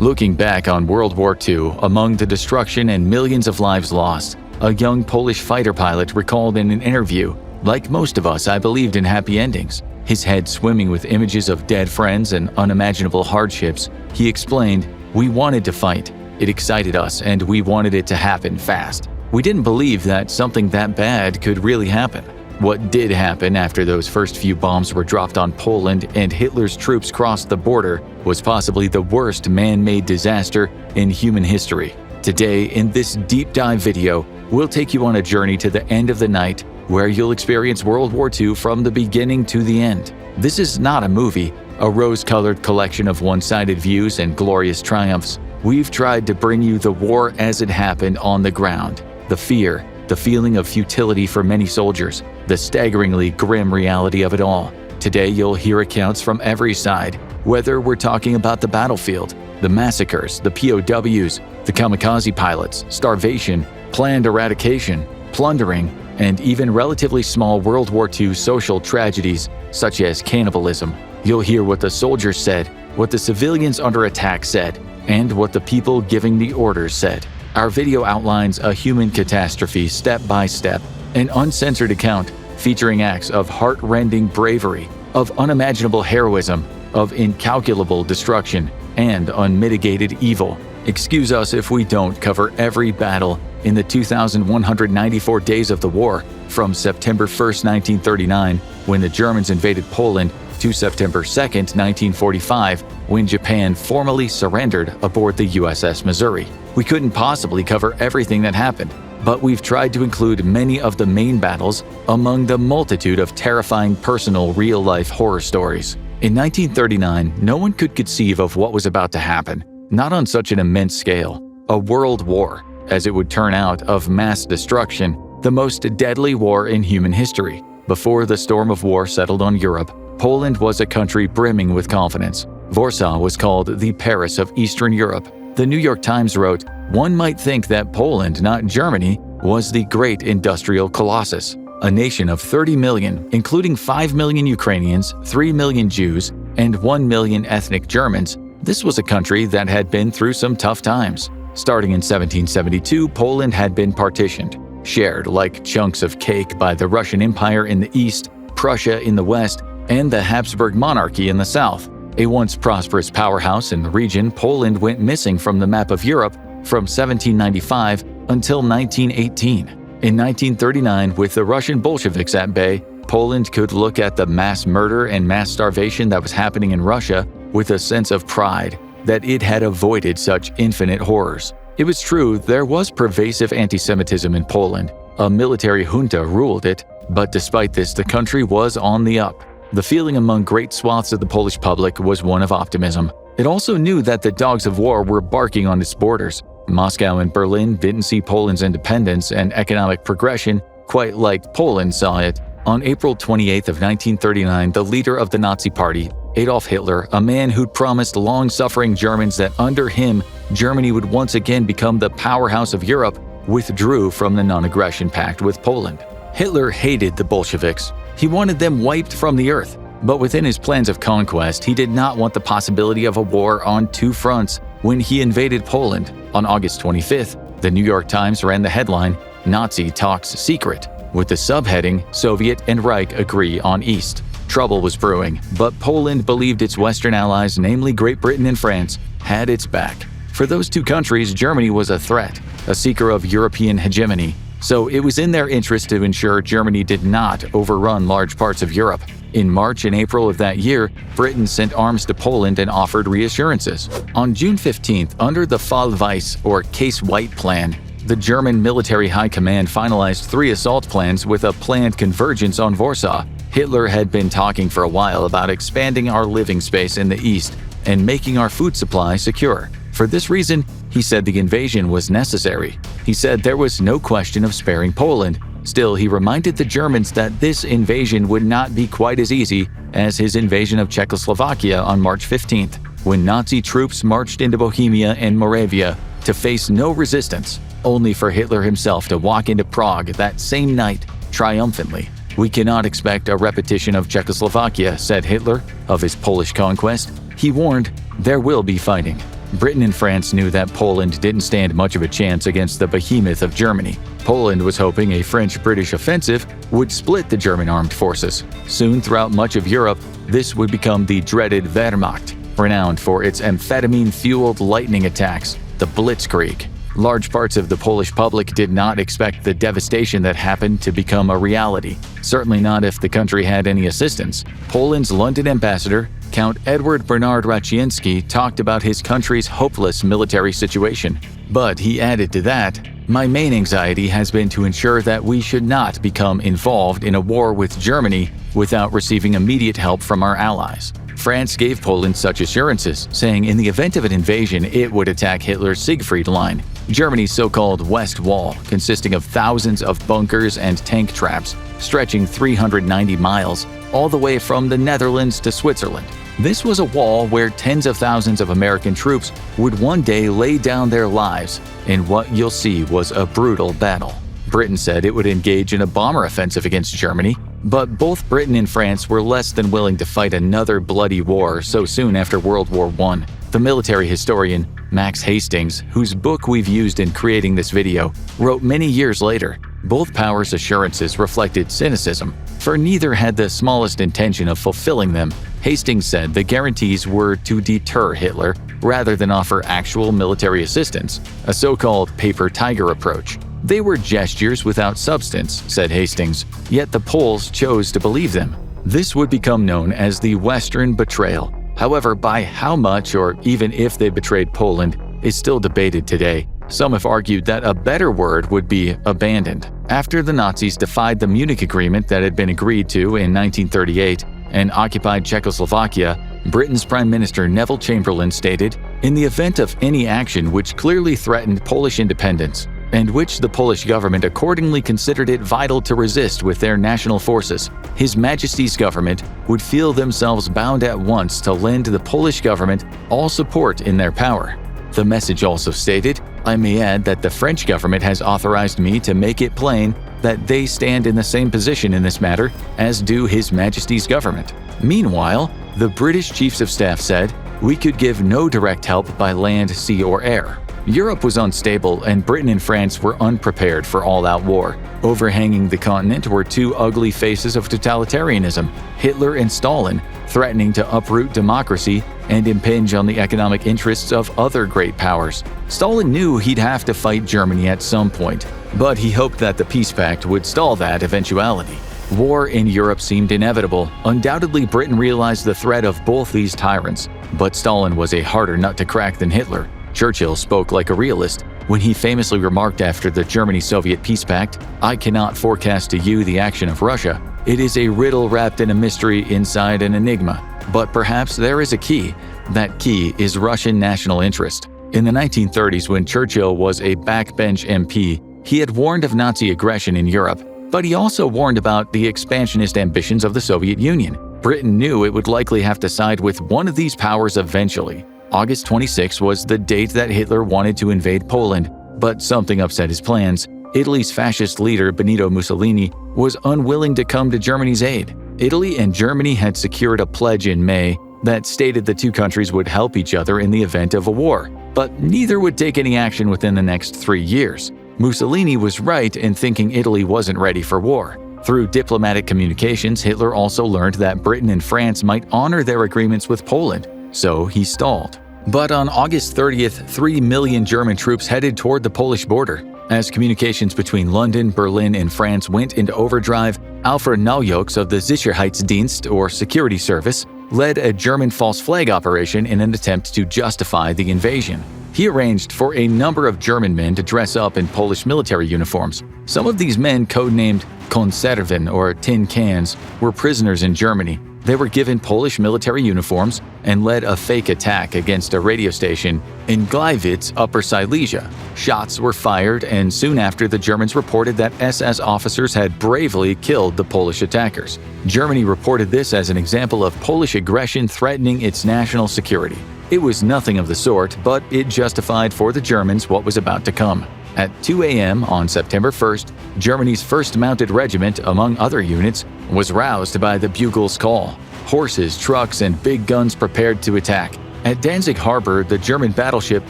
Looking back on World War II, among the destruction and millions of lives lost, a young Polish fighter pilot recalled in an interview, "Like most of us, I believed in happy endings." His head swimming with images of dead friends and unimaginable hardships, he explained, "We wanted to fight. It excited us, and we wanted it to happen fast. We didn't believe that something that bad could really happen." What did happen after those first few bombs were dropped on Poland and Hitler's troops crossed the border was possibly the worst man-made disaster in human history. Today, in this deep dive video, we'll take you on a journey to the end of the night where you'll experience World War II from the beginning to the end. This is not a movie, a rose-colored collection of one-sided views and glorious triumphs. We've tried to bring you the war as it happened on the ground. The fear, the feeling of futility for many soldiers, the staggeringly grim reality of it all. Today you'll hear accounts from every side, whether we're talking about the battlefield, the massacres, the POWs, the kamikaze pilots, starvation, planned eradication, plundering, and even relatively small World War II social tragedies such as cannibalism. You'll hear what the soldiers said, what the civilians under attack said, and what the people giving the orders said. Our video outlines a human catastrophe step by step, an uncensored account featuring acts of heart-rending bravery, of unimaginable heroism, of incalculable destruction, and unmitigated evil. Excuse us if we don't cover every battle in the 2,194 days of the war, from September 1, 1939, when the Germans invaded Poland, to September 2, 1945, when Japan formally surrendered aboard the USS Missouri. We couldn't possibly cover everything that happened, but we've tried to include many of the main battles among the multitude of terrifying personal real-life horror stories. In 1939, no one could conceive of what was about to happen, not on such an immense scale. A world war, as it would turn out, of mass destruction, the most deadly war in human history. Before the storm of war settled on Europe, Poland was a country brimming with confidence. Warsaw was called the Paris of Eastern Europe. The New York Times wrote, "One might think that Poland, not Germany, was the great industrial colossus." A nation of 30 million, including 5 million Ukrainians, 3 million Jews, and 1 million ethnic Germans, this was a country that had been through some tough times. Starting in 1772, Poland had been partitioned, shared like chunks of cake by the Russian Empire in the east, Prussia in the west, and the Habsburg monarchy in the south. A once prosperous powerhouse in the region, Poland went missing from the map of Europe from 1795 until 1918. In 1939, with the Russian Bolsheviks at bay, Poland could look at the mass murder and mass starvation that was happening in Russia with a sense of pride that it had avoided such infinite horrors. It was true, there was pervasive anti-Semitism in Poland. A military junta ruled it, but despite this, the country was on the up. The feeling among great swaths of the Polish public was one of optimism. It also knew that the dogs of war were barking on its borders. Moscow and Berlin didn't see Poland's independence and economic progression quite like Poland saw it. On April 28 of 1939, the leader of the Nazi Party, Adolf Hitler, a man who'd promised long-suffering Germans that under him, Germany would once again become the powerhouse of Europe, withdrew from the non-aggression pact with Poland. Hitler hated the Bolsheviks. He wanted them wiped from the earth. But within his plans of conquest, he did not want the possibility of a war on two fronts. When he invaded Poland on August 25th, the New York Times ran the headline, "Nazi Talks Secret," with the subheading, "Soviet and Reich Agree on East." Trouble was brewing, but Poland believed its Western allies, namely Great Britain and France, had its back. For those two countries, Germany was a threat, a seeker of European hegemony. So it was in their interest to ensure Germany did not overrun large parts of Europe. In March and April of that year, Britain sent arms to Poland and offered reassurances. On June 15th, under the Fall Weiss, or Case White Plan, the German military high command finalized 3 assault plans with a planned convergence on Warsaw. Hitler had been talking for a while about expanding our living space in the east and making our food supply secure. For this reason, he said the invasion was necessary. He said there was no question of sparing Poland. Still, he reminded the Germans that this invasion would not be quite as easy as his invasion of Czechoslovakia on March 15th, when Nazi troops marched into Bohemia and Moravia to face no resistance, only for Hitler himself to walk into Prague that same night triumphantly. "We cannot expect a repetition of Czechoslovakia," said Hitler of his Polish conquest. He warned, "There will be fighting." Britain and France knew that Poland didn't stand much of a chance against the behemoth of Germany. Poland was hoping a French-British offensive would split the German armed forces. Soon, throughout much of Europe, this would become the dreaded Wehrmacht, renowned for its amphetamine-fueled lightning attacks, the Blitzkrieg. Large parts of the Polish public did not expect the devastation that happened to become a reality, certainly not if the country had any assistance. Poland's London ambassador, Count Edward Bernard Racienski, talked about his country's hopeless military situation. But he added to that, "My main anxiety has been to ensure that we should not become involved in a war with Germany without receiving immediate help from our allies." France gave Poland such assurances, saying in the event of an invasion it would attack Hitler's Siegfried Line, Germany's so-called West Wall, consisting of thousands of bunkers and tank traps, stretching 390 miles, all the way from the Netherlands to Switzerland. This was a wall where tens of thousands of American troops would one day lay down their lives, and what you'll see was a brutal battle. Britain said it would engage in a bomber offensive against Germany, but both Britain and France were less than willing to fight another bloody war so soon after World War I. The military historian Max Hastings, whose book we've used in creating this video, wrote many years later, "Both powers' assurances reflected cynicism, for neither had the smallest intention of fulfilling them." Hastings said the guarantees were to deter Hitler rather than offer actual military assistance, a so-called paper tiger approach. "They were gestures without substance," said Hastings, yet the Poles chose to believe them. This would become known as the Western Betrayal. However, by how much or even if they betrayed Poland is still debated today. Some have argued that a better word would be abandoned. After the Nazis defied the Munich Agreement that had been agreed to in 1938 and occupied Czechoslovakia, Britain's Prime Minister Neville Chamberlain stated, "In the event of any action which clearly threatened Polish independence, and which the Polish government accordingly considered it vital to resist with their national forces, His Majesty's government would feel themselves bound at once to lend the Polish government all support in their power." The message also stated, "I may add that the French government has authorized me to make it plain that they stand in the same position in this matter as do His Majesty's government." Meanwhile, the British Chiefs of Staff said, "We could give no direct help by land, sea, or air." Europe was unstable, and Britain and France were unprepared for all-out war. Overhanging the continent were two ugly faces of totalitarianism, Hitler and Stalin, threatening to uproot democracy and impinge on the economic interests of other great powers. Stalin knew he'd have to fight Germany at some point, but he hoped that the peace pact would stall that eventuality. War in Europe seemed inevitable. Undoubtedly, Britain realized the threat of both these tyrants, but Stalin was a harder nut to crack than Hitler. Churchill spoke like a realist when he famously remarked after the Germany-Soviet peace pact, "I cannot forecast to you the action of Russia. It is a riddle wrapped in a mystery inside an enigma. But perhaps there is a key. That key is Russian national interest." In the 1930s, when Churchill was a backbench MP, he had warned of Nazi aggression in Europe, but he also warned about the expansionist ambitions of the Soviet Union. Britain knew it would likely have to side with one of these powers eventually. August 26 was the date that Hitler wanted to invade Poland, but something upset his plans. Italy's fascist leader Benito Mussolini was unwilling to come to Germany's aid. Italy and Germany had secured a pledge in May that stated the two countries would help each other in the event of a war, but neither would take any action within the next 3 years. Mussolini was right in thinking Italy wasn't ready for war. Through diplomatic communications, Hitler also learned that Britain and France might honor their agreements with Poland, so he stalled. But on August 30th, 3 million German troops headed toward the Polish border. As communications between London, Berlin, and France went into overdrive, Alfred Naujoks of the Sicherheitsdienst, or Security Service, led a German false flag operation in an attempt to justify the invasion. He arranged for a number of German men to dress up in Polish military uniforms. Some of these men, codenamed Konserven or tin cans, were prisoners in Germany. They were given Polish military uniforms and led a fake attack against a radio station in Gliwice, Upper Silesia. Shots were fired, and soon after, the Germans reported that SS officers had bravely killed the Polish attackers. Germany reported this as an example of Polish aggression threatening its national security. It was nothing of the sort, but it justified for the Germans what was about to come. At 2 a.m. on September 1st, Germany's 1st Mounted Regiment, among other units, was roused by the bugle's call. Horses, trucks, and big guns prepared to attack, At Danzig Harbor, the German battleship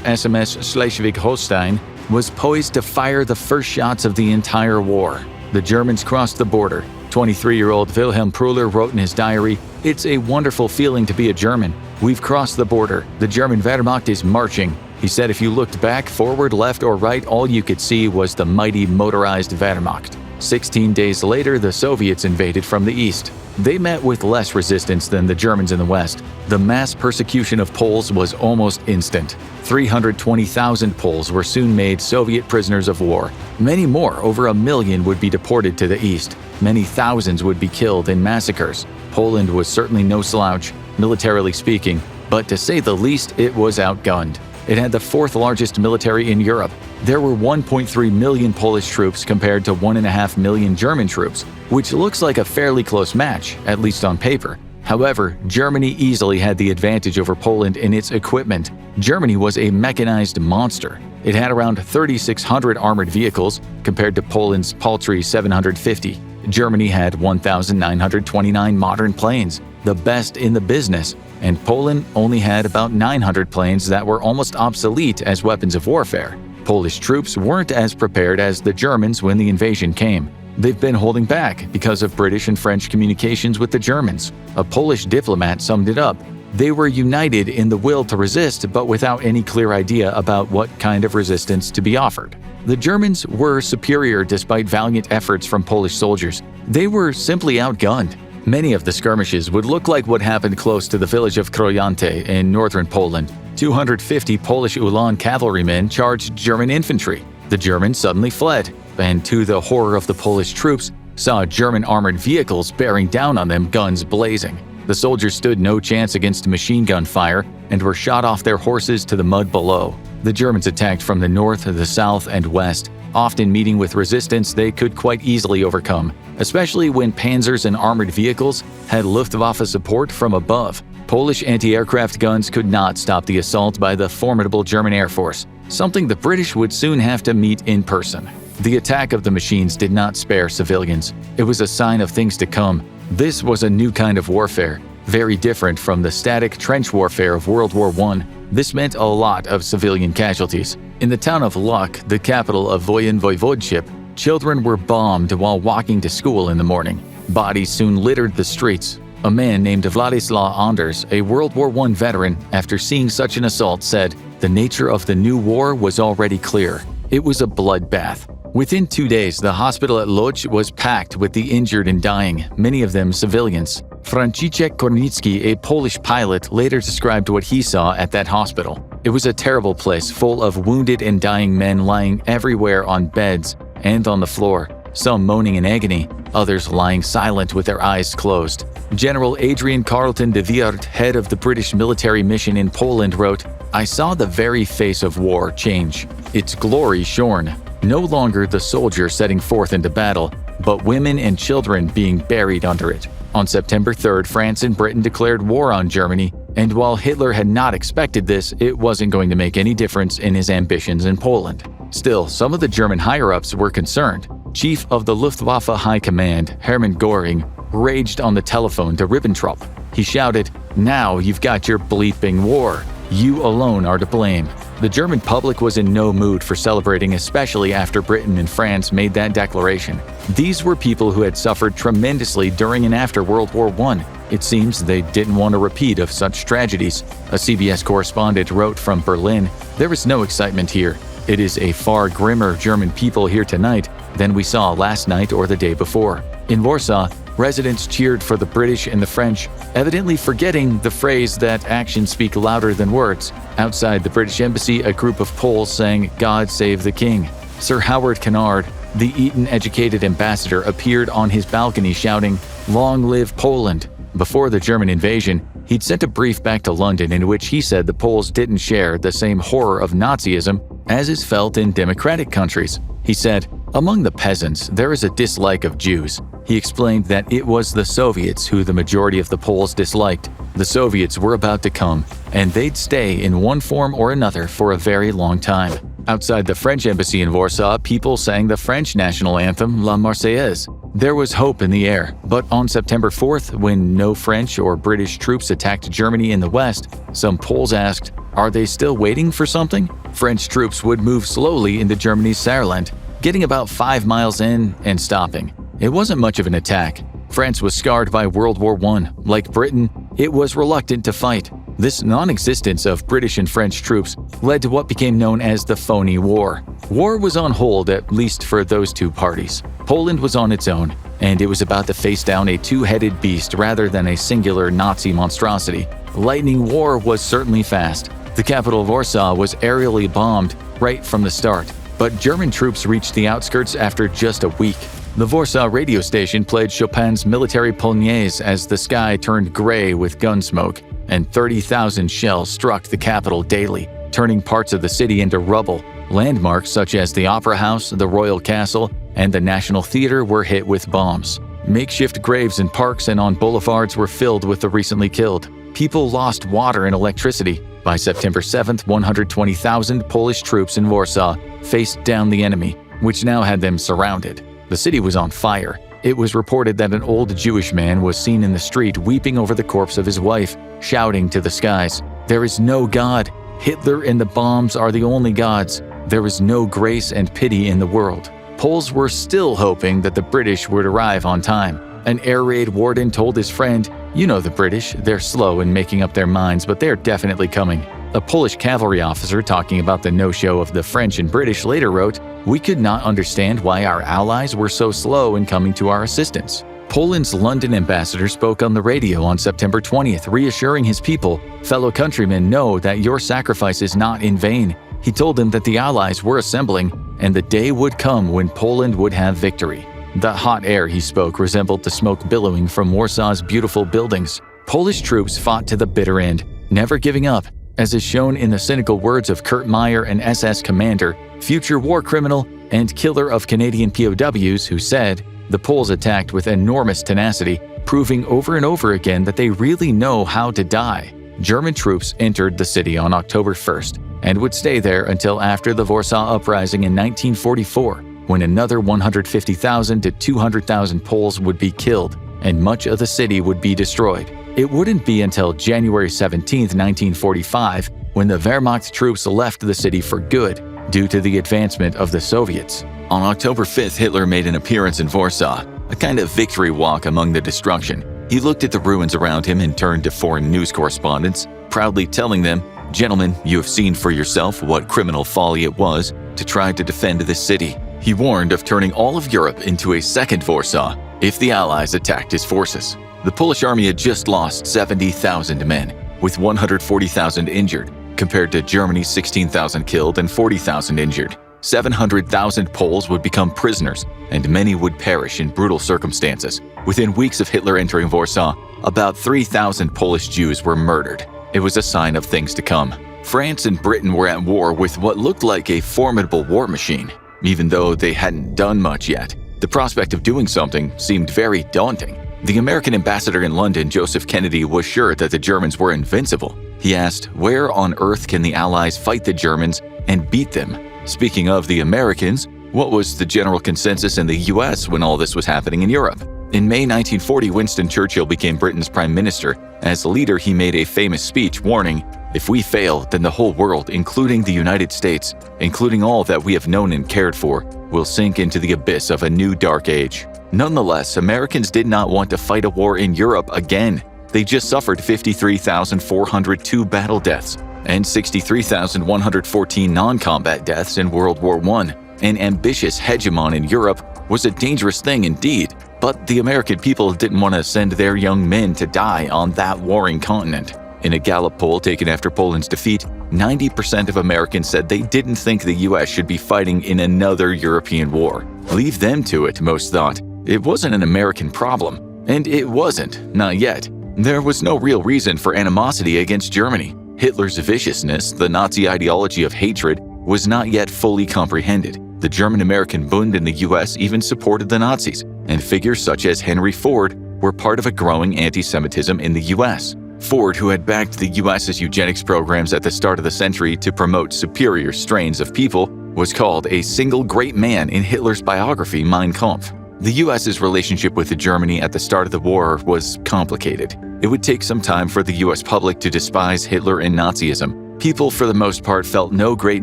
SMS Schleswig-Holstein was poised to fire the first shots of the entire war. The Germans crossed the border. 23-year-old Wilhelm Prüller wrote in his diary, "It's a wonderful feeling to be a German. We've crossed the border. The German Wehrmacht is marching." He said if you looked back, forward, left, or right, all you could see was the mighty motorized Wehrmacht. 16 days later, the Soviets invaded from the east. They met with less resistance than the Germans in the west. The mass persecution of Poles was almost instant. 320,000 Poles were soon made Soviet prisoners of war. Many more, over 1 million, would be deported to the east. Many thousands would be killed in massacres. Poland was certainly no slouch, militarily speaking, but to say the least, it was outgunned. It had the fourth largest military in Europe. There were 1.3 million Polish troops compared to 1.5 million German troops, which looks like a fairly close match, at least on paper. However, Germany easily had the advantage over Poland in its equipment. Germany was a mechanized monster. It had around 3,600 armored vehicles, compared to Poland's paltry 750. Germany had 1,929 modern planes, the best in the business, and Poland only had about 900 planes that were almost obsolete as weapons of warfare. Polish troops weren't as prepared as the Germans when the invasion came. They've been holding back because of British and French communications with the Germans. A Polish diplomat summed it up. They were united in the will to resist, but without any clear idea about what kind of resistance to be offered. The Germans were superior despite valiant efforts from Polish soldiers. They were simply outgunned. Many of the skirmishes would look like what happened close to the village of Krojante in northern Poland. 250 Polish Ulan cavalrymen charged German infantry. The Germans suddenly fled, and to the horror of the Polish troops, saw German armored vehicles bearing down on them, guns blazing. The soldiers stood no chance against machine gun fire and were shot off their horses to the mud below. The Germans attacked from the north, the south, and west, often meeting with resistance they could quite easily overcome, especially when panzers and armored vehicles had Luftwaffe support from above. Polish anti-aircraft guns could not stop the assault by the formidable German Air Force, something the British would soon have to meet in person. The attack of the machines did not spare civilians. It was a sign of things to come. This was a new kind of warfare, very different from the static trench warfare of World War I. This meant a lot of civilian casualties. In the town of Luck, the capital of Wojen Voivodeship, children were bombed while walking to school in the morning. Bodies soon littered the streets. A man named Władysław Anders, a World War I veteran, after seeing such an assault said, "The nature of the new war was already clear. It was a bloodbath." Within 2 days, the hospital at Lodz was packed with the injured and dying, many of them civilians. Franciszek Kornicki, a Polish pilot, later described what he saw at that hospital. It was a terrible place full of wounded and dying men lying everywhere on beds and on the floor, some moaning in agony, others lying silent with their eyes closed. General Adrian Carleton de Wiart, head of the British military mission in Poland, wrote, "I saw the very face of war change, its glory shorn. No longer the soldier setting forth into battle, but women and children being buried under it." On September 3rd, France and Britain declared war on Germany, and while Hitler had not expected this, it wasn't going to make any difference in his ambitions in Poland. Still, some of the German higher-ups were concerned. Chief of the Luftwaffe High Command, Hermann Göring, raged on the telephone to Ribbentrop. He shouted, "Now you've got your bleeping war. You alone are to blame." The German public was in no mood for celebrating, especially after Britain and France made that declaration. These were people who had suffered tremendously during and after World War I. It seems they didn't want a repeat of such tragedies. A CBS correspondent wrote from Berlin, "There is no excitement here. It is a far grimmer German people here tonight than we saw last night or the day before." In Warsaw, residents cheered for the British and the French, evidently forgetting the phrase that actions speak louder than words. Outside the British embassy, a group of Poles sang "God Save the King." Sir Howard Kennard, the Eton-educated ambassador, appeared on his balcony shouting, "Long live Poland!" Before the German invasion, he'd sent a brief back to London in which he said the Poles didn't share the same horror of Nazism as is felt in democratic countries. He said, "Among the peasants, there is a dislike of Jews." He explained that it was the Soviets who the majority of the Poles disliked. The Soviets were about to come, and they'd stay in one form or another for a very long time. Outside the French embassy in Warsaw, people sang the French national anthem, La Marseillaise. There was hope in the air, but on September 4th, when no French or British troops attacked Germany in the west, some Poles asked, are they still waiting for something? French troops would move slowly into Germany's Saarland, getting about 5 miles in and stopping. It wasn't much of an attack. France was scarred by World War I. Like Britain, it was reluctant to fight. This non-existence of British and French troops led to what became known as the Phony War. War was on hold, at least for those two parties. Poland was on its own, and it was about to face down a two-headed beast rather than a singular Nazi monstrosity. Lightning War was certainly fast. The capital of Warsaw was aerially bombed right from the start, but German troops reached the outskirts after just a week. The Warsaw radio station played Chopin's Military Polonaise as the sky turned gray with gun smoke, and 30,000 shells struck the capital daily, turning parts of the city into rubble. Landmarks such as the Opera House, the Royal Castle, and the National Theatre were hit with bombs. Makeshift graves in parks and on boulevards were filled with the recently killed. People lost water and electricity. By September 7th, 120,000 Polish troops in Warsaw faced down the enemy, which now had them surrounded. The city was on fire. It was reported that an old Jewish man was seen in the street weeping over the corpse of his wife, shouting to the skies, "There is no God. Hitler and the bombs are the only gods. There is no grace and pity in the world." Poles were still hoping that the British would arrive on time. An air raid warden told his friend, "You know the British, they're slow in making up their minds, but they're definitely coming." A Polish cavalry officer talking about the no-show of the French and British later wrote, "We could not understand why our allies were so slow in coming to our assistance." Poland's London ambassador spoke on the radio on September 20th, reassuring his people, "Fellow countrymen, know that your sacrifice is not in vain." He told them that the Allies were assembling, and the day would come when Poland would have victory. The hot air he spoke resembled the smoke billowing from Warsaw's beautiful buildings. Polish troops fought to the bitter end, never giving up, as is shown in the cynical words of Kurt Meyer, an SS commander, future war criminal, and killer of Canadian POWs, who said, "The Poles attacked with enormous tenacity, proving over and over again that they really know how to die." German troops entered the city on October 1st and would stay there until after the Warsaw Uprising in 1944, when another 150,000 to 200,000 Poles would be killed and much of the city would be destroyed. It wouldn't be until January 17, 1945, when the Wehrmacht troops left the city for good due to the advancement of the Soviets. On October 5th, Hitler made an appearance in Warsaw, a kind of victory walk among the destruction. He looked at the ruins around him and turned to foreign news correspondents, proudly telling them, "Gentlemen, you have seen for yourself what criminal folly it was to try to defend this city." He warned of turning all of Europe into a second Warsaw if the Allies attacked his forces. The Polish army had just lost 70,000 men, with 140,000 injured, compared to Germany's 16,000 killed and 40,000 injured. 700,000 Poles would become prisoners, and many would perish in brutal circumstances. Within weeks of Hitler entering Warsaw, about 3,000 Polish Jews were murdered. It was a sign of things to come. France and Britain were at war with what looked like a formidable war machine, even though they hadn't done much yet. The prospect of doing something seemed very daunting. The American ambassador in London, Joseph Kennedy, was sure that the Germans were invincible. He asked, "Where on earth can the Allies fight the Germans and beat them?" Speaking of the Americans, what was the general consensus in the US when all this was happening in Europe? In May 1940, Winston Churchill became Britain's prime minister. As leader, he made a famous speech warning, "If we fail, then the whole world, including the United States, including all that we have known and cared for, will sink into the abyss of a new dark age." Nonetheless, Americans did not want to fight a war in Europe again. They just suffered 53,402 battle deaths and 63,114 non-combat deaths in World War I. An ambitious hegemon in Europe was a dangerous thing indeed, but the American people didn't want to send their young men to die on that warring continent. In a Gallup poll taken after Poland's defeat, 90% of Americans said they didn't think the US should be fighting in another European war. Leave them to it, most thought. It wasn't an American problem. And it wasn't, not yet. There was no real reason for animosity against Germany. Hitler's viciousness, the Nazi ideology of hatred, was not yet fully comprehended. The German-American Bund in the US even supported the Nazis, and figures such as Henry Ford were part of a growing anti-Semitism in the US. Ford, who had backed the US's eugenics programs at the start of the century to promote superior strains of people, was called a single great man in Hitler's biography Mein Kampf. The US's relationship with Germany at the start of the war was complicated. It would take some time for the US public to despise Hitler and Nazism. People, for the most part, felt no great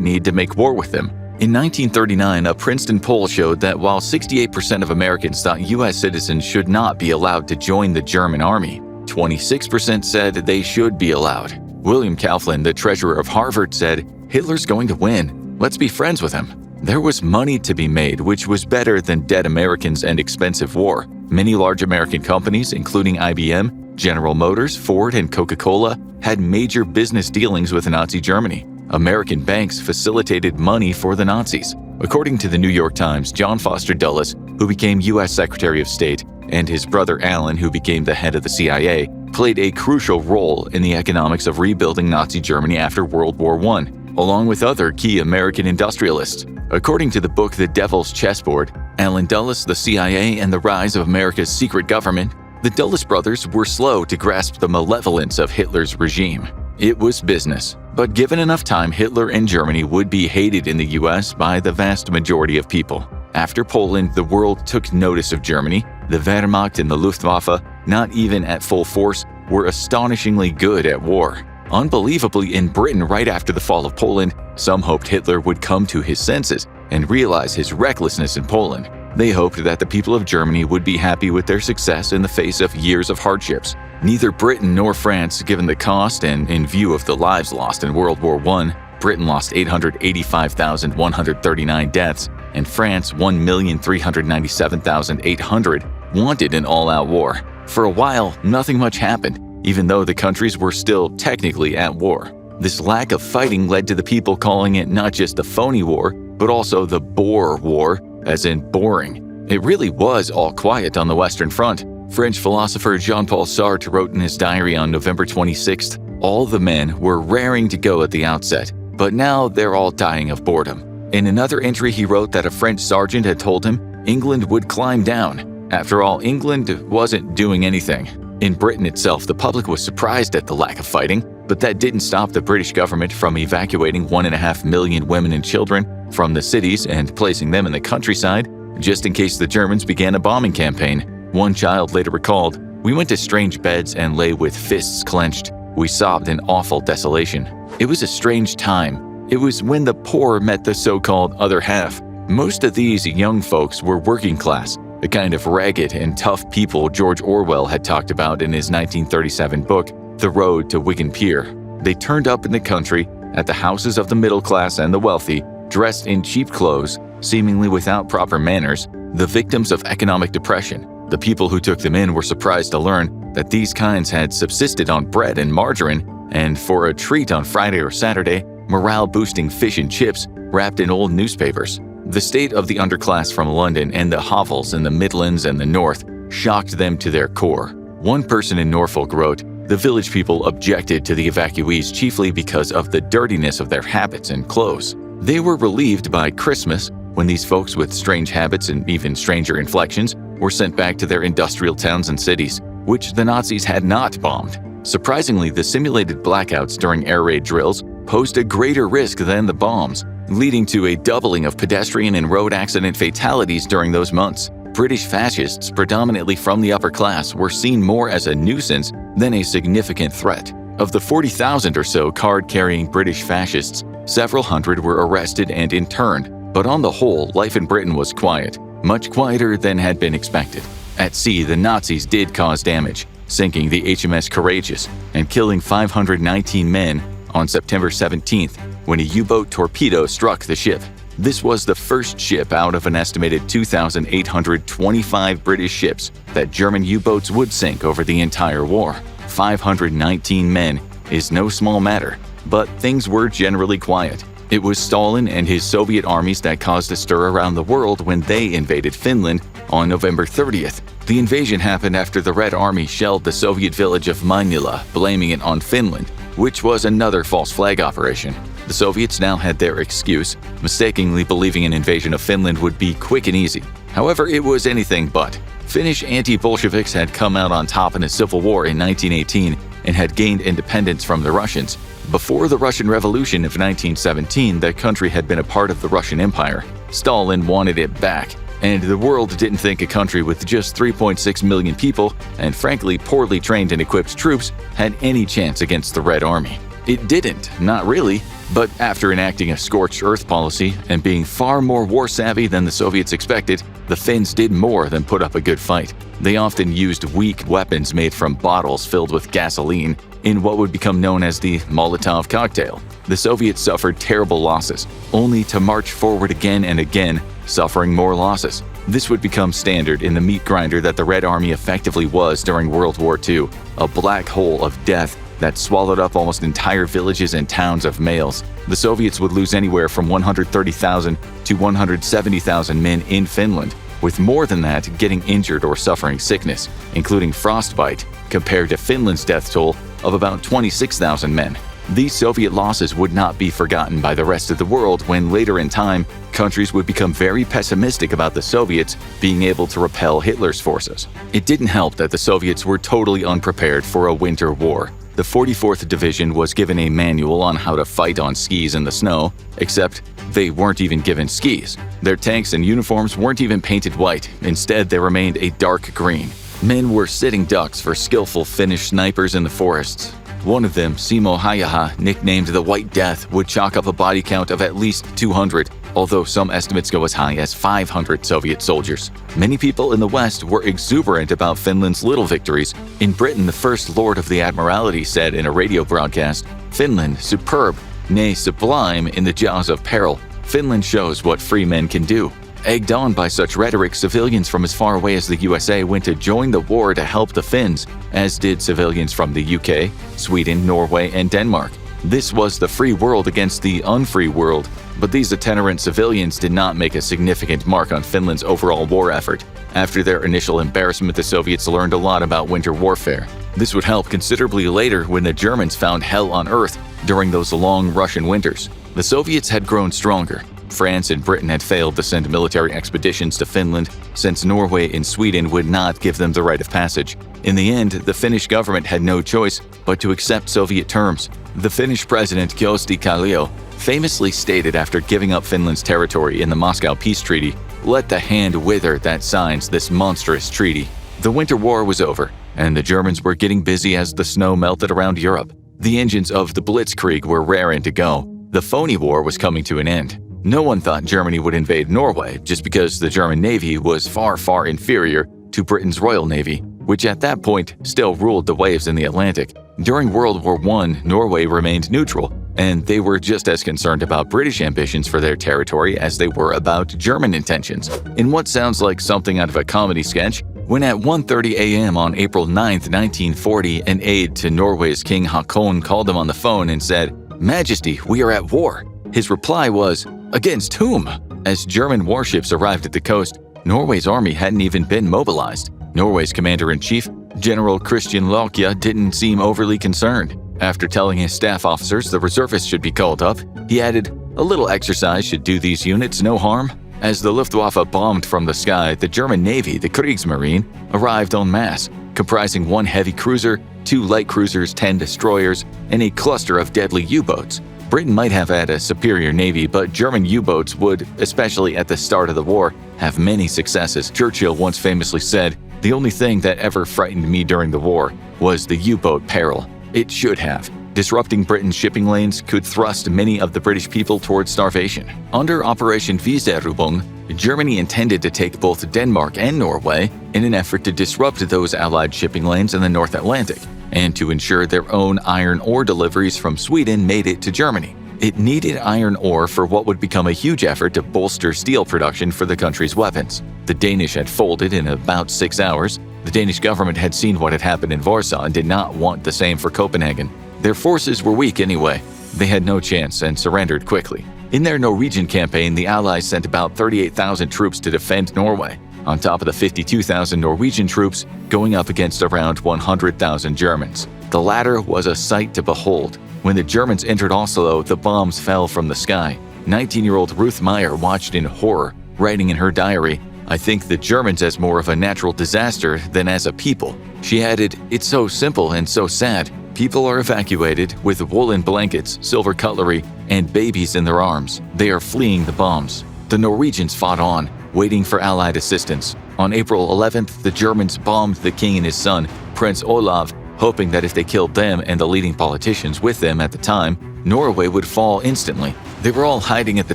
need to make war with them. In 1939, a Princeton poll showed that while 68% of Americans thought US citizens should not be allowed to join the German army, 26% said they should be allowed. William Kaufman, the treasurer of Harvard, said, "Hitler's going to win. Let's be friends with him." There was money to be made, which was better than dead Americans and expensive war. Many large American companies, including IBM, General Motors, Ford, and Coca-Cola, had major business dealings with Nazi Germany. American banks facilitated money for the Nazis. According to the New York Times, John Foster Dulles, who became U.S. Secretary of State, and his brother Alan, who became the head of the CIA, played a crucial role in the economics of rebuilding Nazi Germany after World War I, along with other key American industrialists. According to the book The Devil's Chessboard, Alan Dulles, The CIA, and the Rise of America's Secret Government, the Dulles brothers were slow to grasp the malevolence of Hitler's regime. It was business, but given enough time, Hitler and Germany would be hated in the US by the vast majority of people. After Poland, the world took notice of Germany. The Wehrmacht and the Luftwaffe, not even at full force, were astonishingly good at war. Unbelievably, in Britain right after the fall of Poland, some hoped Hitler would come to his senses and realize his recklessness in Poland. They hoped that the people of Germany would be happy with their success in the face of years of hardships. Neither Britain nor France, given the cost and in view of the lives lost in World War I, Britain lost 885,139 deaths, and France 1,397,800, wanted an all-out war. For a while, nothing much happened, even though the countries were still technically at war. This lack of fighting led to the people calling it not just the Phony War, but also the Boer War, as in boring. It really was all quiet on the Western Front. French philosopher Jean-Paul Sartre wrote in his diary on November 26th, "All the men were raring to go at the outset, but now they're all dying of boredom." In another entry, he wrote that a French sergeant had told him England would climb down. After all, England wasn't doing anything. In Britain itself, the public was surprised at the lack of fighting, but that didn't stop the British government from evacuating 1.5 million women and children from the cities and placing them in the countryside, just in case the Germans began a bombing campaign. One child later recalled, "We went to strange beds and lay with fists clenched. We sobbed in awful desolation. It was a strange time. It was when the poor met the so-called other half. Most of these young folks were working class, the kind of ragged and tough people George Orwell had talked about in his 1937 book, The Road to Wigan Pier. They turned up in the country, at the houses of the middle class and the wealthy, dressed in cheap clothes, seemingly without proper manners, the victims of economic depression. The people who took them in were surprised to learn that these kinds had subsisted on bread and margarine, and for a treat on Friday or Saturday, morale-boosting fish and chips wrapped in old newspapers. The state of the underclass from London and the hovels in the Midlands and the North shocked them to their core. One person in Norfolk wrote, "The village people objected to the evacuees chiefly because of the dirtiness of their habits and clothes. They were relieved by Christmas, when these folks with strange habits and even stranger inflections were sent back to their industrial towns and cities, which the Nazis had not bombed." Surprisingly, the simulated blackouts during air raid drills posed a greater risk than the bombs, leading to a doubling of pedestrian and road accident fatalities during those months. British fascists, predominantly from the upper class, were seen more as a nuisance than a significant threat. Of the 40,000 or so card-carrying British fascists, several hundred were arrested and interned, but on the whole, life in Britain was quiet, much quieter than had been expected. At sea, the Nazis did cause damage, sinking the HMS Courageous and killing 519 men on September 17th when a U-boat torpedo struck the ship. This was the first ship out of an estimated 2,825 British ships that German U-boats would sink over the entire war. 519 men is no small matter, but things were generally quiet. It was Stalin and his Soviet armies that caused a stir around the world when they invaded Finland on November 30th. The invasion happened after the Red Army shelled the Soviet village of Mainila, blaming it on Finland, which was another false flag operation. The Soviets now had their excuse, mistakenly believing an invasion of Finland would be quick and easy. However, it was anything but. Finnish anti-Bolsheviks had come out on top in a civil war in 1918 and had gained independence from the Russians. Before the Russian Revolution of 1917, the country had been a part of the Russian Empire. Stalin wanted it back, and the world didn't think a country with just 3.6 million people and frankly poorly trained and equipped troops had any chance against the Red Army. It didn't, not really, but after enacting a scorched earth policy and being far more war-savvy than the Soviets expected, the Finns did more than put up a good fight. They often used weak weapons made from bottles filled with gasoline in what would become known as the Molotov cocktail. The Soviets suffered terrible losses, only to march forward again and again, suffering more losses. This would become standard in the meat grinder that the Red Army effectively was during World War II, a black hole of death that swallowed up almost entire villages and towns of males. The Soviets would lose anywhere from 130,000 to 170,000 men in Finland, with more than that getting injured or suffering sickness, including frostbite, compared to Finland's death toll of about 26,000 men. These Soviet losses would not be forgotten by the rest of the world when later in time, countries would become very pessimistic about the Soviets being able to repel Hitler's forces. It didn't help that the Soviets were totally unprepared for a winter war. The 44th Division was given a manual on how to fight on skis in the snow, except they weren't even given skis. Their tanks and uniforms weren't even painted white. Instead, they remained a dark green. Men were sitting ducks for skillful Finnish snipers in the forests. One of them, Simo Hayaha, nicknamed the White Death, would chalk up a body count of at least 200, although some estimates go as high as 500 Soviet soldiers. Many people in the West were exuberant about Finland's little victories. In Britain, the First Lord of the Admiralty said in a radio broadcast, "Finland, superb, nay sublime in the jaws of peril. Finland shows what free men can do." Egged on by such rhetoric, civilians from as far away as the USA went to join the war to help the Finns, as did civilians from the UK, Sweden, Norway, and Denmark. This was the free world against the unfree world, but these itinerant civilians did not make a significant mark on Finland's overall war effort. After their initial embarrassment, the Soviets learned a lot about winter warfare. This would help considerably later when the Germans found hell on earth during those long Russian winters. The Soviets had grown stronger. France and Britain had failed to send military expeditions to Finland since Norway and Sweden would not give them the right of passage. In the end, the Finnish government had no choice but to accept Soviet terms. The Finnish president Kyösti Kallio famously stated after giving up Finland's territory in the Moscow Peace Treaty, "Let the hand wither that signs this monstrous treaty." The Winter War was over, and the Germans were getting busy as the snow melted around Europe. The engines of the Blitzkrieg were raring to go. The Phony War was coming to an end. No one thought Germany would invade Norway just because the German Navy was far, far inferior to Britain's Royal Navy, which at that point still ruled the waves in the Atlantic. During World War I, Norway remained neutral, and they were just as concerned about British ambitions for their territory as they were about German intentions. In what sounds like something out of a comedy sketch, when at 1:30 a.m. on April 9, 1940, an aide to Norway's King Haakon called him on the phone and said, "Majesty, we are at war." His reply was, "Against whom?" As German warships arrived at the coast, Norway's army hadn't even been mobilized. Norway's commander-in-chief, General Christian Lokja, didn't seem overly concerned. After telling his staff officers the reservists should be called up, he added, "A little exercise should do these units no harm." As the Luftwaffe bombed from the sky, the German Navy, the Kriegsmarine, arrived en masse, comprising one heavy cruiser, 2 light cruisers, 10 destroyers, and a cluster of deadly U-boats. Britain might have had a superior navy, but German U-boats would, especially at the start of the war, have many successes. Churchill once famously said, "The only thing that ever frightened me during the war was the U-boat peril." It should have. Disrupting Britain's shipping lanes could thrust many of the British people towards starvation. Under Operation Weserübung, Germany intended to take both Denmark and Norway in an effort to disrupt those Allied shipping lanes in the North Atlantic, and to ensure their own iron ore deliveries from Sweden made it to Germany. It needed iron ore for what would become a huge effort to bolster steel production for the country's weapons. The Danish had folded in about 6 hours. The Danish government had seen what had happened in Warsaw and did not want the same for Copenhagen. Their forces were weak anyway. They had no chance and surrendered quickly. In their Norwegian campaign, the Allies sent about 38,000 troops to defend Norway, on top of the 52,000 Norwegian troops going up against around 100,000 Germans. The latter was a sight to behold. When the Germans entered Oslo, the bombs fell from the sky. 19-year-old Ruth Meyer watched in horror, writing in her diary, "I think the Germans as more of a natural disaster than as a people." She added, "It's so simple and so sad. People are evacuated with woolen blankets, silver cutlery, and babies in their arms. They are fleeing the bombs. The Norwegians fought on, waiting for Allied assistance. On April 11th, the Germans bombed the king and his son, Prince Olav, hoping that if they killed them and the leading politicians with them at the time, Norway would fall instantly. They were all hiding at the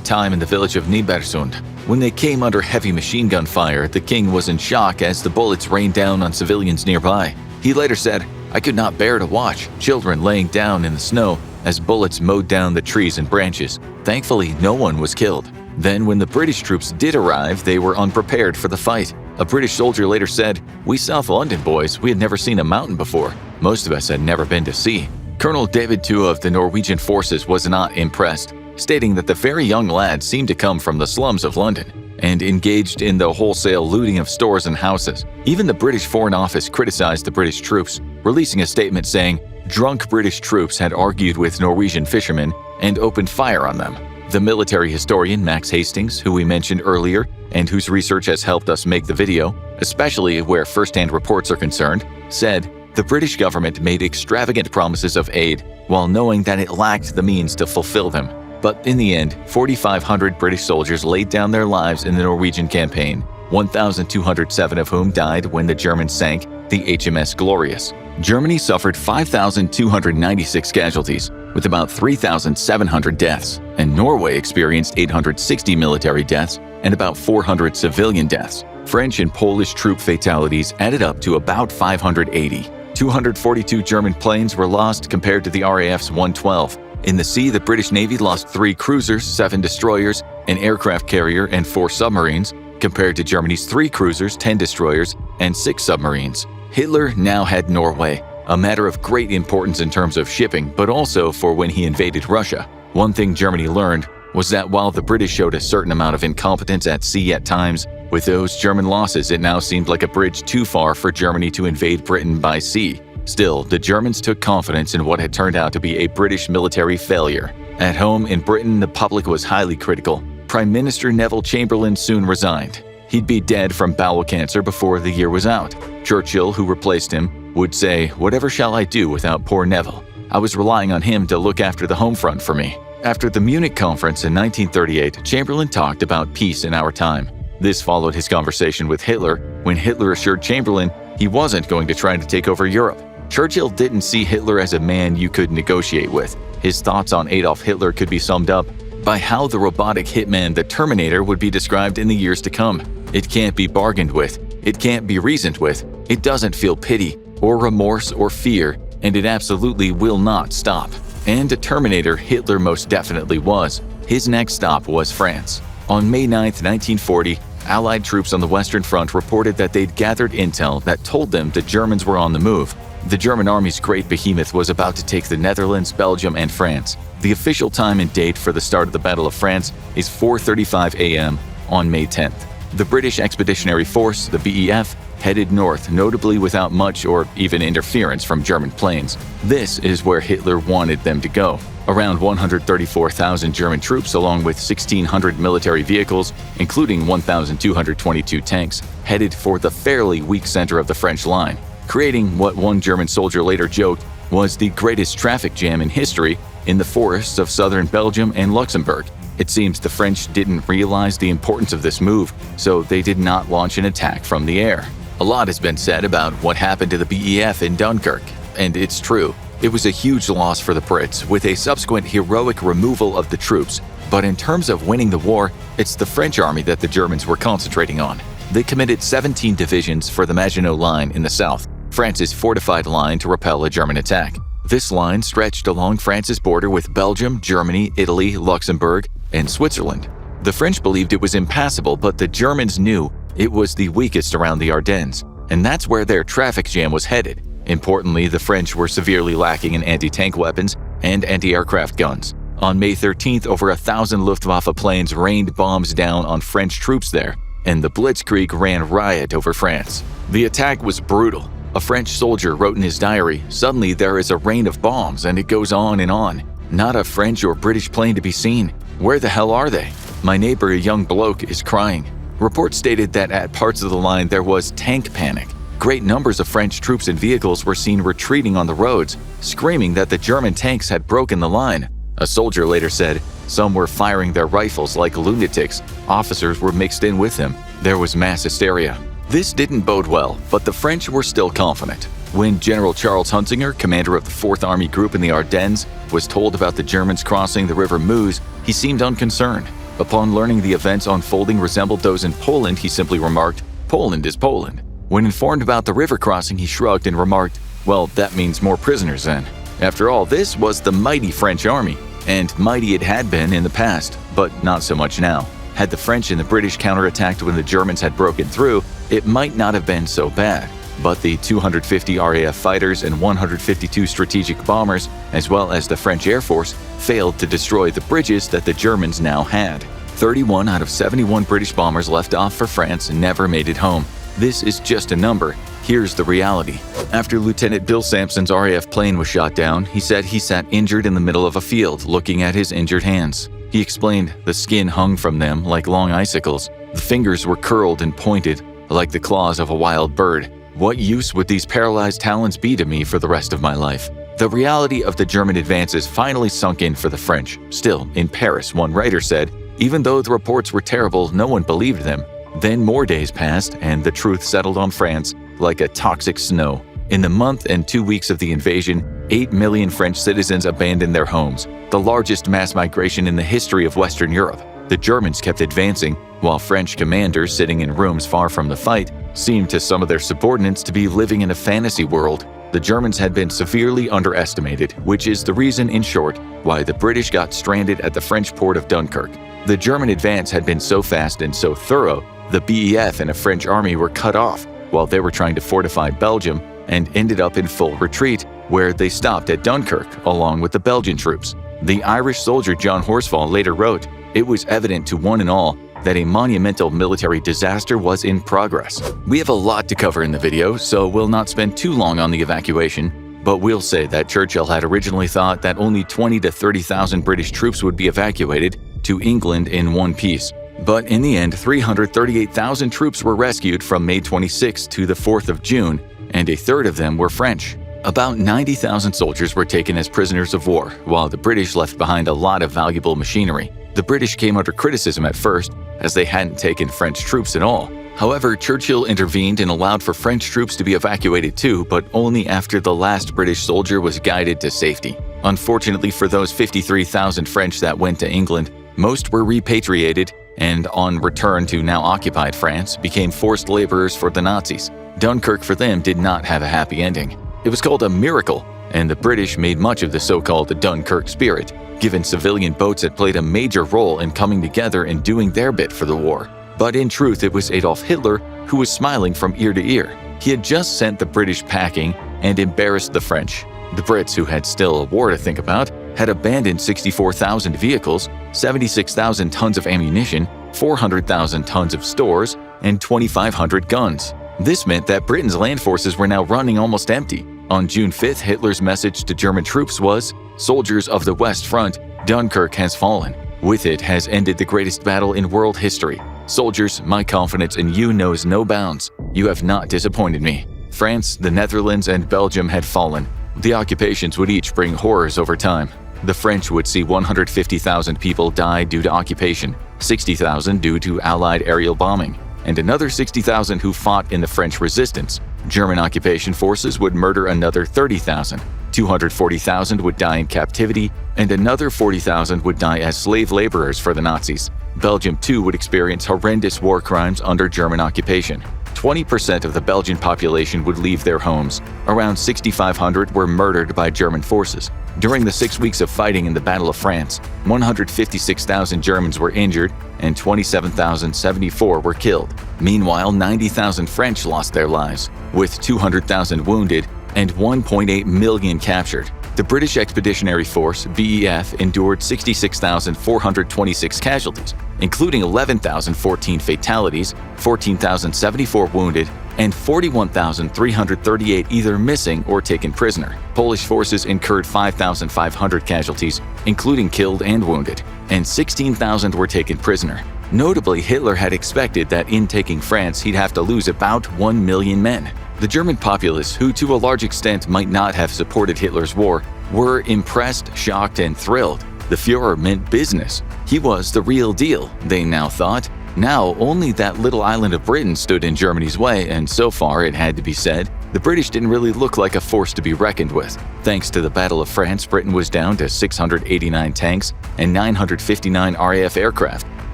time in the village of Nybergsund. When they came under heavy machine gun fire, the king was in shock as the bullets rained down on civilians nearby. He later said, "I could not bear to watch children laying down in the snow as bullets mowed down the trees and branches. Thankfully, no one was killed." Then when the British troops did arrive, they were unprepared for the fight. A British soldier later said, "We South London boys, we had never seen a mountain before. Most of us had never been to sea." Colonel David Tua of the Norwegian forces was not impressed, stating that the very young lad seemed to come from the slums of London and engaged in the wholesale looting of stores and houses. Even the British Foreign Office criticized the British troops, releasing a statement saying, "Drunk British troops had argued with Norwegian fishermen and opened fire on them." The military historian Max Hastings, who we mentioned earlier and whose research has helped us make the video, especially where first-hand reports are concerned, said, "The British government made extravagant promises of aid while knowing that it lacked the means to fulfill them." But in the end, 4,500 British soldiers laid down their lives in the Norwegian campaign, 1,207 of whom died when the Germans sank the HMS Glorious. Germany suffered 5,296 casualties, with about 3,700 deaths, and Norway experienced 860 military deaths and about 400 civilian deaths. French and Polish troop fatalities added up to about 580. 242 German planes were lost compared to the RAF's 112. In the sea, the British Navy lost 3 cruisers, 7 destroyers, an aircraft carrier, and 4 submarines, compared to Germany's 3 cruisers, 10 destroyers, and 6 submarines. Hitler now had Norway, a matter of great importance in terms of shipping, but also for when he invaded Russia. One thing Germany learned was that while the British showed a certain amount of incompetence at sea at times, with those German losses, it now seemed like a bridge too far for Germany to invade Britain by sea. Still, the Germans took confidence in what had turned out to be a British military failure. At home in Britain, the public was highly critical. Prime Minister Neville Chamberlain soon resigned. He'd be dead from bowel cancer before the year was out. Churchill, who replaced him, would say, "Whatever shall I do without poor Neville? I was relying on him to look after the home front for me." After the Munich conference in 1938, Chamberlain talked about peace in our time. This followed his conversation with Hitler, when Hitler assured Chamberlain he wasn't going to try to take over Europe. Churchill didn't see Hitler as a man you could negotiate with. His thoughts on Adolf Hitler could be summed up by how the robotic hitman, the Terminator, would be described in the years to come. It can't be bargained with. It can't be reasoned with. It doesn't feel pity or remorse or fear, and it absolutely will not stop. And a Terminator Hitler most definitely was. His next stop was France. On May 9, 1940, Allied troops on the Western Front reported that they'd gathered intel that told them the Germans were on the move. The German army's great behemoth was about to take the Netherlands, Belgium, and France. The official time and date for the start of the Battle of France is 4:35 a.m. on May 10th. The British Expeditionary Force, the BEF, headed north, notably without much or even interference from German planes. This is where Hitler wanted them to go. Around 134,000 German troops, along with 1,600 military vehicles, including 1,222 tanks, headed for the fairly weak center of the French line, creating what one German soldier later joked was the greatest traffic jam in history in the forests of southern Belgium and Luxembourg. It seems the French didn't realize the importance of this move, so they did not launch an attack from the air. A lot has been said about what happened to the BEF in Dunkirk, and it's true. It was a huge loss for the Brits, with a subsequent heroic removal of the troops. But in terms of winning the war, it's the French army that the Germans were concentrating on. They committed 17 divisions for the Maginot Line in the south, France's fortified line to repel a German attack. This line stretched along France's border with Belgium, Germany, Italy, Luxembourg, and Switzerland. The French believed it was impassable, but the Germans knew it was the weakest around the Ardennes, and that's where their traffic jam was headed. Importantly, the French were severely lacking in anti-tank weapons and anti-aircraft guns. On May 13th, over 1,000 Luftwaffe planes rained bombs down on French troops there, and the Blitzkrieg ran riot over France. The attack was brutal. A French soldier wrote in his diary, "Suddenly there is a rain of bombs, and it goes on and on. Not a French or British plane to be seen. Where the hell are they? My neighbor, a young bloke, is crying." Reports stated that at parts of the line there was tank panic. Great numbers of French troops and vehicles were seen retreating on the roads, screaming that the German tanks had broken the line. A soldier later said, "Some were firing their rifles like lunatics. Officers were mixed in with them. There was mass hysteria." This didn't bode well, but the French were still confident. When General Charles Hunsinger, commander of the 4th Army Group in the Ardennes, was told about the Germans crossing the River Meuse, he seemed unconcerned. Upon learning the events unfolding resembled those in Poland, he simply remarked, "Poland is Poland." When informed about the river crossing, he shrugged and remarked, "Well, that means more prisoners then." After all, this was the mighty French army, and mighty it had been in the past, but not so much now. Had the French and the British counterattacked when the Germans had broken through, it might not have been so bad. But the 250 RAF fighters and 152 strategic bombers, as well as the French Air Force, failed to destroy the bridges that the Germans now had. 31 out of 71 British bombers left off for France never made it home. This is just a number. Here's the reality. After Lieutenant Bill Sampson's RAF plane was shot down, he said he sat injured in the middle of a field looking at his injured hands. He explained the skin hung from them like long icicles. The fingers were curled and pointed, like the claws of a wild bird. What use would these paralyzed talons be to me for the rest of my life? The reality of the German advances finally sunk in for the French. Still, in Paris, one writer said, even though the reports were terrible, no one believed them. Then more days passed, and the truth settled on France like a toxic snow. In the month and 2 weeks of the invasion, 8 million French citizens abandoned their homes, the largest mass migration in the history of Western Europe. The Germans kept advancing, while French commanders sitting in rooms far from the fight seemed to some of their subordinates to be living in a fantasy world. The Germans had been severely underestimated, which is the reason, in short, why the British got stranded at the French port of Dunkirk. The German advance had been so fast and so thorough, the BEF and a French army were cut off while they were trying to fortify Belgium and ended up in full retreat, where they stopped at Dunkirk along with the Belgian troops. The Irish soldier John Horsfall later wrote, "It was evident to one and all that a monumental military disaster was in progress." We have a lot to cover in the video, so we'll not spend too long on the evacuation, but we'll say that Churchill had originally thought that only 20 to 30,000 British troops would be evacuated to England in one piece. But in the end, 338,000 troops were rescued from May 26 to the 4th of June, and a third of them were French. About 90,000 soldiers were taken as prisoners of war, while the British left behind a lot of valuable machinery. The British came under criticism at first, as they hadn't taken French troops at all. However, Churchill intervened and allowed for French troops to be evacuated too, but only after the last British soldier was guided to safety. Unfortunately for those 53,000 French that went to England, most were repatriated and, on return to now occupied France, became forced laborers for the Nazis. Dunkirk for them did not have a happy ending. It was called a miracle, and the British made much of the so-called Dunkirk spirit, given civilian boats had played a major role in coming together and doing their bit for the war. But in truth, it was Adolf Hitler who was smiling from ear to ear. He had just sent the British packing and embarrassed the French. The Brits, who had still a war to think about, had abandoned 64,000 vehicles, 76,000 tons of ammunition, 400,000 tons of stores, and 2,500 guns. This meant that Britain's land forces were now running almost empty. On June 5th, Hitler's message to German troops was, "Soldiers of the West Front, Dunkirk has fallen. With it has ended the greatest battle in world history. Soldiers, my confidence in you knows no bounds. You have not disappointed me." France, the Netherlands, and Belgium had fallen. The occupations would each bring horrors over time. The French would see 150,000 people die due to occupation, 60,000 due to Allied aerial bombing, and another 60,000 who fought in the French resistance. German occupation forces would murder another 30,000. 240,000 would die in captivity, and another 40,000 would die as slave laborers for the Nazis. Belgium too would experience horrendous war crimes under German occupation. 20% of the Belgian population would leave their homes. Around 6,500 were murdered by German forces. During the 6 weeks of fighting in the Battle of France, 156,000 Germans were injured and 27,074 were killed. Meanwhile, 90,000 French lost their lives, with 200,000 wounded and 1.8 million captured. The British Expeditionary Force, BEF, endured 66,426 casualties, including 11,014 fatalities, 14,074 wounded, and 41,338 either missing or taken prisoner. Polish forces incurred 5,500 casualties, including killed and wounded, and 16,000 were taken prisoner. Notably, Hitler had expected that in taking France he'd have to lose about 1 million men. The German populace, who to a large extent might not have supported Hitler's war, were impressed, shocked, and thrilled. The Führer meant business. He was the real deal, they now thought. Now, only that little island of Britain stood in Germany's way, and so far, it had to be said, the British didn't really look like a force to be reckoned with. Thanks to the Battle of France, Britain was down to 689 tanks and 959 RAF aircraft,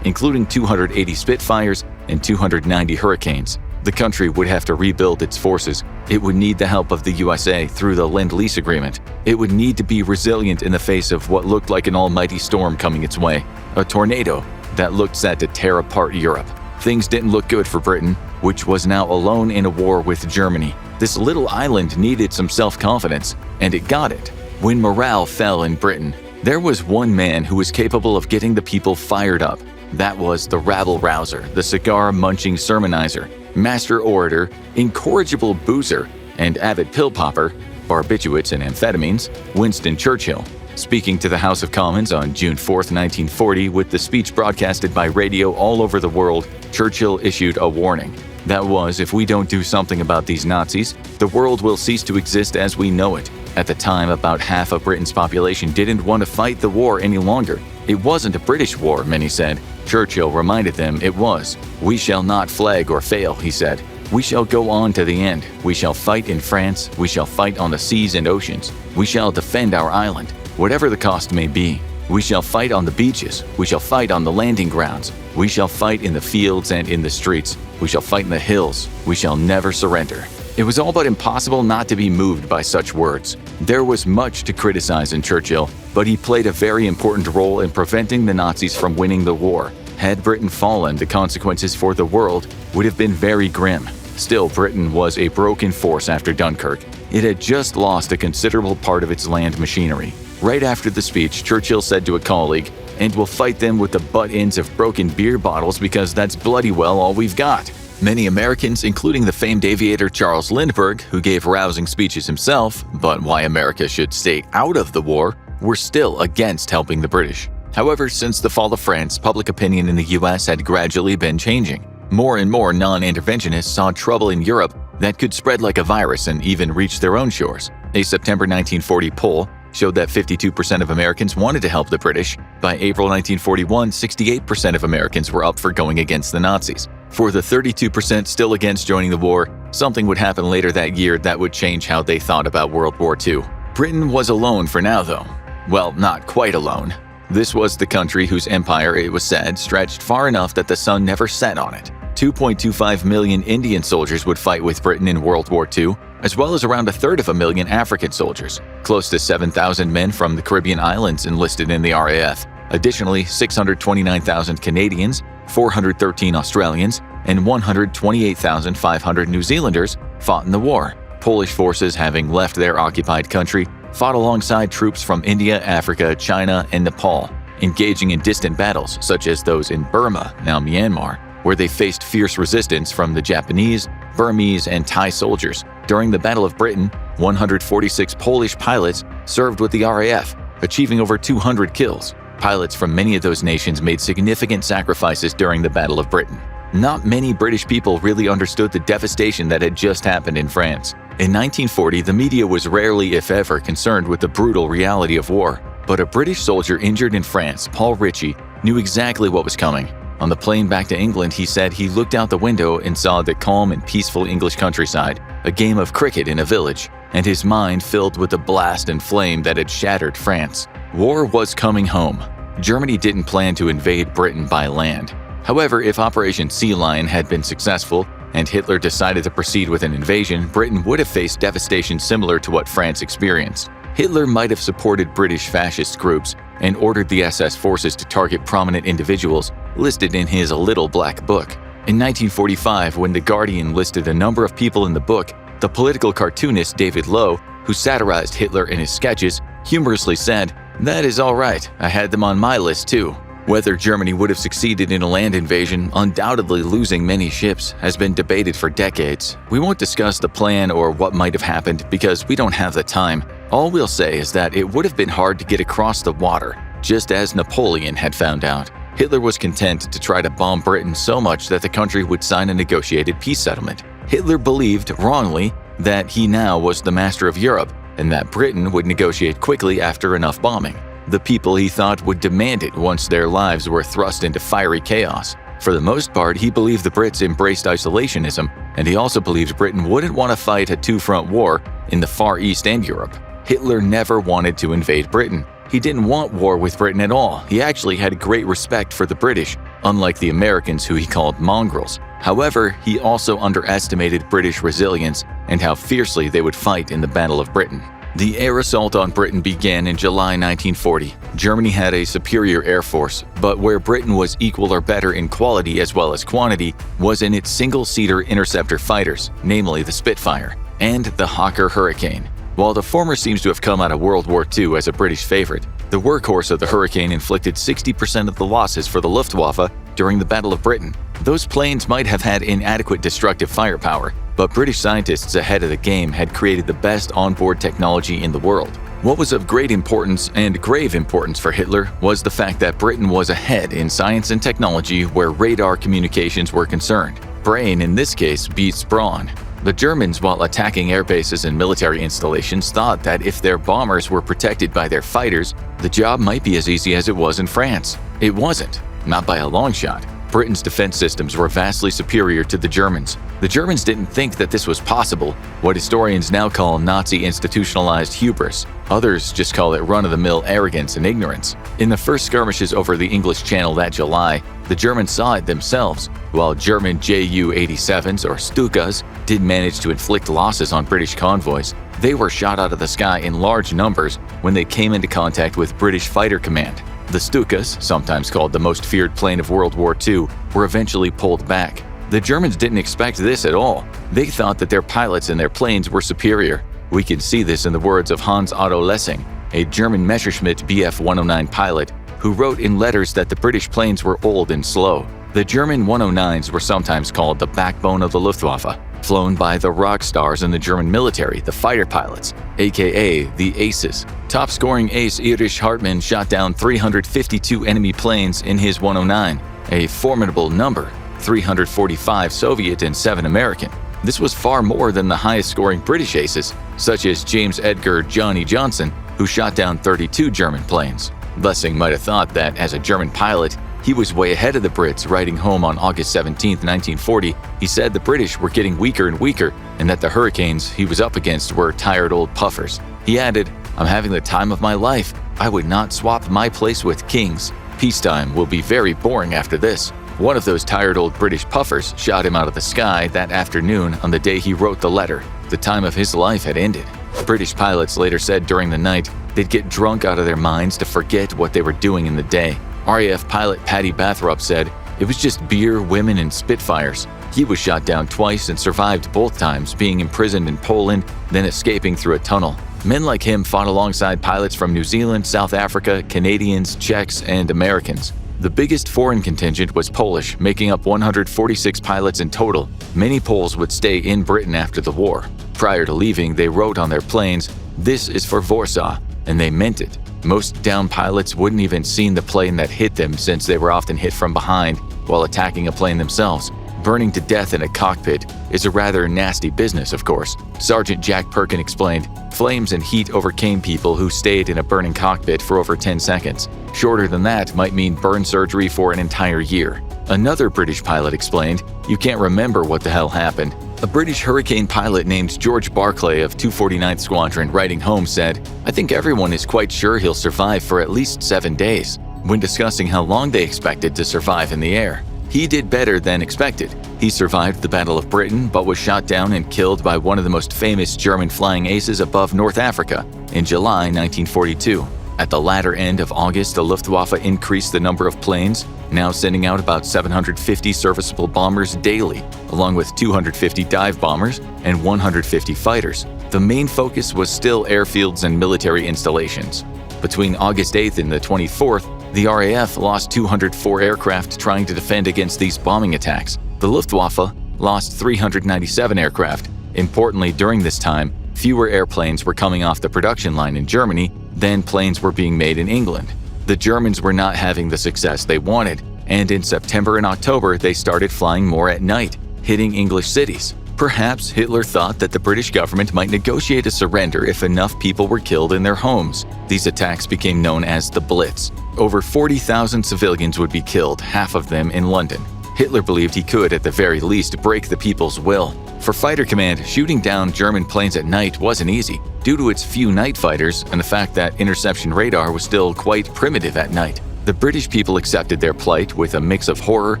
including 280 Spitfires and 290 Hurricanes. The country would have to rebuild its forces. It would need the help of the USA through the Lend-Lease Agreement. It would need to be resilient in the face of what looked like an almighty storm coming its way, a tornado that looked set to tear apart Europe. Things didn't look good for Britain, which was now alone in a war with Germany. This little island needed some self-confidence, and it got it. When morale fell in Britain, there was one man who was capable of getting the people fired up. That was the rabble-rouser, the cigar-munching sermonizer, master orator, incorrigible boozer, and avid pill-popper, barbiturates and amphetamines, Winston Churchill. Speaking to the House of Commons on June 4, 1940, with the speech broadcasted by radio all over the world, Churchill issued a warning. That was, if we don't do something about these Nazis, the world will cease to exist as we know it. At the time, about half of Britain's population didn't want to fight the war any longer. It wasn't a British war, many said. Churchill reminded them it was. We shall not flag or fail, he said. We shall go on to the end. We shall fight in France. We shall fight on the seas and oceans. We shall defend our island, whatever the cost may be. We shall fight on the beaches. We shall fight on the landing grounds. We shall fight in the fields and in the streets. We shall fight in the hills. We shall never surrender. It was all but impossible not to be moved by such words. There was much to criticize in Churchill, but he played a very important role in preventing the Nazis from winning the war. Had Britain fallen, the consequences for the world would have been very grim. Still, Britain was a broken force after Dunkirk. It had just lost a considerable part of its land machinery. Right after the speech, Churchill said to a colleague, "And we'll fight them with the butt ends of broken beer bottles because that's bloody well all we've got." Many Americans, including the famed aviator Charles Lindbergh, who gave rousing speeches himself, but why America should stay out of the war, were still against helping the British. However, since the fall of France, public opinion in the US had gradually been changing. More and more non-interventionists saw trouble in Europe that could spread like a virus and even reach their own shores. A September 1940 poll showed that 52% of Americans wanted to help the British. By April 1941, 68% of Americans were up for going against the Nazis. For the 32% still against joining the war, something would happen later that year that would change how they thought about World War II. Britain was alone for now, though. Well, not quite alone. This was the country whose empire, it was said, stretched far enough that the sun never set on it. 2.25 million Indian soldiers would fight with Britain in World War II, as well as around 1/3 African soldiers. Close to 7,000 men from the Caribbean islands enlisted in the RAF. Additionally, 629,000 Canadians, 413 Australians, and 128,500 New Zealanders fought in the war. Polish forces, having left their occupied country, fought alongside troops from India, Africa, China, and Nepal, engaging in distant battles such as those in Burma, now Myanmar, where they faced fierce resistance from the Japanese, Burmese, and Thai soldiers. During the Battle of Britain, 146 Polish pilots served with the RAF, achieving over 200 kills. Pilots from many of those nations made significant sacrifices during the Battle of Britain. Not many British people really understood the devastation that had just happened in France. In 1940, the media was rarely, if ever, concerned with the brutal reality of war. But a British soldier injured in France, Paul Ritchie, knew exactly what was coming. On the plane back to England, he said he looked out the window and saw the calm and peaceful English countryside, a game of cricket in a village, and his mind filled with the blast and flame that had shattered France. War was coming home. Germany didn't plan to invade Britain by land. However, if Operation Sea Lion had been successful and Hitler decided to proceed with an invasion, Britain would have faced devastation similar to what France experienced. Hitler might have supported British fascist groups and ordered the SS forces to target prominent individuals listed in his Little Black Book. In 1945, when The Guardian listed a number of people in the book, the political cartoonist David Lowe, who satirized Hitler in his sketches, humorously said, "That is all right, I had them on my list too." Whether Germany would have succeeded in a land invasion, undoubtedly losing many ships, has been debated for decades. We won't discuss the plan or what might have happened because we don't have the time. All we'll say is that it would have been hard to get across the water, just as Napoleon had found out. Hitler was content to try to bomb Britain so much that the country would sign a negotiated peace settlement. Hitler believed, wrongly, that he now was the master of Europe and that Britain would negotiate quickly after enough bombing. The people, he thought, would demand it once their lives were thrust into fiery chaos. For the most part, he believed the Brits embraced isolationism, and he also believed Britain wouldn't want to fight a two-front war in the Far East and Europe. Hitler never wanted to invade Britain. He didn't want war with Britain at all. He actually had great respect for the British, unlike the Americans who he called mongrels. However, he also underestimated British resilience and how fiercely they would fight in the Battle of Britain. The air assault on Britain began in July 1940. Germany had a superior air force, but where Britain was equal or better in quality as well as quantity was in its single-seater interceptor fighters, namely the Spitfire, and the Hawker Hurricane. While the former seems to have come out of World War II as a British favorite, the workhorse of the Hurricane inflicted 60% of the losses for the Luftwaffe during the Battle of Britain. Those planes might have had inadequate destructive firepower, but British scientists ahead of the game had created the best onboard technology in the world. What was of great importance and grave importance for Hitler was the fact that Britain was ahead in science and technology where radar communications were concerned. Brain, in this case, beats brawn. The Germans, while attacking air bases and military installations, thought that if their bombers were protected by their fighters, the job might be as easy as it was in France. It wasn't, not by a long shot. Britain's defense systems were vastly superior to the Germans. The Germans didn't think that this was possible, what historians now call Nazi institutionalized hubris. Others just call it run-of-the-mill arrogance and ignorance. In the first skirmishes over the English Channel that July, the Germans saw it themselves. While German Ju-87s or Stukas did manage to inflict losses on British convoys, they were shot out of the sky in large numbers when they came into contact with British fighter command. The Stukas, sometimes called the most feared plane of World War II, were eventually pulled back. The Germans didn't expect this at all. They thought that their pilots and their planes were superior. We can see this in the words of Hans Otto Lessing, a German Messerschmitt Bf 109 pilot, who wrote in letters that the British planes were old and slow. The German 109s were sometimes called the backbone of the Luftwaffe, flown by the rock stars in the German military, the fighter pilots, aka the aces. Top-scoring ace Erich Hartmann shot down 352 enemy planes in his 109, a formidable number, 345 Soviet and 7 American. This was far more than the highest-scoring British aces, such as James Edgar Johnny Johnson, who shot down 32 German planes. Lessing might have thought that, as a German pilot, he was way ahead of the Brits. Writing home on August 17, 1940, he said the British were getting weaker and weaker and that the Hurricanes he was up against were tired old puffers. He added, "I'm having the time of my life. I would not swap my place with kings. Peacetime will be very boring after this." One of those tired old British puffers shot him out of the sky that afternoon on the day he wrote the letter. The time of his life had ended. British pilots later said during the night they'd get drunk out of their minds to forget what they were doing in the day. RAF pilot Paddy Bathropp said, "It was just beer, women, and Spitfires." He was shot down twice and survived both times, being imprisoned in Poland, then escaping through a tunnel. Men like him fought alongside pilots from New Zealand, South Africa, Canadians, Czechs, and Americans. The biggest foreign contingent was Polish, making up 146 pilots in total. Many Poles would stay in Britain after the war. Prior to leaving, they wrote on their planes, "This is for Warsaw," and they meant it. Most downed pilots wouldn't even seen the plane that hit them since they were often hit from behind while attacking a plane themselves. Burning to death in a cockpit is a rather nasty business, of course. Sergeant Jack Perkin explained, "Flames and heat overcame people who stayed in a burning cockpit for over 10 seconds. Shorter than that might mean burn surgery for an entire year." Another British pilot explained, "You can't remember what the hell happened." A British Hurricane pilot named George Barclay of 249th Squadron, writing home, said, "I think everyone is quite sure he'll survive for at least 7 days." When discussing how long they expected to survive in the air, he did better than expected. He survived the Battle of Britain, but was shot down and killed by one of the most famous German flying aces above North Africa in July 1942. At the latter end of August, the Luftwaffe increased the number of planes, now sending out about 750 serviceable bombers daily, along with 250 dive bombers and 150 fighters. The main focus was still airfields and military installations. Between August 8th and the 24th, the RAF lost 204 aircraft trying to defend against these bombing attacks. The Luftwaffe lost 397 aircraft. Importantly, during this time, fewer airplanes were coming off the production line in Germany than planes were being made in England. The Germans were not having the success they wanted, and in September and October they started flying more at night, hitting English cities. Perhaps Hitler thought that the British government might negotiate a surrender if enough people were killed in their homes. These attacks became known as the Blitz. Over 40,000 civilians would be killed, half of them in London. Hitler believed he could, at the very least, break the people's will. For Fighter Command, shooting down German planes at night wasn't easy, due to its few night fighters and the fact that interception radar was still quite primitive at night. The British people accepted their plight with a mix of horror,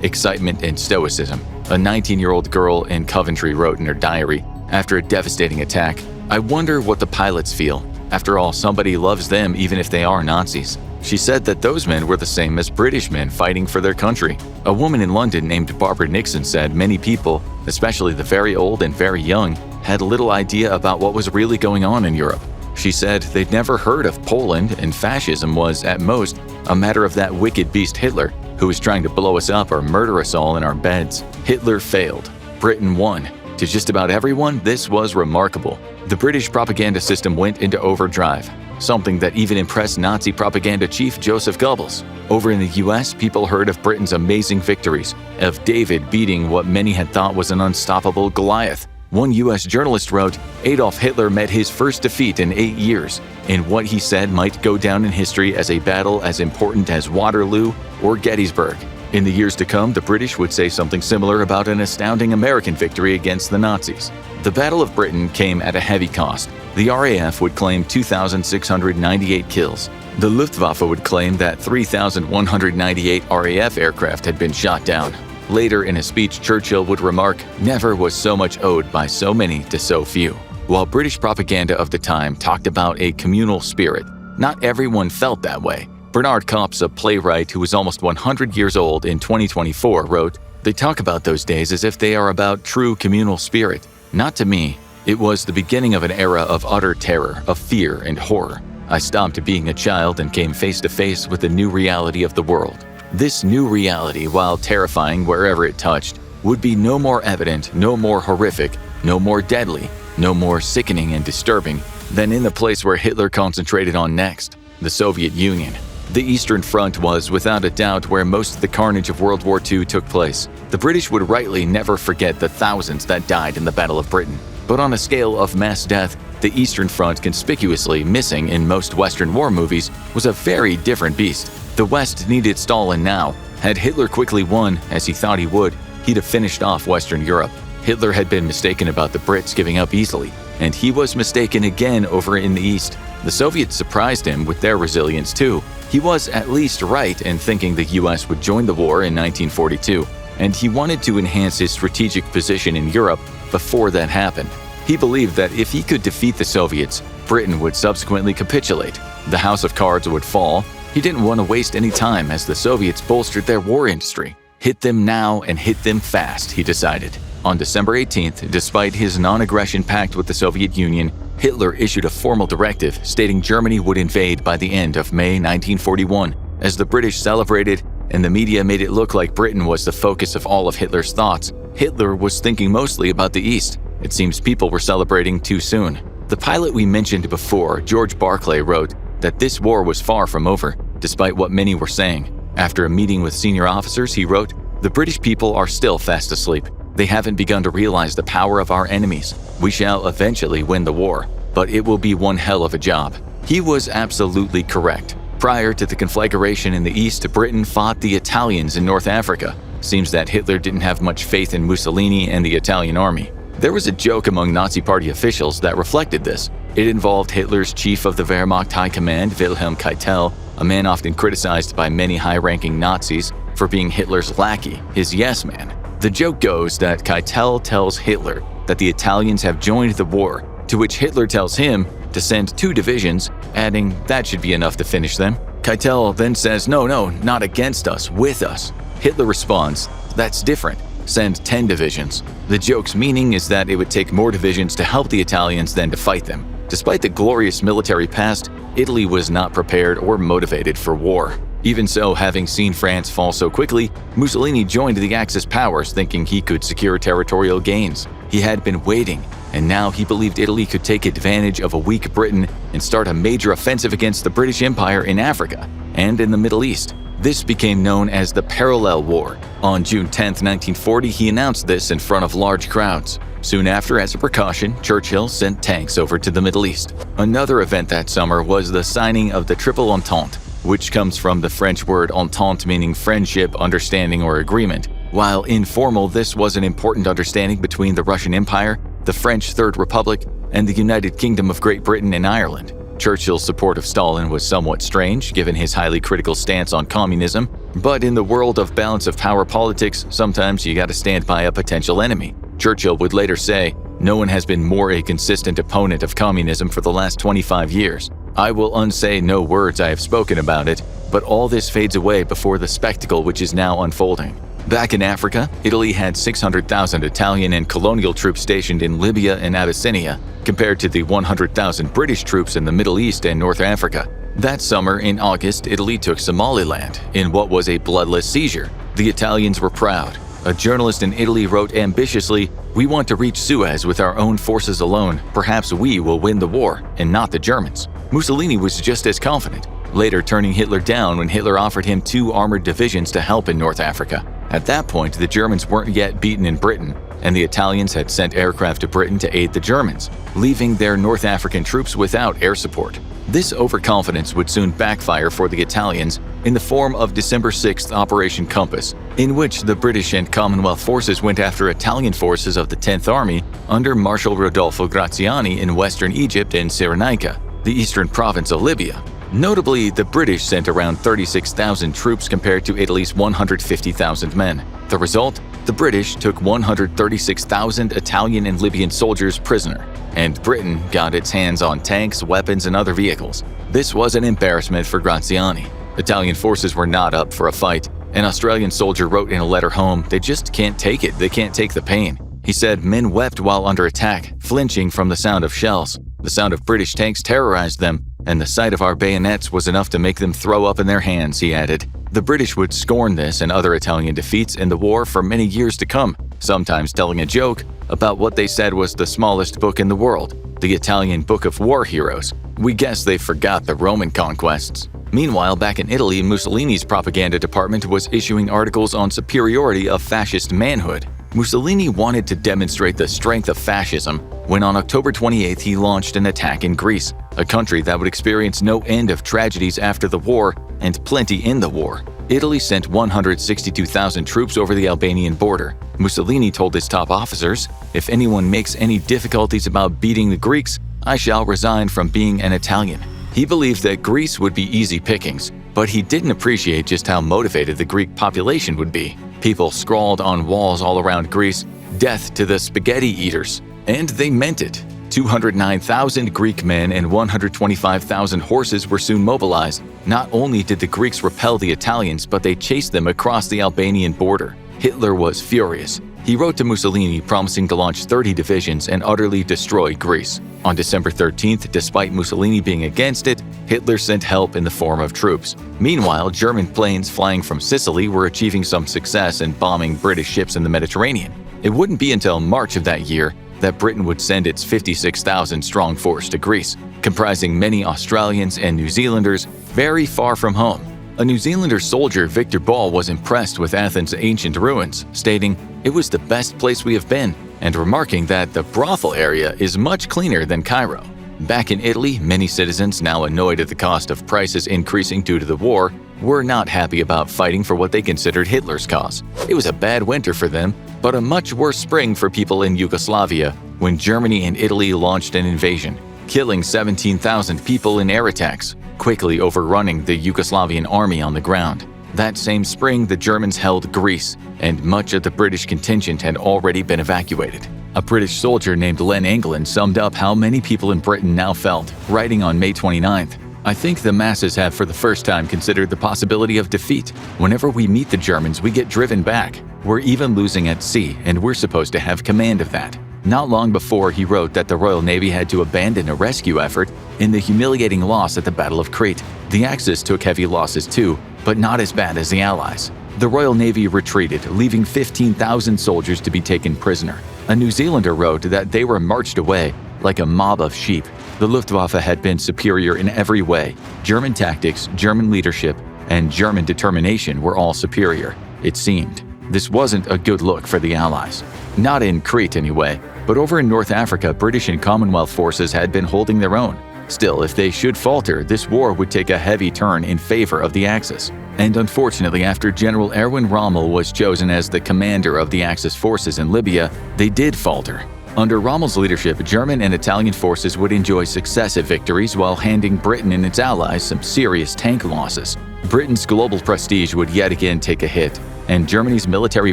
excitement, and stoicism. A 19-year-old girl in Coventry wrote in her diary, after a devastating attack, "I wonder what the pilots feel. After all, somebody loves them even if they are Nazis." She said that those men were the same as British men fighting for their country. A woman in London named Barbara Nixon said many people, especially the very old and very young, had little idea about what was really going on in Europe. She said they'd never heard of Poland, and fascism was, at most, a matter of that wicked beast Hitler, who was trying to blow us up or murder us all in our beds. Hitler failed. Britain won. To just about everyone, this was remarkable. The British propaganda system went into overdrive, something that even impressed Nazi propaganda chief Joseph Goebbels. Over in the US, people heard of Britain's amazing victories, of David beating what many had thought was an unstoppable Goliath. One US journalist wrote, Adolf Hitler met his first defeat in 8 years, in what he said might go down in history as a battle as important as Waterloo or Gettysburg. In the years to come, the British would say something similar about an astounding American victory against the Nazis. The Battle of Britain came at a heavy cost. The RAF would claim 2,698 kills. The Luftwaffe would claim that 3,198 RAF aircraft had been shot down. Later in a speech, Churchill would remark, "Never was so much owed by so many to so few." While British propaganda of the time talked about a communal spirit, not everyone felt that way. Bernard Kopps, a playwright who was almost 100 years old in 2024, wrote, "They talk about those days as if they are about true communal spirit. Not to me. It was the beginning of an era of utter terror, of fear and horror. I stopped being a child and came face to face with the new reality of the world. This new reality, while terrifying wherever it touched, would be no more evident, no more horrific, no more deadly, no more sickening and disturbing than in the place where Hitler concentrated on next, the Soviet Union." The Eastern Front was, without a doubt, where most of the carnage of World War II took place. The British would rightly never forget the thousands that died in the Battle of Britain. But on a scale of mass death, the Eastern Front, conspicuously missing in most Western war movies, was a very different beast. The West needed Stalin now. Had Hitler quickly won, as he thought he would, he'd have finished off Western Europe. Hitler had been mistaken about the Brits giving up easily, and he was mistaken again over in the East. The Soviets surprised him with their resilience too. He was at least right in thinking the US would join the war in 1942, and he wanted to enhance his strategic position in Europe before that happened. He believed that if he could defeat the Soviets, Britain would subsequently capitulate. The house of cards would fall. He didn't want to waste any time as the Soviets bolstered their war industry. Hit them now and hit them fast, he decided. On December 18th, despite his non-aggression pact with the Soviet Union, Hitler issued a formal directive stating Germany would invade by the end of May 1941. As the British celebrated and the media made it look like Britain was the focus of all of Hitler's thoughts, Hitler was thinking mostly about the East. It seems people were celebrating too soon. The pilot we mentioned before, George Barclay, wrote that this war was far from over, despite what many were saying. After a meeting with senior officers, he wrote, "The British people are still fast asleep. They haven't begun to realize the power of our enemies. We shall eventually win the war, but it will be one hell of a job." He was absolutely correct. Prior to the conflagration in the East, Britain fought the Italians in North Africa. Seems that Hitler didn't have much faith in Mussolini and the Italian army. There was a joke among Nazi Party officials that reflected this. It involved Hitler's chief of the Wehrmacht High Command, Wilhelm Keitel, a man often criticized by many high-ranking Nazis for being Hitler's lackey, his yes man. The joke goes that Keitel tells Hitler that the Italians have joined the war, to which Hitler tells him to send 2 divisions, adding that should be enough to finish them. Keitel then says, no, not against us, with us. Hitler responds, "That's different. Send 10 divisions." The joke's meaning is that it would take more divisions to help the Italians than to fight them. Despite the glorious military past, Italy was not prepared or motivated for war. Even so, having seen France fall so quickly, Mussolini joined the Axis powers thinking he could secure territorial gains. He had been waiting, and now he believed Italy could take advantage of a weak Britain and start a major offensive against the British Empire in Africa and in the Middle East. This became known as the Parallel War. On June 10, 1940, he announced this in front of large crowds. Soon after, as a precaution, Churchill sent tanks over to the Middle East. Another event that summer was the signing of the Triple Entente, which comes from the French word entente meaning friendship, understanding, or agreement. While informal, this was an important understanding between the Russian Empire, the French Third Republic, and the United Kingdom of Great Britain and Ireland. Churchill's support of Stalin was somewhat strange, given his highly critical stance on communism, but in the world of balance of power politics, sometimes you gotta stand by a potential enemy. Churchill would later say, "No one has been more a consistent opponent of communism for the last 25 years. I will unsay no words I have spoken about it, but all this fades away before the spectacle which is now unfolding." Back in Africa, Italy had 600,000 Italian and colonial troops stationed in Libya and Abyssinia, compared to the 100,000 British troops in the Middle East and North Africa. That summer, in August, Italy took Somaliland in what was a bloodless seizure. The Italians were proud. A journalist in Italy wrote ambitiously, "We want to reach Suez with our own forces alone. Perhaps we will win the war, and not the Germans." Mussolini was just as confident, later turning Hitler down when Hitler offered him 2 armored divisions to help in North Africa. At that point, the Germans weren't yet beaten in Britain, and the Italians had sent aircraft to Britain to aid the Germans, leaving their North African troops without air support. This overconfidence would soon backfire for the Italians in the form of December 6th Operation Compass, in which the British and Commonwealth forces went after Italian forces of the 10th Army under Marshal Rodolfo Graziani in western Egypt and Cyrenaica, the eastern province of Libya. Notably, the British sent around 36,000 troops compared to Italy's 150,000 men. The result? The British took 136,000 Italian and Libyan soldiers prisoner, and Britain got its hands on tanks, weapons, and other vehicles. This was an embarrassment for Graziani. Italian forces were not up for a fight. An Australian soldier wrote in a letter home, "They just can't take it, they can't take the pain." He said men wept while under attack, flinching from the sound of shells. The sound of British tanks terrorized them, and the sight of our bayonets was enough to make them throw up in their hands, he added. The British would scorn this and other Italian defeats in the war for many years to come, sometimes telling a joke about what they said was the smallest book in the world, the Italian Book of War Heroes. We guess they forgot the Roman conquests. Meanwhile, back in Italy, Mussolini's propaganda department was issuing articles on superiority of fascist manhood. Mussolini wanted to demonstrate the strength of fascism when on October 28th he launched an attack in Greece, a country that would experience no end of tragedies after the war and plenty in the war. Italy sent 162,000 troops over the Albanian border. Mussolini told his top officers, "If anyone makes any difficulties about beating the Greeks, I shall resign from being an Italian." He believed that Greece would be easy pickings, but he didn't appreciate just how motivated the Greek population would be. People scrawled on walls all around Greece, "Death to the spaghetti eaters." And they meant it. 209,000 Greek men and 125,000 horses were soon mobilized. Not only did the Greeks repel the Italians, but they chased them across the Albanian border. Hitler was furious. He wrote to Mussolini promising to launch 30 divisions and utterly destroy Greece. On December 13th, despite Mussolini being against it, Hitler sent help in the form of troops. Meanwhile, German planes flying from Sicily were achieving some success in bombing British ships in the Mediterranean. It wouldn't be until March of that year that Britain would send its 56,000-strong force to Greece, comprising many Australians and New Zealanders very far from home. A New Zealander soldier, Victor Ball, was impressed with Athens' ancient ruins, stating, "It was the best place we have been," and remarking that the brothel area is much cleaner than Cairo. Back in Italy, many citizens, now annoyed at the cost of prices increasing due to the war, were not happy about fighting for what they considered Hitler's cause. It was a bad winter for them, but a much worse spring for people in Yugoslavia when Germany and Italy launched an invasion, killing 17,000 people in air attacks, quickly overrunning the Yugoslavian army on the ground. That same spring, the Germans held Greece, and much of the British contingent had already been evacuated. A British soldier named Len England summed up how many people in Britain now felt, writing on May 29th, "I think the masses have for the first time considered the possibility of defeat. Whenever we meet the Germans, we get driven back. We're even losing at sea, and we're supposed to have command of that." Not long before, he wrote that the Royal Navy had to abandon a rescue effort in the humiliating loss at the Battle of Crete. The Axis took heavy losses too, but not as bad as the Allies. The Royal Navy retreated, leaving 15,000 soldiers to be taken prisoner. A New Zealander wrote that they were marched away like a mob of sheep. The Luftwaffe had been superior in every way. German tactics, German leadership, and German determination were all superior, it seemed. This wasn't a good look for the Allies. Not in Crete, anyway. But over in North Africa, British and Commonwealth forces had been holding their own. Still, if they should falter, this war would take a heavy turn in favor of the Axis. And unfortunately, after General Erwin Rommel was chosen as the commander of the Axis forces in Libya, they did falter. Under Rommel's leadership, German and Italian forces would enjoy successive victories while handing Britain and its allies some serious tank losses. Britain's global prestige would yet again take a hit, and Germany's military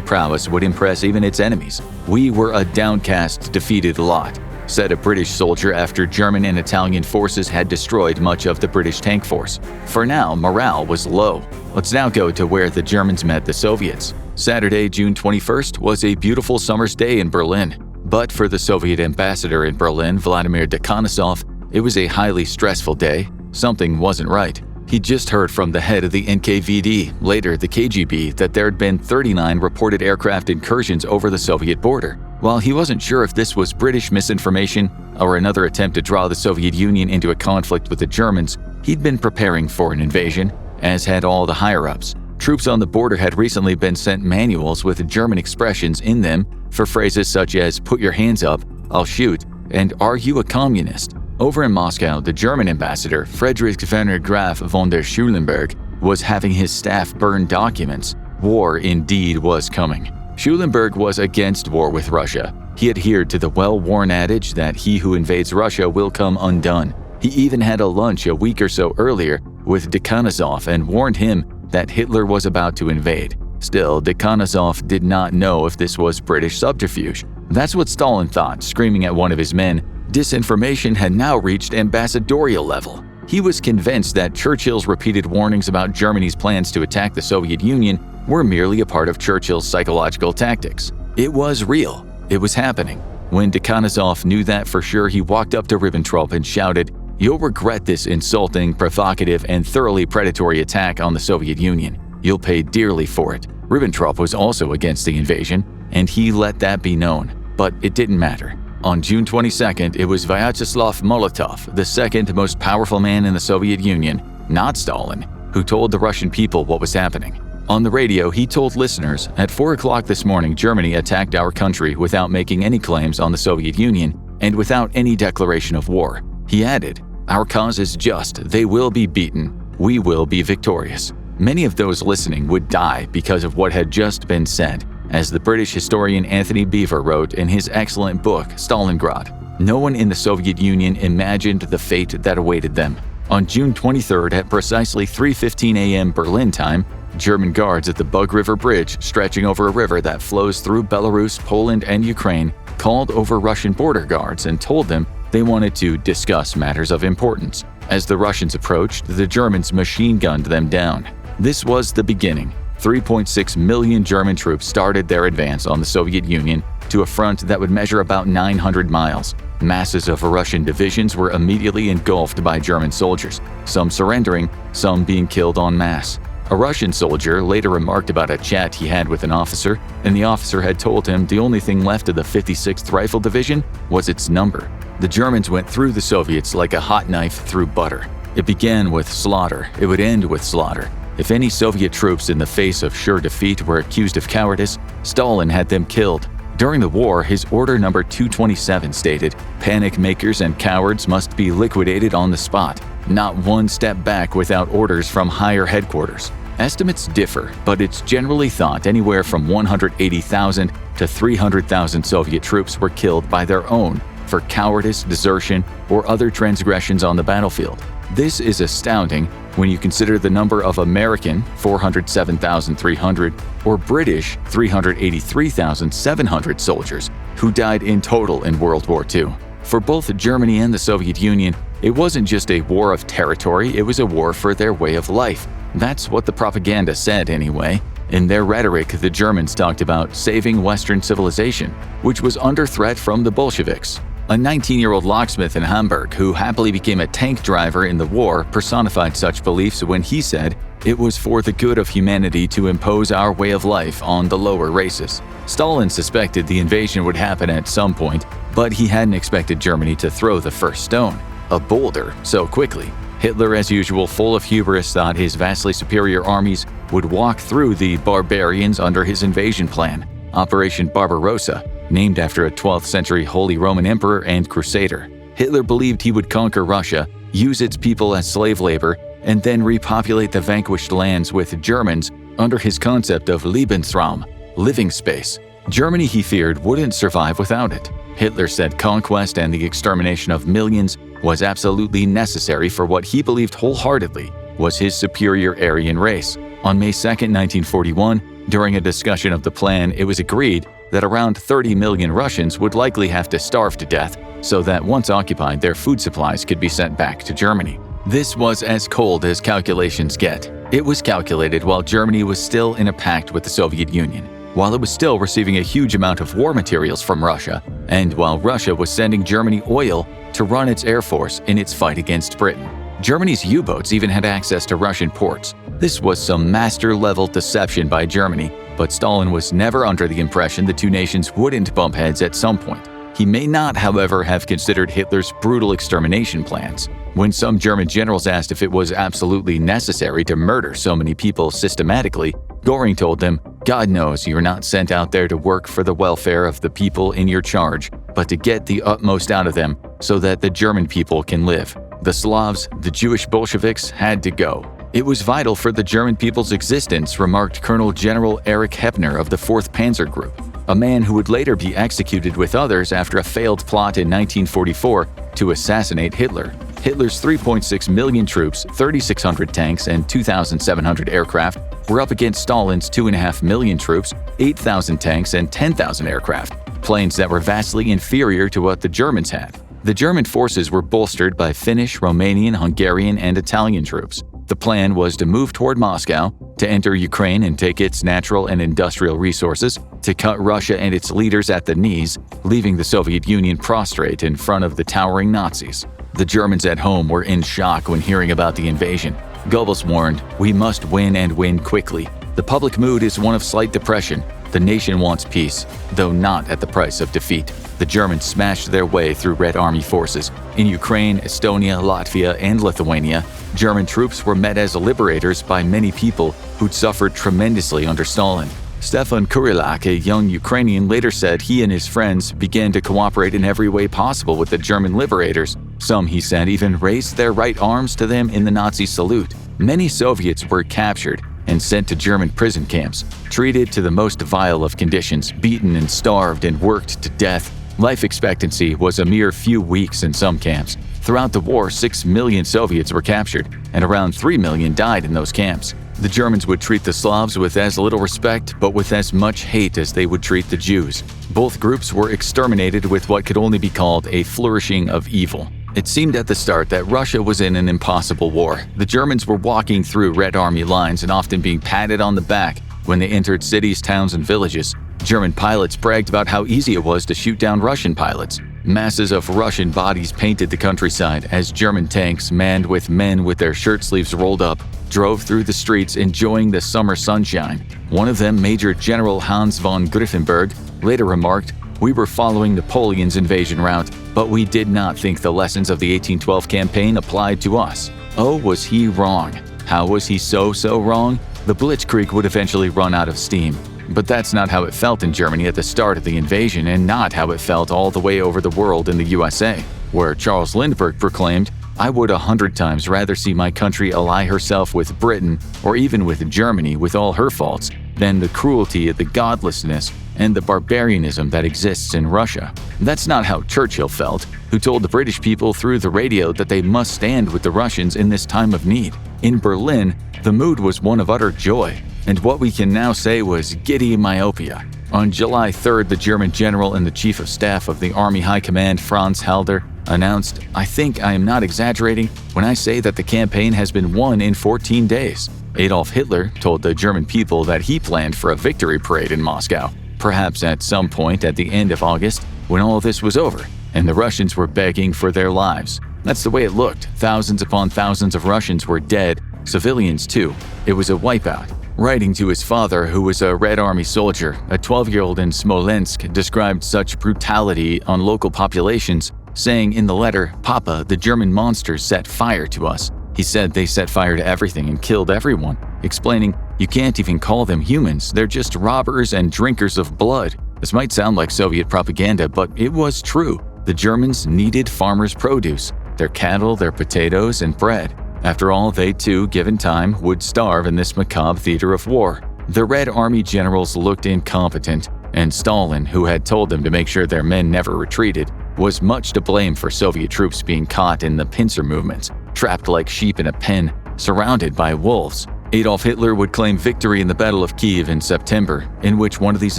prowess would impress even its enemies. "We were a downcast, defeated lot," said a British soldier after German and Italian forces had destroyed much of the British tank force. For now, morale was low. Let's now go to where the Germans met the Soviets. Saturday, June 21st, was a beautiful summer's day in Berlin. But for the Soviet ambassador in Berlin, Vladimir Dekhanasov, it was a highly stressful day. Something wasn't right. He just heard from the head of the NKVD, later the KGB, that there had been 39 reported aircraft incursions over the Soviet border. While he wasn't sure if this was British misinformation or another attempt to draw the Soviet Union into a conflict with the Germans, he'd been preparing for an invasion, as had all the higher-ups. Troops on the border had recently been sent manuals with German expressions in them for phrases such as "put your hands up," "I'll shoot," and "are you a communist?" Over in Moscow, the German ambassador, Friedrich Werner Graf von der Schulenburg, was having his staff burn documents. War indeed was coming. Schulenburg was against war with Russia. He adhered to the well-worn adage that he who invades Russia will come undone. He even had a lunch a week or so earlier with Dekhanasov and warned him that Hitler was about to invade. Still, Dekhanasov did not know if this was British subterfuge. That's what Stalin thought, screaming at one of his men. Disinformation had now reached ambassadorial level. He was convinced that Churchill's repeated warnings about Germany's plans to attack the Soviet Union were merely a part of Churchill's psychological tactics. It was real. It was happening. When Dekhanasov knew that for sure, he walked up to Ribbentrop and shouted, "You'll regret this insulting, provocative, and thoroughly predatory attack on the Soviet Union. You'll pay dearly for it." Ribbentrop was also against the invasion, and he let that be known. But it didn't matter. On June 22nd, it was Vyacheslav Molotov, the second most powerful man in the Soviet Union, not Stalin, who told the Russian people what was happening. On the radio, he told listeners, "At 4 o'clock this morning, Germany attacked our country without making any claims on the Soviet Union and without any declaration of war." He added, "Our cause is just. They will be beaten. We will be victorious." Many of those listening would die because of what had just been said, as the British historian Anthony Beevor wrote in his excellent book, Stalingrad. No one in the Soviet Union imagined the fate that awaited them. On June 23rd, at precisely 3:15 a.m. Berlin time, German guards at the Bug River Bridge, stretching over a river that flows through Belarus, Poland, and Ukraine, called over Russian border guards and told them they wanted to discuss matters of importance. As the Russians approached, the Germans machine-gunned them down. This was the beginning. 3.6 million German troops started their advance on the Soviet Union to a front that would measure about 900 miles. Masses of Russian divisions were immediately engulfed by German soldiers, some surrendering, some being killed en masse. A Russian soldier later remarked about a chat he had with an officer, and the officer had told him the only thing left of the 56th Rifle Division was its number. The Germans went through the Soviets like a hot knife through butter. It began with slaughter. It would end with slaughter. If any Soviet troops in the face of sure defeat were accused of cowardice, Stalin had them killed. During the war, his order number 227 stated, "Panic makers and cowards must be liquidated on the spot. Not one step back without orders from higher headquarters." Estimates differ, but it's generally thought anywhere from 180,000 to 300,000 Soviet troops were killed by their own for cowardice, desertion, or other transgressions on the battlefield. This is astounding when you consider the number of American, 407,300, or British, 383,700 soldiers who died in total in World War II. For both Germany and the Soviet Union, it wasn't just a war of territory, it was a war for their way of life. That's what the propaganda said anyway. In their rhetoric, the Germans talked about saving Western civilization, which was under threat from the Bolsheviks. A 19-year-old locksmith in Hamburg who happily became a tank driver in the war personified such beliefs when he said, "It was for the good of humanity to impose our way of life on the lower races." Stalin suspected the invasion would happen at some point, but he hadn't expected Germany to throw the first stone, a boulder, so quickly. Hitler, as usual, full of hubris, thought his vastly superior armies would walk through the barbarians under his invasion plan, Operation Barbarossa. named after a 12th century Holy Roman Emperor and Crusader. Hitler believed he would conquer Russia, use its people as slave labor, and then repopulate the vanquished lands with Germans under his concept of Lebensraum, living space. Germany, he feared, wouldn't survive without it. Hitler said conquest and the extermination of millions was absolutely necessary for what he believed wholeheartedly was his superior Aryan race. On May 2, 1941, during a discussion of the plan, it was agreed that around 30 million Russians would likely have to starve to death so that once occupied, their food supplies could be sent back to Germany. This was as cold as calculations get. It was calculated while Germany was still in a pact with the Soviet Union, while it was still receiving a huge amount of war materials from Russia, and while Russia was sending Germany oil to run its air force in its fight against Britain. Germany's U-boats even had access to Russian ports. This was some master-level deception by Germany, but Stalin was never under the impression the two nations wouldn't bump heads at some point. He may not, however, have considered Hitler's brutal extermination plans. When some German generals asked if it was absolutely necessary to murder so many people systematically, Göring told them, "God knows you're not sent out there to work for the welfare of the people in your charge, but to get the utmost out of them so that the German people can live. The Slavs, the Jewish Bolsheviks, had to go. It was vital for the German people's existence," remarked Colonel General Erich Hebner of the 4th Panzer Group, a man who would later be executed with others after a failed plot in 1944 to assassinate Hitler. Hitler's 3.6 million troops, 3,600 tanks, and 2,700 aircraft were up against Stalin's 2.5 million troops, 8,000 tanks, and 10,000 aircraft, planes that were vastly inferior to what the Germans had. The German forces were bolstered by Finnish, Romanian, Hungarian, and Italian troops. The plan was to move toward Moscow, to enter Ukraine and take its natural and industrial resources, to cut Russia and its leaders at the knees, leaving the Soviet Union prostrate in front of the towering Nazis. The Germans at home were in shock when hearing about the invasion. Goebbels warned, "We must win and win quickly. The public mood is one of slight depression. The nation wants peace, though not at the price of defeat." The Germans smashed their way through Red Army forces. In Ukraine, Estonia, Latvia, and Lithuania, German troops were met as liberators by many people who'd suffered tremendously under Stalin. Stefan Kurilak, a young Ukrainian, later said he and his friends began to cooperate in every way possible with the German liberators. Some, he said, even raised their right arms to them in the Nazi salute. Many Soviets were captured and sent to German prison camps, treated to the most vile of conditions, beaten and starved and worked to death. Life expectancy was a mere few weeks in some camps. Throughout the war, 6 million Soviets were captured, and around 3 million died in those camps. The Germans would treat the Slavs with as little respect, but with as much hate as they would treat the Jews. Both groups were exterminated with what could only be called a flourishing of evil. It seemed at the start that Russia was in an impossible war. The Germans were walking through Red Army lines and often being patted on the back when they entered cities, towns, and villages. German pilots bragged about how easy it was to shoot down Russian pilots. Masses of Russian bodies painted the countryside as German tanks, manned with men with their shirt sleeves rolled up, drove through the streets enjoying the summer sunshine. One of them, Major General Hans von Griffenberg, later remarked, "We were following Napoleon's invasion route, but we did not think the lessons of the 1812 campaign applied to us." Oh, was he wrong? How was he so wrong? The Blitzkrieg would eventually run out of steam. But that's not how it felt in Germany at the start of the invasion, and not how it felt all the way over the world in the USA, where Charles Lindbergh proclaimed, "I would 100 times rather see my country ally herself with Britain, or even with Germany with all her faults, than the cruelty, the godlessness, and the barbarianism that exists in Russia." That's not how Churchill felt, who told the British people through the radio that they must stand with the Russians in this time of need. In Berlin, the mood was one of utter joy, and what we can now say was giddy myopia. On July 3rd, the German general and the chief of staff of the Army High Command, Franz Halder, announced, "I think I am not exaggerating when I say that the campaign has been won in 14 days. Adolf Hitler told the German people that he planned for a victory parade in Moscow, perhaps at some point at the end of August, when all this was over, and the Russians were begging for their lives. That's the way it looked. Thousands upon thousands of Russians were dead, civilians too. It was a wipeout." Writing to his father, who was a Red Army soldier, a 12-year-old in Smolensk described such brutality on local populations, saying in the letter, "Papa, the German monsters set fire to us." He said they set fire to everything and killed everyone, explaining, "You can't even call them humans, they're just robbers and drinkers of blood." This might sound like Soviet propaganda, but it was true. The Germans needed farmers' produce, their cattle, their potatoes, and bread. After all, they too, given time, would starve in this macabre theater of war. The Red Army generals looked incompetent, and Stalin, who had told them to make sure their men never retreated, was much to blame for Soviet troops being caught in the pincer movements, trapped like sheep in a pen, surrounded by wolves. Adolf Hitler would claim victory in the Battle of Kiev in September, in which one of these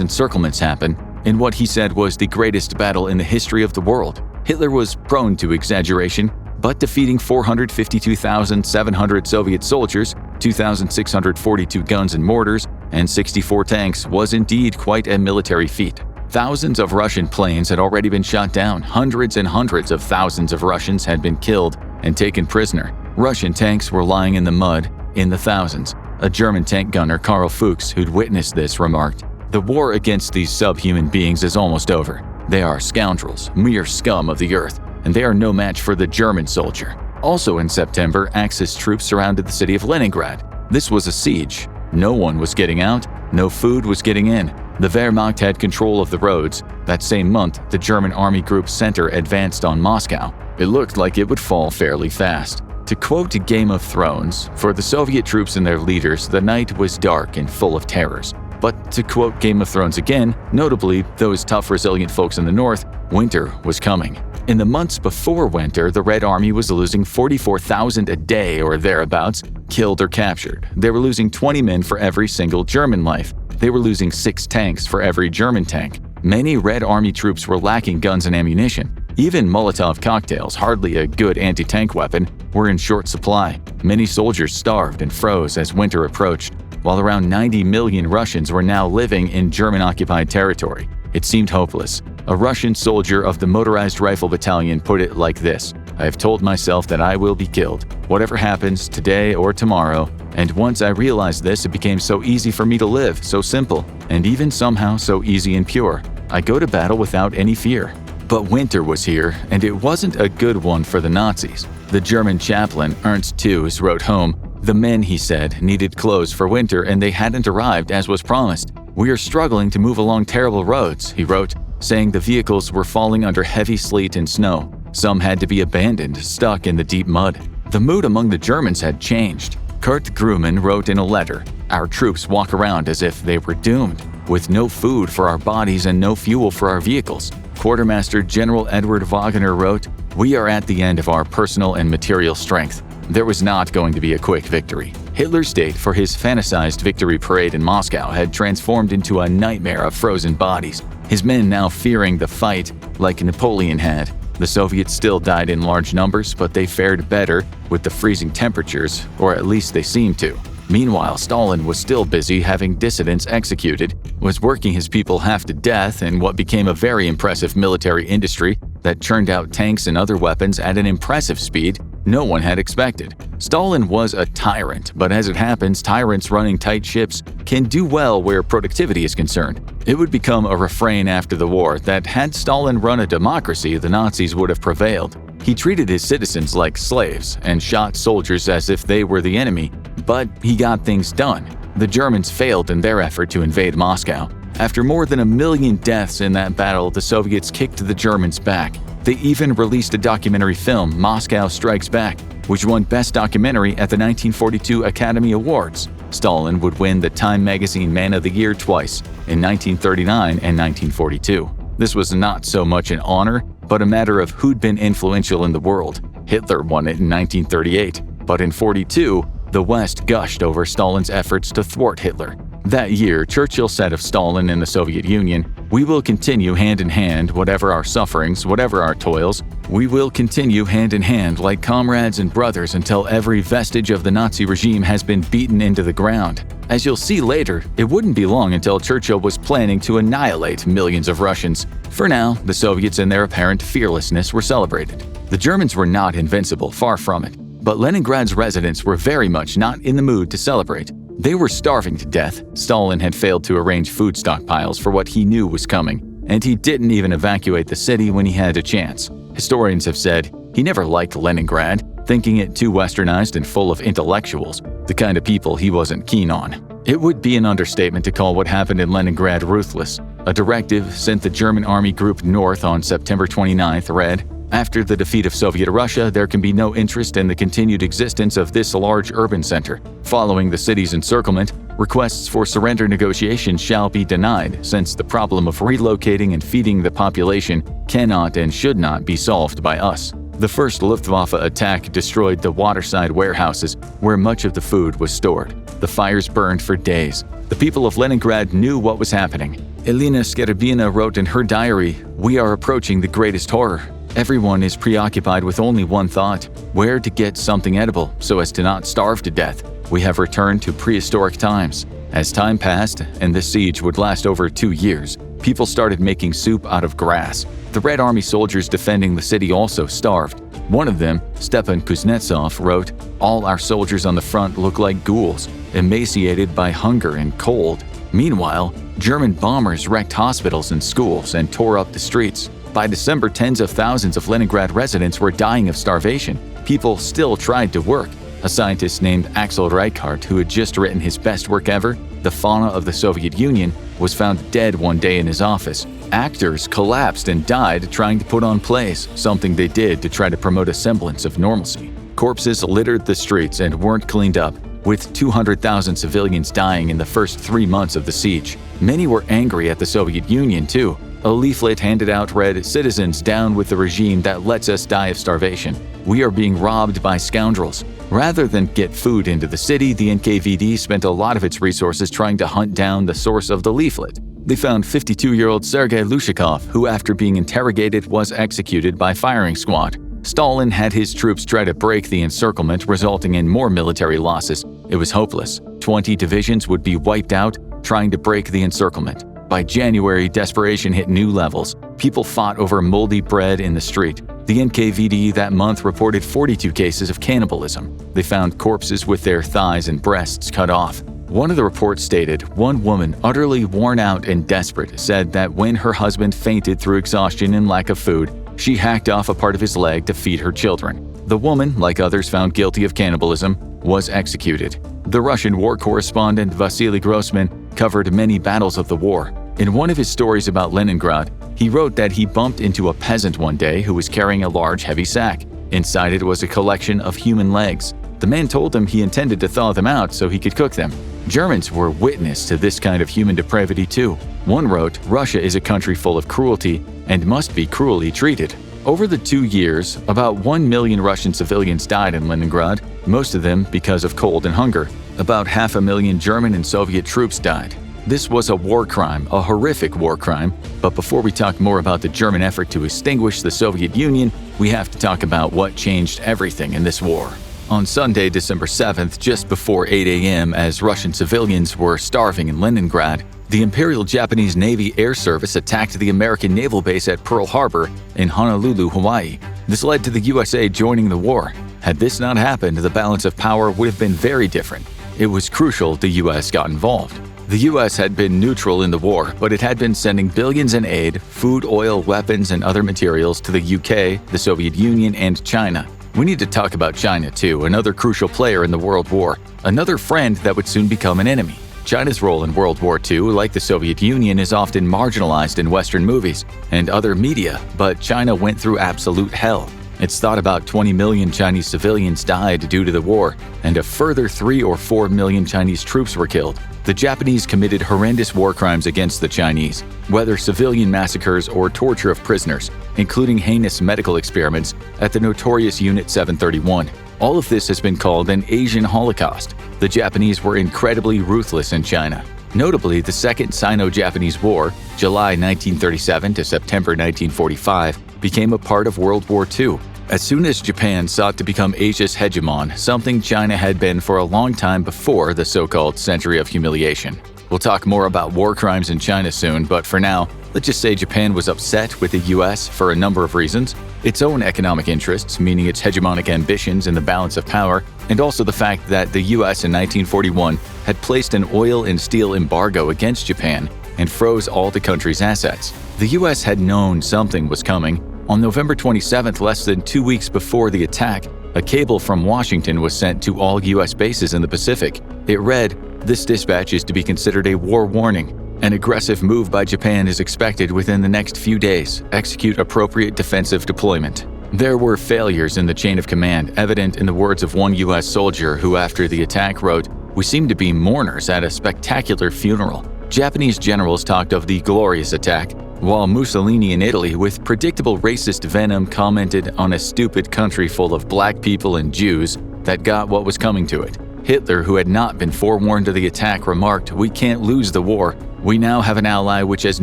encirclements happened, in what he said was the greatest battle in the history of the world. Hitler was prone to exaggeration, but defeating 452,700 Soviet soldiers, 2,642 guns and mortars, and 64 tanks was indeed quite a military feat. Thousands of Russian planes had already been shot down, hundreds and hundreds of thousands of Russians had been killed and taken prisoner. Russian tanks were lying in the mud, in the thousands. A German tank gunner, Karl Fuchs, who'd witnessed this, remarked, "The war against these subhuman beings is almost over. They are scoundrels, mere scum of the earth, and they are no match for the German soldier." Also in September, Axis troops surrounded the city of Leningrad. This was a siege. No one was getting out, no food was getting in. The Wehrmacht had control of the roads. That same month, the German Army Group Center advanced on Moscow. It looked like it would fall fairly fast. To quote Game of Thrones, for the Soviet troops and their leaders, the night was dark and full of terrors. But to quote Game of Thrones again, notably those tough, resilient folks in the north, winter was coming. In the months before winter, the Red Army was losing 44,000 a day or thereabouts, killed or captured. They were losing 20 men for every single German life. They were losing 6 tanks for every German tank. Many Red Army troops were lacking guns and ammunition. Even Molotov cocktails, hardly a good anti-tank weapon, were in short supply. Many soldiers starved and froze as winter approached, while around 90 million Russians were now living in German-occupied territory. It seemed hopeless. A Russian soldier of the Motorized Rifle Battalion put it like this: "I have told myself that I will be killed, whatever happens, today or tomorrow, and once I realized this, it became so easy for me to live, so simple, and even somehow so easy and pure. I go to battle without any fear." But winter was here, and it wasn't a good one for the Nazis. The German chaplain, Ernst Tews, wrote home, "The men," he said, "needed clothes for winter and they hadn't arrived as was promised. We are struggling to move along terrible roads," he wrote, saying the vehicles were falling under heavy sleet and snow. Some had to be abandoned, stuck in the deep mud. The mood among the Germans had changed. Kurt Grumman wrote in a letter, "Our troops walk around as if they were doomed, with no food for our bodies and no fuel for our vehicles." Quartermaster General Edward Wagner wrote, "We are at the end of our personal and material strength." There was not going to be a quick victory. Hitler's date for his fantasized victory parade in Moscow had transformed into a nightmare of frozen bodies, his men now fearing the fight like Napoleon had. The Soviets still died in large numbers, but they fared better with the freezing temperatures, or at least they seemed to. Meanwhile, Stalin was still busy having dissidents executed, was working his people half to death in what became a very impressive military industry that churned out tanks and other weapons at an impressive speed no one had expected. Stalin was a tyrant, but as it happens, tyrants running tight ships can do well where productivity is concerned. It would become a refrain after the war that had Stalin run a democracy, the Nazis would have prevailed. He treated his citizens like slaves and shot soldiers as if they were the enemy, but he got things done. The Germans failed in their effort to invade Moscow. After more than 1 million deaths in that battle, the Soviets kicked the Germans back. They even released a documentary film, Moscow Strikes Back, which won Best Documentary at the 1942 Academy Awards. Stalin would win the Time magazine Man of the Year twice, in 1939 and 1942. This was not so much an honor, but a matter of who'd been influential in the world. Hitler won it in 1938, but in 1942, the West gushed over Stalin's efforts to thwart Hitler. That year, Churchill said of Stalin and the Soviet Union, "We will continue hand in hand, whatever our sufferings, whatever our toils. We will continue hand in hand like comrades and brothers until every vestige of the Nazi regime has been beaten into the ground." As you'll see later, it wouldn't be long until Churchill was planning to annihilate millions of Russians. For now, the Soviets and their apparent fearlessness were celebrated. The Germans were not invincible, far from it. But Leningrad's residents were very much not in the mood to celebrate. They were starving to death. Stalin had failed to arrange food stockpiles for what he knew was coming, and he didn't even evacuate the city when he had a chance. Historians have said he never liked Leningrad, thinking it too westernized and full of intellectuals, the kind of people he wasn't keen on. It would be an understatement to call what happened in Leningrad ruthless. A directive sent the German Army Group North on September 29th read, "After the defeat of Soviet Russia, there can be no interest in the continued existence of this large urban center. Following the city's encirclement, requests for surrender negotiations shall be denied, since the problem of relocating and feeding the population cannot and should not be solved by us." The first Luftwaffe attack destroyed the waterside warehouses where much of the food was stored. The fires burned for days. The people of Leningrad knew what was happening. Elena Skerabina wrote in her diary, "We are approaching the greatest horror. Everyone is preoccupied with only one thought: where to get something edible so as to not starve to death. We have returned to prehistoric times." As time passed, and this siege would last over 2 years, people started making soup out of grass. The Red Army soldiers defending the city also starved. One of them, Stepan Kuznetsov, wrote, "All our soldiers on the front look like ghouls, emaciated by hunger and cold." Meanwhile, German bombers wrecked hospitals and schools and tore up the streets. By December, tens of thousands of Leningrad residents were dying of starvation. People still tried to work. A scientist named Axel Reichardt, who had just written his best work ever, The Fauna of the Soviet Union, was found dead one day in his office. Actors collapsed and died trying to put on plays, something they did to try to promote a semblance of normalcy. Corpses littered the streets and weren't cleaned up, with 200,000 civilians dying in the first 3 months of the siege. Many were angry at the Soviet Union, too. A leaflet handed out read, "Citizens, down with the regime that lets us die of starvation. We are being robbed by scoundrels." Rather than get food into the city, the NKVD spent a lot of its resources trying to hunt down the source of the leaflet. They found 52-year-old Sergei Lushakov, who after being interrogated was executed by firing squad. Stalin had his troops try to break the encirclement, resulting in more military losses. It was hopeless. 20 divisions would be wiped out trying to break the encirclement. By January, desperation hit new levels. People fought over moldy bread in the street. The NKVD that month reported 42 cases of cannibalism. They found corpses with their thighs and breasts cut off. One of the reports stated, one woman, utterly worn out and desperate, said that when her husband fainted through exhaustion and lack of food, she hacked off a part of his leg to feed her children. The woman, like others found guilty of cannibalism, was executed. The Russian war correspondent Vasily Grossman covered many battles of the war. In one of his stories about Leningrad, he wrote that he bumped into a peasant one day who was carrying a large, heavy sack. Inside it was a collection of human legs. The man told him he intended to thaw them out so he could cook them. Germans were witness to this kind of human depravity too. One wrote, "Russia is a country full of cruelty and must be cruelly treated." Over the 2 years, about 1 million Russian civilians died in Leningrad, most of them because of cold and hunger. About 500,000 German and Soviet troops died. This was a war crime, a horrific war crime, but before we talk more about the German effort to extinguish the Soviet Union, we have to talk about what changed everything in this war. On Sunday, December 7th, just before 8 a.m., as Russian civilians were starving in Leningrad, the Imperial Japanese Navy Air Service attacked the American naval base at Pearl Harbor in Honolulu, Hawaii. This led to the USA joining the war. Had this not happened, the balance of power would have been very different. It was crucial the US got involved. The US had been neutral in the war, but it had been sending billions in aid, food, oil, weapons, and other materials to the UK, the Soviet Union, and China. We need to talk about China too, another crucial player in the World War, another friend that would soon become an enemy. China's role in World War II, like the Soviet Union, is often marginalized in Western movies and other media, but China went through absolute hell. It's thought about 20 million Chinese civilians died due to the war, and a further 3 or 4 million Chinese troops were killed. The Japanese committed horrendous war crimes against the Chinese, whether civilian massacres or torture of prisoners, including heinous medical experiments at the notorious Unit 731. All of this has been called an Asian Holocaust. The Japanese were incredibly ruthless in China. Notably, the Second Sino-Japanese War, July 1937 to September 1945, became a part of World War II. As soon as Japan sought to become Asia's hegemon, something China had been for a long time before the so-called Century of Humiliation. We'll talk more about war crimes in China soon, but for now, let's just say Japan was upset with the US for a number of reasons. Its own economic interests, meaning its hegemonic ambitions and the balance of power, and also the fact that the US in 1941 had placed an oil and steel embargo against Japan and froze all the country's assets. The US had known something was coming. On November 27th, less than 2 weeks before the attack, a cable from Washington was sent to all US bases in the Pacific. It read, This dispatch is to be considered a war warning. An aggressive move by Japan is expected within the next few days. Execute appropriate defensive deployment. There were failures in the chain of command, evident in the words of one U.S. soldier who, after the attack, wrote, "We seem to be mourners at a spectacular funeral." Japanese generals talked of the glorious attack, while Mussolini in Italy, with predictable racist venom, commented on a stupid country full of black people and Jews that got what was coming to it. Hitler, who had not been forewarned of the attack, remarked, "We can't lose the war. We now have an ally which has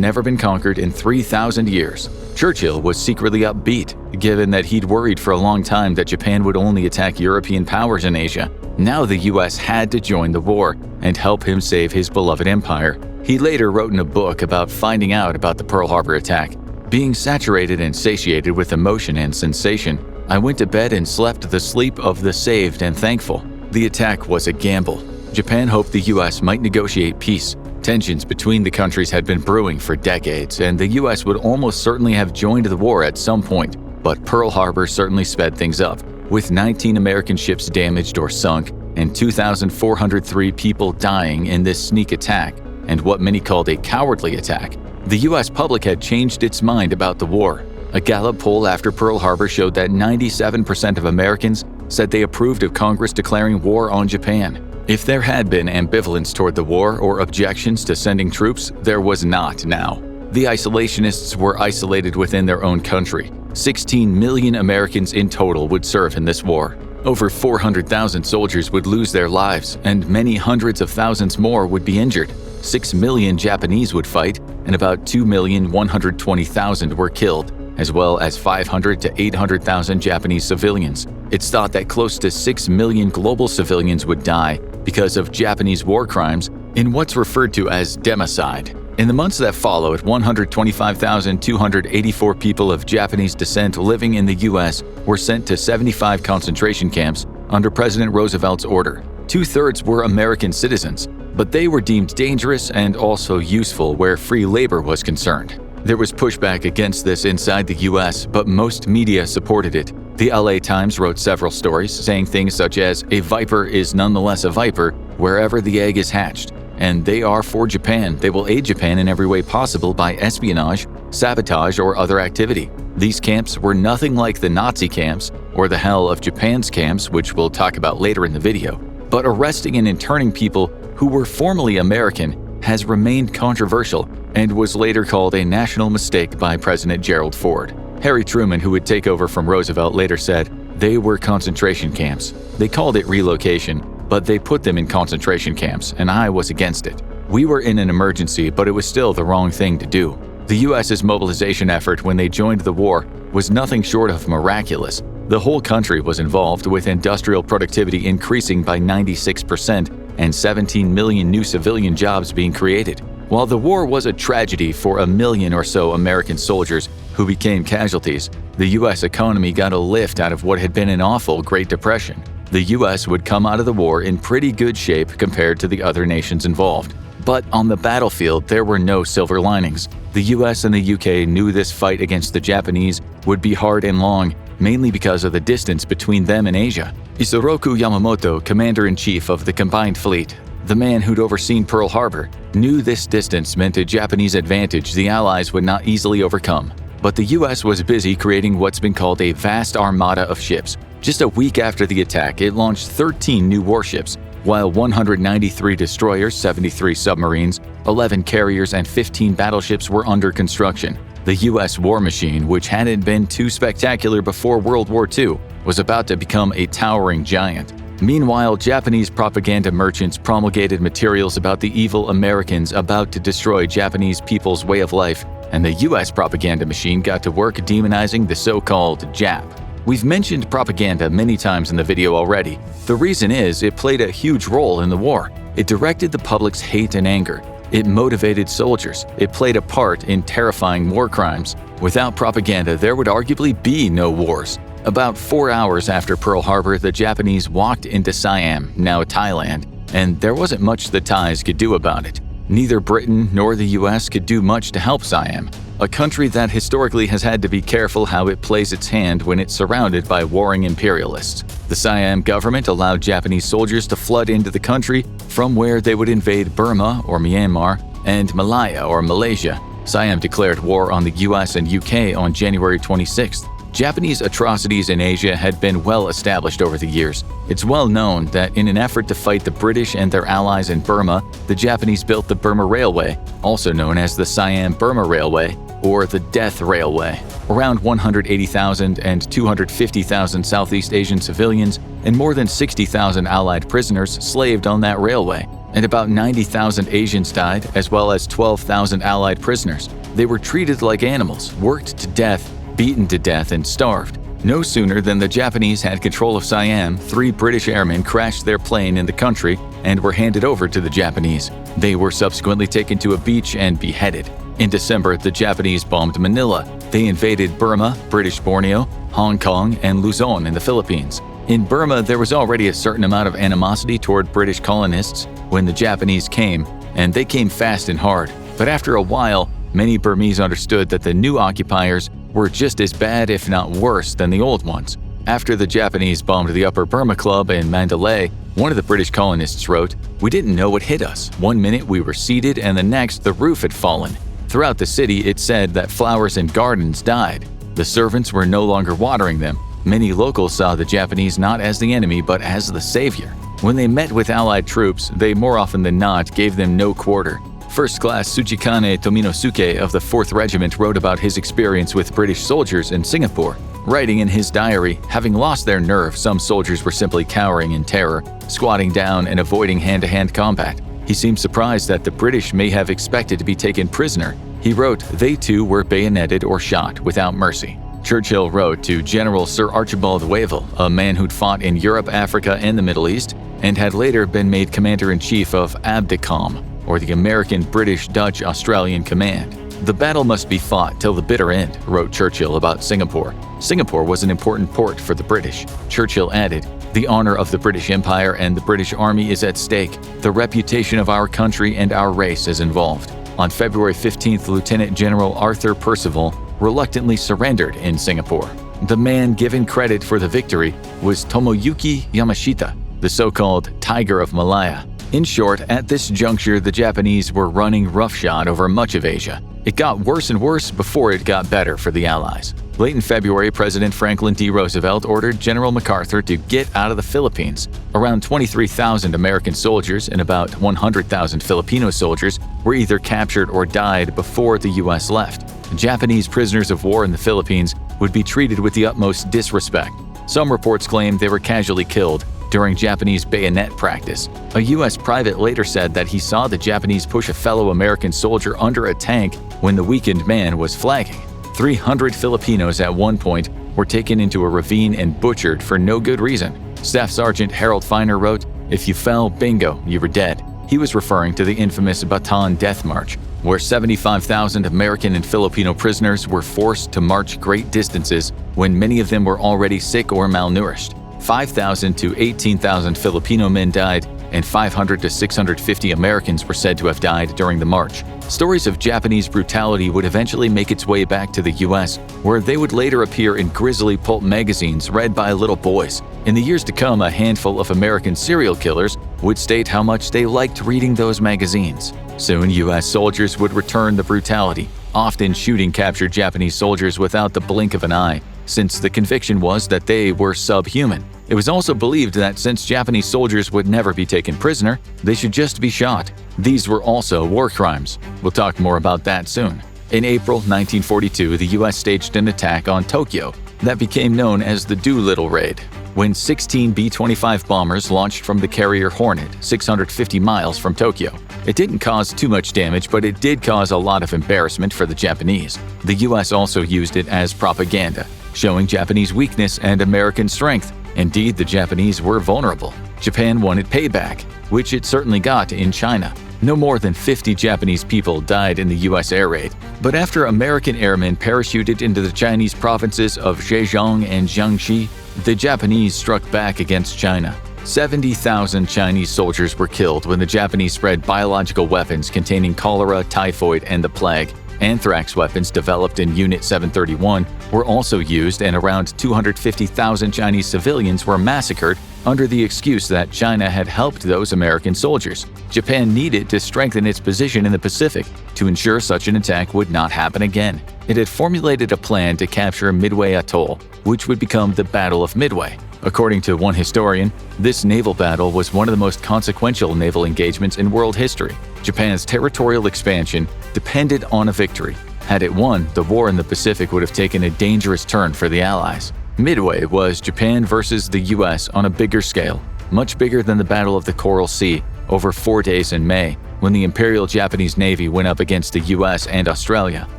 never been conquered in 3,000 years." Churchill was secretly upbeat, given that he'd worried for a long time that Japan would only attack European powers in Asia. Now the US had to join the war and help him save his beloved empire. He later wrote in a book about finding out about the Pearl Harbor attack. "Being saturated and satiated with emotion and sensation, I went to bed and slept the sleep of the saved and thankful. The attack was a gamble. Japan hoped the US might negotiate peace. Tensions between the countries had been brewing for decades, and the US would almost certainly have joined the war at some point. But Pearl Harbor certainly sped things up, with 19 American ships damaged or sunk, and 2,403 people dying in this sneak attack, and what many called a cowardly attack. The US public had changed its mind about the war. A Gallup poll after Pearl Harbor showed that 97% of Americans said they approved of Congress declaring war on Japan. If there had been ambivalence toward the war or objections to sending troops, there was not now. The isolationists were isolated within their own country. 16 million Americans in total would serve in this war. Over 400,000 soldiers would lose their lives, and many hundreds of thousands more would be injured. 6 million Japanese would fight, and about 2,120,000 were killed, as well as 500 to 800,000 Japanese civilians. It's thought that close to 6 million global civilians would die because of Japanese war crimes in what's referred to as democide. In the months that followed, 125,284 people of Japanese descent living in the US were sent to 75 concentration camps under President Roosevelt's order. 2/3 were American citizens, but they were deemed dangerous and also useful where free labor was concerned. There was pushback against this inside the US, but most media supported it. The LA Times wrote several stories saying things such as, "A viper is nonetheless a viper wherever the egg is hatched, and they are for Japan. They will aid Japan in every way possible by espionage, sabotage, or other activity." These camps were nothing like the Nazi camps or the Hell of Japan's camps, which we'll talk about later in the video. But arresting and interning people who were formerly American has remained controversial and was later called a national mistake by President Gerald Ford. Harry Truman, who would take over from Roosevelt, later said, "They were concentration camps. They called it relocation, but they put them in concentration camps, and I was against it. We were in an emergency, but it was still the wrong thing to do." The US's mobilization effort when they joined the war was nothing short of miraculous. The whole country was involved, with industrial productivity increasing by 96% and 17 million new civilian jobs being created. While the war was a tragedy for a million or so American soldiers who became casualties, the U.S. economy got a lift out of what had been an awful Great Depression. The U.S. would come out of the war in pretty good shape compared to the other nations involved. But on the battlefield, there were no silver linings. The U.S. and the U.K. knew this fight against the Japanese would be hard and long, mainly because of the distance between them and Asia. Isoroku Yamamoto, commander-in-chief of the combined fleet, the man who'd overseen Pearl Harbor, knew this distance meant a Japanese advantage the Allies would not easily overcome. But the US was busy creating what's been called a vast armada of ships. Just a week after the attack, it launched 13 new warships, while 193 destroyers, 73 submarines, 11 carriers, and 15 battleships were under construction. The US war machine, which hadn't been too spectacular before World War II, was about to become a towering giant. Meanwhile, Japanese propaganda merchants promulgated materials about the evil Americans about to destroy Japanese people's way of life, and the US propaganda machine got to work demonizing the so-called Jap. We've mentioned propaganda many times in the video already. The reason is it played a huge role in the war. It directed the public's hate and anger. It motivated soldiers. It played a part in terrifying war crimes. Without propaganda, there would arguably be no wars. About 4 hours after Pearl Harbor, the Japanese walked into Siam, now Thailand, and there wasn't much the Thais could do about it. Neither Britain nor the US could do much to help Siam, a country that historically has had to be careful how it plays its hand when it's surrounded by warring imperialists. The Siam government allowed Japanese soldiers to flood into the country from where they would invade Burma or Myanmar and Malaya or Malaysia. Siam declared war on the US and UK on January 26th. Japanese atrocities in Asia had been well established over the years. It's well known that in an effort to fight the British and their allies in Burma, the Japanese built the Burma Railway, also known as the Siam-Burma Railway, or the Death Railway. Around 180,000 and 250,000 Southeast Asian civilians and more than 60,000 Allied prisoners slaved on that railway, and about 90,000 Asians died, as well as 12,000 Allied prisoners. They were treated like animals, worked to death, beaten to death, and starved. No sooner than the Japanese had control of Siam, 3 British airmen crashed their plane in the country and were handed over to the Japanese. They were subsequently taken to a beach and beheaded. In December, the Japanese bombed Manila. They invaded Burma, British Borneo, Hong Kong, and Luzon in the Philippines. In Burma, there was already a certain amount of animosity toward British colonists when the Japanese came, and they came fast and hard. But after a while, many Burmese understood that the new occupiers were just as bad, if not worse, than the old ones. After the Japanese bombed the Upper Burma Club in Mandalay, one of the British colonists wrote, "We didn't know what hit us. One minute we were seated and the next the roof had fallen." Throughout the city, it said that flowers and gardens died. The servants were no longer watering them. Many locals saw the Japanese not as the enemy but as the savior. When they met with Allied troops, they more often than not gave them no quarter. First Class Tsuchikane Tominosuke of the 4th Regiment wrote about his experience with British soldiers in Singapore. Writing in his diary, having lost their nerve, some soldiers were simply cowering in terror, squatting down and avoiding hand-to-hand combat. He seemed surprised that the British may have expected to be taken prisoner. He wrote, "They too were bayoneted or shot without mercy." Churchill wrote to General Sir Archibald Wavell, a man who'd fought in Europe, Africa, and the Middle East, and had later been made Commander-in-Chief of ABDICOM, or the American, British, Dutch, Australian Command. "The battle must be fought till the bitter end," wrote Churchill about Singapore. Singapore was an important port for the British. Churchill added, "The honor of the British Empire and the British Army is at stake. The reputation of our country and our race is involved." On February 15th, Lieutenant General Arthur Percival reluctantly surrendered in Singapore. The man given credit for the victory was Tomoyuki Yamashita, the so-called Tiger of Malaya. In short, at this juncture, the Japanese were running roughshod over much of Asia. It got worse and worse before it got better for the Allies. Late in February, President Franklin D. Roosevelt ordered General MacArthur to get out of the Philippines. Around 23,000 American soldiers and about 100,000 Filipino soldiers were either captured or died before the U.S. left. Japanese prisoners of war in the Philippines would be treated with the utmost disrespect. Some reports claim they were casually killed during Japanese bayonet practice. A U.S. private later said that he saw the Japanese push a fellow American soldier under a tank when the weakened man was flagging. 300 Filipinos at one point were taken into a ravine and butchered for no good reason. Staff Sergeant Harold Feiner wrote, "If you fell, bingo, you were dead." He was referring to the infamous Bataan Death March, where 75,000 American and Filipino prisoners were forced to march great distances when many of them were already sick or malnourished. 5,000 to 18,000 Filipino men died, and 500 to 650 Americans were said to have died during the march. Stories of Japanese brutality would eventually make its way back to the U.S., where they would later appear in grisly pulp magazines read by little boys. In the years to come, a handful of American serial killers would state how much they liked reading those magazines. Soon, U.S. soldiers would return the brutality, often shooting captured Japanese soldiers without the blink of an eye, since the conviction was that they were subhuman. It was also believed that since Japanese soldiers would never be taken prisoner, they should just be shot. These were also war crimes. We'll talk more about that soon. In April 1942, the U.S. staged an attack on Tokyo that became known as the Doolittle Raid, when 16 B-25 bombers launched from the carrier Hornet 650 miles from Tokyo. It didn't cause too much damage, but it did cause a lot of embarrassment for the Japanese. The U.S. also used it as propaganda, showing Japanese weakness and American strength. Indeed, the Japanese were vulnerable. Japan wanted payback, which it certainly got in China. No more than 50 Japanese people died in the U.S. air raid. But after American airmen parachuted into the Chinese provinces of Zhejiang and Jiangxi, the Japanese struck back against China. 70,000 Chinese soldiers were killed when the Japanese spread biological weapons containing cholera, typhoid, and the plague. Anthrax weapons developed in Unit 731 were also used, and around 250,000 Chinese civilians were massacred under the excuse that China had helped those American soldiers. Japan needed to strengthen its position in the Pacific to ensure such an attack would not happen again. It had formulated a plan to capture Midway Atoll, which would become the Battle of Midway. According to one historian, this naval battle was one of the most consequential naval engagements in world history. Japan's territorial expansion depended on a victory. Had it won, the war in the Pacific would have taken a dangerous turn for the Allies. Midway was Japan versus the US on a bigger scale, much bigger than the Battle of the Coral Sea, over 4 days in May, when the Imperial Japanese Navy went up against the US and Australia.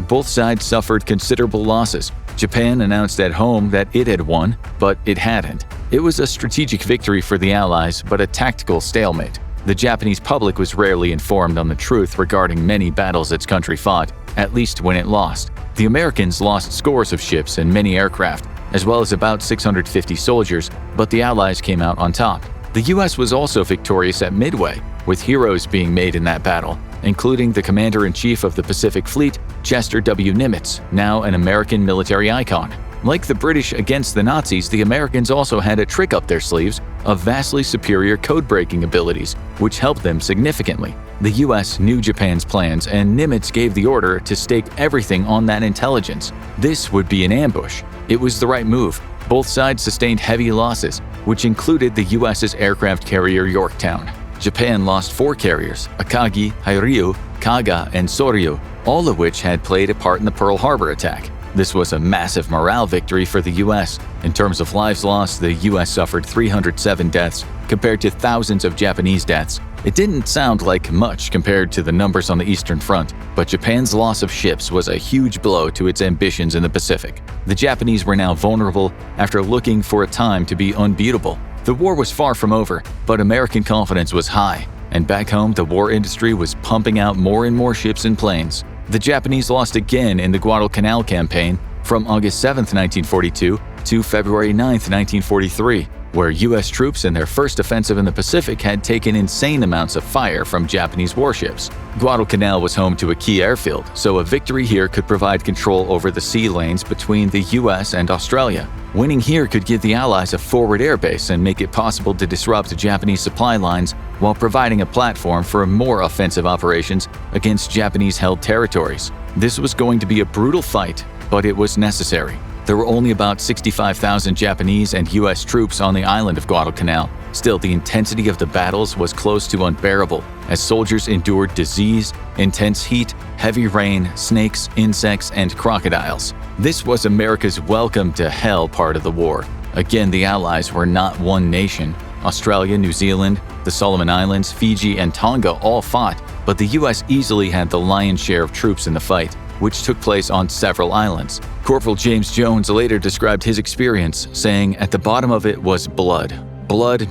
Both sides suffered considerable losses. Japan announced at home that it had won, but it hadn't. It was a strategic victory for the Allies, but a tactical stalemate. The Japanese public was rarely informed on the truth regarding many battles its country fought, at least when it lost. The Americans lost scores of ships and many aircraft, as well as about 650 soldiers, but the Allies came out on top. The US was also victorious at Midway, with heroes being made in that battle, including the Commander-in-Chief of the Pacific Fleet, Chester W. Nimitz, now an American military icon. Like the British against the Nazis, the Americans also had a trick up their sleeves of vastly superior code-breaking abilities, which helped them significantly. The US knew Japan's plans, and Nimitz gave the order to stake everything on that intelligence. This would be an ambush. It was the right move. Both sides sustained heavy losses, which included the US's aircraft carrier Yorktown. Japan lost 4 carriers, Akagi, Hairyu, Kaga, and Soryu, all of which had played a part in the Pearl Harbor attack. This was a massive morale victory for the US. In terms of lives lost, the US suffered 307 deaths compared to thousands of Japanese deaths. It didn't sound like much compared to the numbers on the Eastern Front, but Japan's loss of ships was a huge blow to its ambitions in the Pacific. The Japanese were now vulnerable after looking for a time to be unbeatable. The war was far from over, but American confidence was high, and back home the war industry was pumping out more and more ships and planes. The Japanese lost again in the Guadalcanal Campaign from August 7, 1942 to February 9, 1943, where US troops in their first offensive in the Pacific had taken insane amounts of fire from Japanese warships. Guadalcanal was home to a key airfield, so a victory here could provide control over the sea lanes between the US and Australia. Winning here could give the Allies a forward airbase and make it possible to disrupt Japanese supply lines while providing a platform for more offensive operations against Japanese-held territories. This was going to be a brutal fight, but it was necessary. There were only about 65,000 Japanese and US troops on the island of Guadalcanal. Still, the intensity of the battles was close to unbearable, as soldiers endured disease, intense heat, heavy rain, snakes, insects, and crocodiles. This was America's welcome to hell part of the war. Again, the Allies were not one nation. Australia, New Zealand, the Solomon Islands, Fiji, and Tonga all fought, but the US easily had the lion's share of troops in the fight, which took place on several islands. Corporal James Jones later described his experience, saying, "At the bottom of it was blood,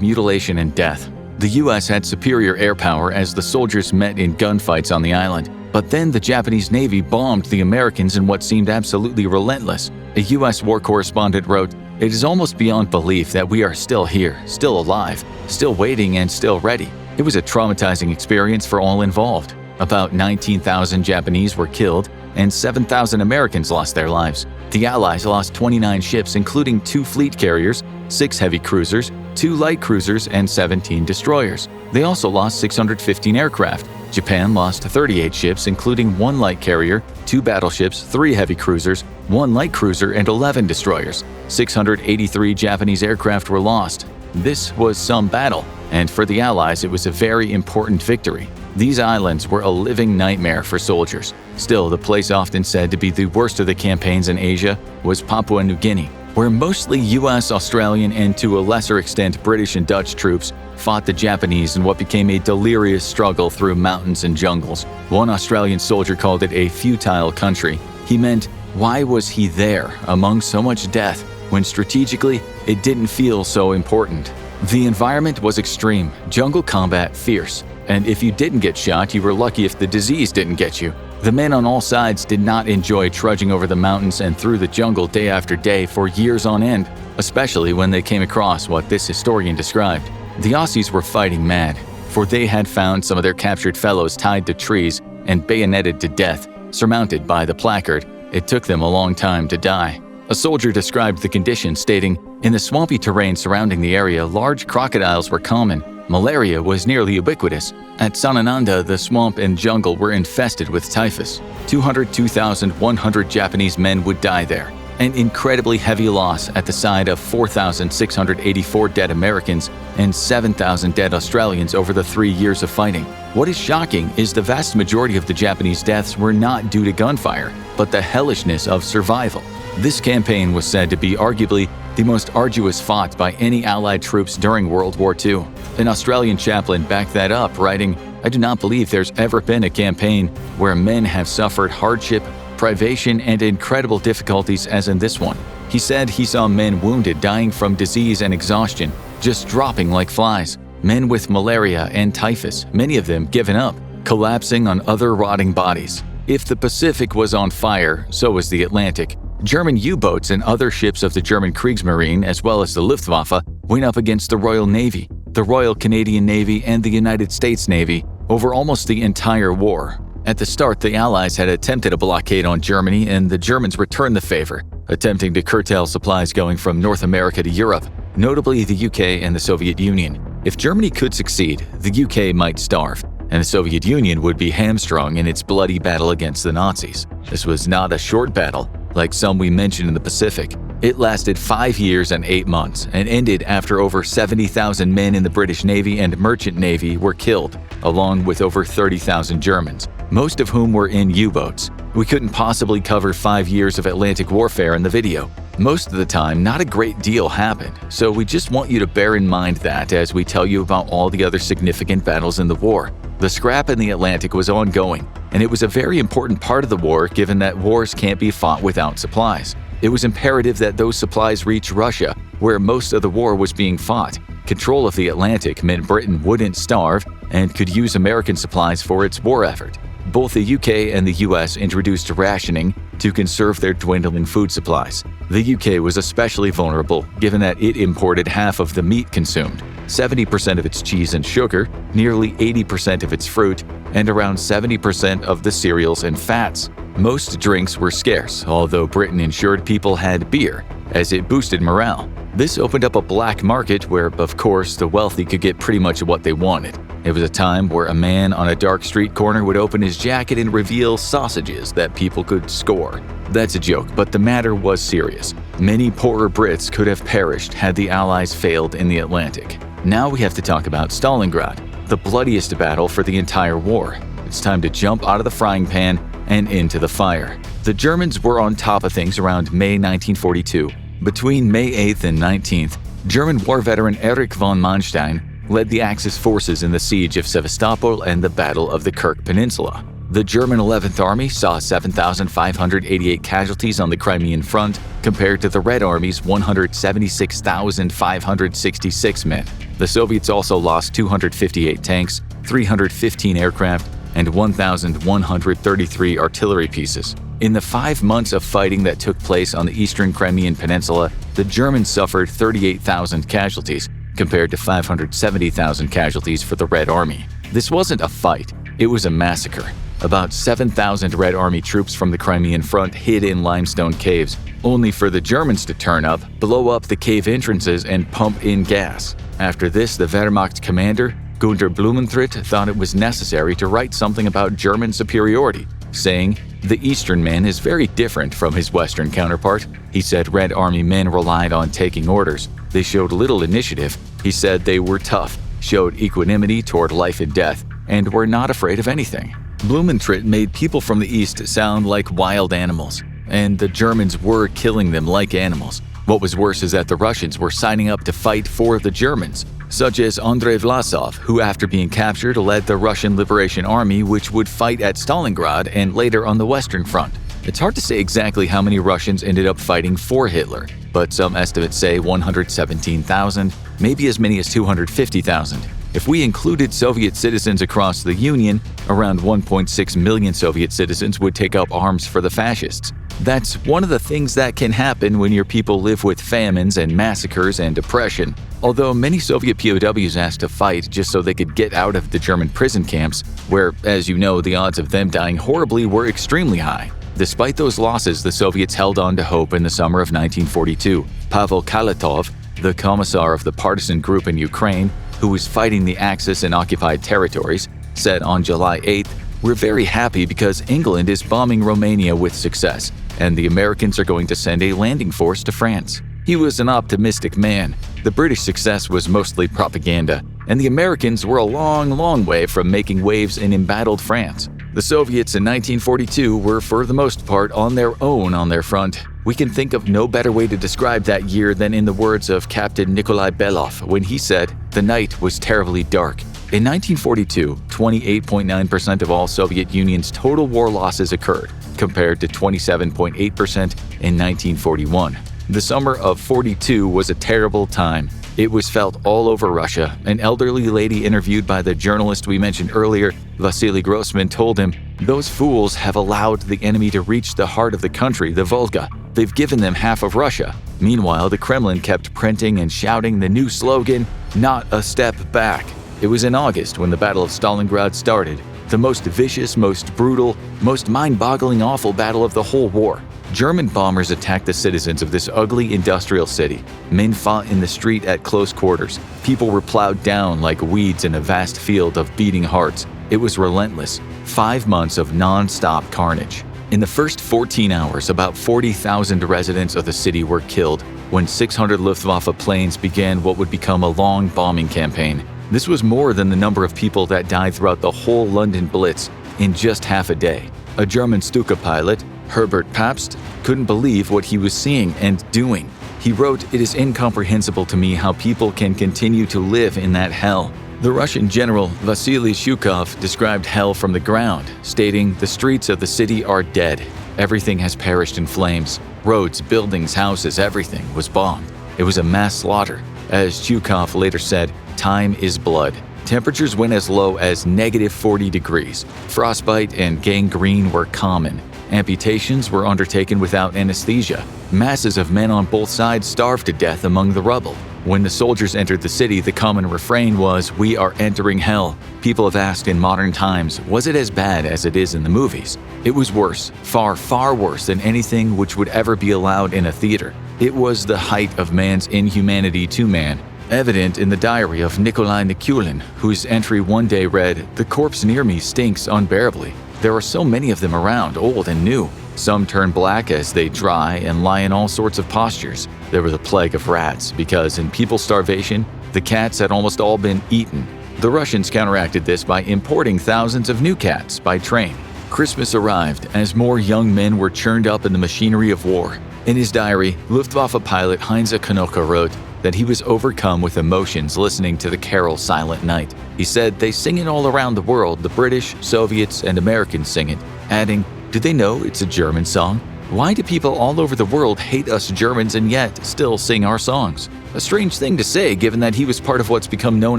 mutilation, and death. The US had superior air power as the soldiers met in gunfights on the island, but then the Japanese Navy bombed the Americans in what seemed absolutely relentless." A US war correspondent wrote, "It is almost beyond belief that we are still here, still alive, still waiting, and still ready." It was a traumatizing experience for all involved. About 19,000 Japanese were killed, and 7,000 Americans lost their lives. The Allies lost 29 ships, including 2 fleet carriers, 6 heavy cruisers, 2 light cruisers, and 17 destroyers. They also lost 615 aircraft. Japan lost 38 ships, including 1 light carrier, 2 battleships, 3 heavy cruisers, 1 light cruiser, and 11 destroyers. 683 Japanese aircraft were lost. This was some battle, and for the Allies it was a very important victory. These islands were a living nightmare for soldiers. Still, the place often said to be the worst of the campaigns in Asia was Papua New Guinea, where mostly US, Australian, and to a lesser extent British and Dutch troops fought the Japanese in what became a delirious struggle through mountains and jungles. One Australian soldier called it a futile country. He meant, why was he there among so much death when strategically it didn't feel so important? The environment was extreme, jungle combat fierce, and if you didn't get shot, you were lucky if the disease didn't get you. The men on all sides did not enjoy trudging over the mountains and through the jungle day after day for years on end, especially when they came across what this historian described. The Aussies were fighting mad, for they had found some of their captured fellows tied to trees and bayoneted to death, surmounted by the placard, "It took them a long time to die." A soldier described the conditions, stating, "In the swampy terrain surrounding the area, large crocodiles were common. Malaria was nearly ubiquitous. At Sanananda, the swamp and jungle were infested with typhus. 202,100 Japanese men would die there. An incredibly heavy loss at the side of 4,684 dead Americans and 7,000 dead Australians over the 3 years of fighting. What is shocking is the vast majority of the Japanese deaths were not due to gunfire, but the hellishness of survival." This campaign was said to be arguably the most arduous fought by any Allied troops during World War II. An Australian chaplain backed that up, writing, "I do not believe there's ever been a campaign where men have suffered hardship, privation, and incredible difficulties as in this one." He said he saw men wounded dying from disease and exhaustion, just dropping like flies. Men with malaria and typhus, many of them given up, collapsing on other rotting bodies. If the Pacific was on fire, so was the Atlantic. German U-boats and other ships of the German Kriegsmarine, as well as the Luftwaffe, went up against the Royal Navy, the Royal Canadian Navy, and the United States Navy over almost the entire war. At the start, the Allies had attempted a blockade on Germany, and the Germans returned the favor, attempting to curtail supplies going from North America to Europe, notably the UK and the Soviet Union. If Germany could succeed, the UK might starve, and the Soviet Union would be hamstrung in its bloody battle against the Nazis. This was not a short battle, like some we mentioned in the Pacific. It lasted 5 years and 8 months and ended after over 70,000 men in the British Navy and Merchant Navy were killed, along with over 30,000 Germans, most of whom were in U-boats. We couldn't possibly cover 5 years of Atlantic warfare in the video. Most of the time, not a great deal happened, so we just want you to bear in mind that as we tell you about all the other significant battles in the war. The scrap in the Atlantic was ongoing, and it was a very important part of the war given that wars can't be fought without supplies. It was imperative that those supplies reach Russia, where most of the war was being fought. Control of the Atlantic meant Britain wouldn't starve and could use American supplies for its war effort. Both the UK and the US introduced rationing to conserve their dwindling food supplies. The UK was especially vulnerable given that it imported half of the meat consumed, 70% of its cheese and sugar, nearly 80% of its fruit, and around 70% of the cereals and fats. Most drinks were scarce, although Britain ensured people had beer, as it boosted morale. This opened up a black market where, of course, the wealthy could get pretty much what they wanted. It was a time where a man on a dark street corner would open his jacket and reveal sausages that people could score. That's a joke, but the matter was serious. Many poorer Brits could have perished had the Allies failed in the Atlantic. Now we have to talk about Stalingrad, the bloodiest battle for the entire war. It's time to jump out of the frying pan and into the fire. The Germans were on top of things around May 1942. Between May 8th and 19th, German war veteran Erich von Manstein led the Axis forces in the siege of Sevastopol and the Battle of the Kursk Peninsula. The German 11th Army saw 7,588 casualties on the Crimean front compared to the Red Army's 176,566 men. The Soviets also lost 258 tanks, 315 aircraft, and 1,133 artillery pieces. In the 5 months of fighting that took place on the eastern Crimean Peninsula, the Germans suffered 38,000 casualties, compared to 570,000 casualties for the Red Army. This wasn't a fight, it was a massacre. About 7,000 Red Army troops from the Crimean front hid in limestone caves, only for the Germans to turn up, blow up the cave entrances, and pump in gas. After this, the Wehrmacht commander, Günter Blumentritt, thought it was necessary to write something about German superiority, saying, "The Eastern man is very different from his Western counterpart." He said Red Army men relied on taking orders. They showed little initiative. He said they were tough, showed equanimity toward life and death, and were not afraid of anything. Blumentritt made people from the East sound like wild animals, and the Germans were killing them like animals. What was worse is that the Russians were signing up to fight for the Germans, such as Andrei Vlasov, who after being captured led the Russian Liberation Army, which would fight at Stalingrad and later on the Western Front. It's hard to say exactly how many Russians ended up fighting for Hitler, but some estimates say 117,000, maybe as many as 250,000. If we included Soviet citizens across the Union, around 1.6 million Soviet citizens would take up arms for the fascists. That's one of the things that can happen when your people live with famines and massacres and oppression. Although many Soviet POWs asked to fight just so they could get out of the German prison camps, where, as you know, the odds of them dying horribly were extremely high. Despite those losses, the Soviets held on to hope in the summer of 1942. Pavel Kalatov, the commissar of the partisan group in Ukraine, who was fighting the Axis in occupied territories, said on July 8th, "We're very happy because England is bombing Romania with success, and the Americans are going to send a landing force to France." He was an optimistic man. The British success was mostly propaganda, and the Americans were a long way from making waves in embattled France. The Soviets in 1942 were for the most part on their own on their front. We can think of no better way to describe that year than in the words of Captain Nikolai Belov when he said, "The night was terribly dark." In 1942, 28.9% of all Soviet Union's total war losses occurred, compared to 27.8% in 1941. The summer of '42 was a terrible time. It was felt all over Russia. An elderly lady interviewed by the journalist we mentioned earlier, Vasily Grossman, told him, "Those fools have allowed the enemy to reach the heart of the country, the Volga. They've given them half of Russia." Meanwhile, the Kremlin kept printing and shouting the new slogan, "Not a step back." It was in August when the Battle of Stalingrad started, the most vicious, most brutal, most mind-boggling awful battle of the whole war. German bombers attacked the citizens of this ugly industrial city. Men fought in the street at close quarters. People were plowed down like weeds in a vast field of beating hearts. It was relentless. 5 months of non-stop carnage. In the first 14 hours, about 40,000 residents of the city were killed when 600 Luftwaffe planes began what would become a long bombing campaign. This was more than the number of people that died throughout the whole London Blitz in just half a day. A German Stuka pilot, Herbert Pabst, couldn't believe what he was seeing and doing. He wrote, "It is incomprehensible to me how people can continue to live in that hell." The Russian general Vasily Zhukov described hell from the ground, stating, "The streets of the city are dead. Everything has perished in flames. Roads, buildings, houses, everything was bombed. It was a mass slaughter." As Zhukov later said, "Time is blood." Temperatures went as low as -40 degrees. Frostbite and gangrene were common. Amputations were undertaken without anesthesia. Masses of men on both sides starved to death among the rubble. When the soldiers entered the city, the common refrain was, "We are entering hell." People have asked in modern times, was it as bad as it is in the movies? It was worse, far worse than anything which would ever be allowed in a theater. It was the height of man's inhumanity to man, evident in the diary of Nikolai Nikulin, whose entry one day read, "The corpse near me stinks unbearably. There are so many of them around, old and new. Some turn black as they dry and lie in all sorts of postures. There was a plague of rats, because in people's starvation, the cats had almost all been eaten." The Russians counteracted this by importing thousands of new cats by train. Christmas arrived as more young men were churned up in the machinery of war. In his diary, Luftwaffe pilot Heinz Knoche wrote that he was overcome with emotions listening to the carol Silent Night. He said, "They sing it all around the world, the British, Soviets, and Americans sing it," adding, "Do they know it's a German song? Why do people all over the world hate us Germans and yet still sing our songs?" A strange thing to say given that he was part of what's become known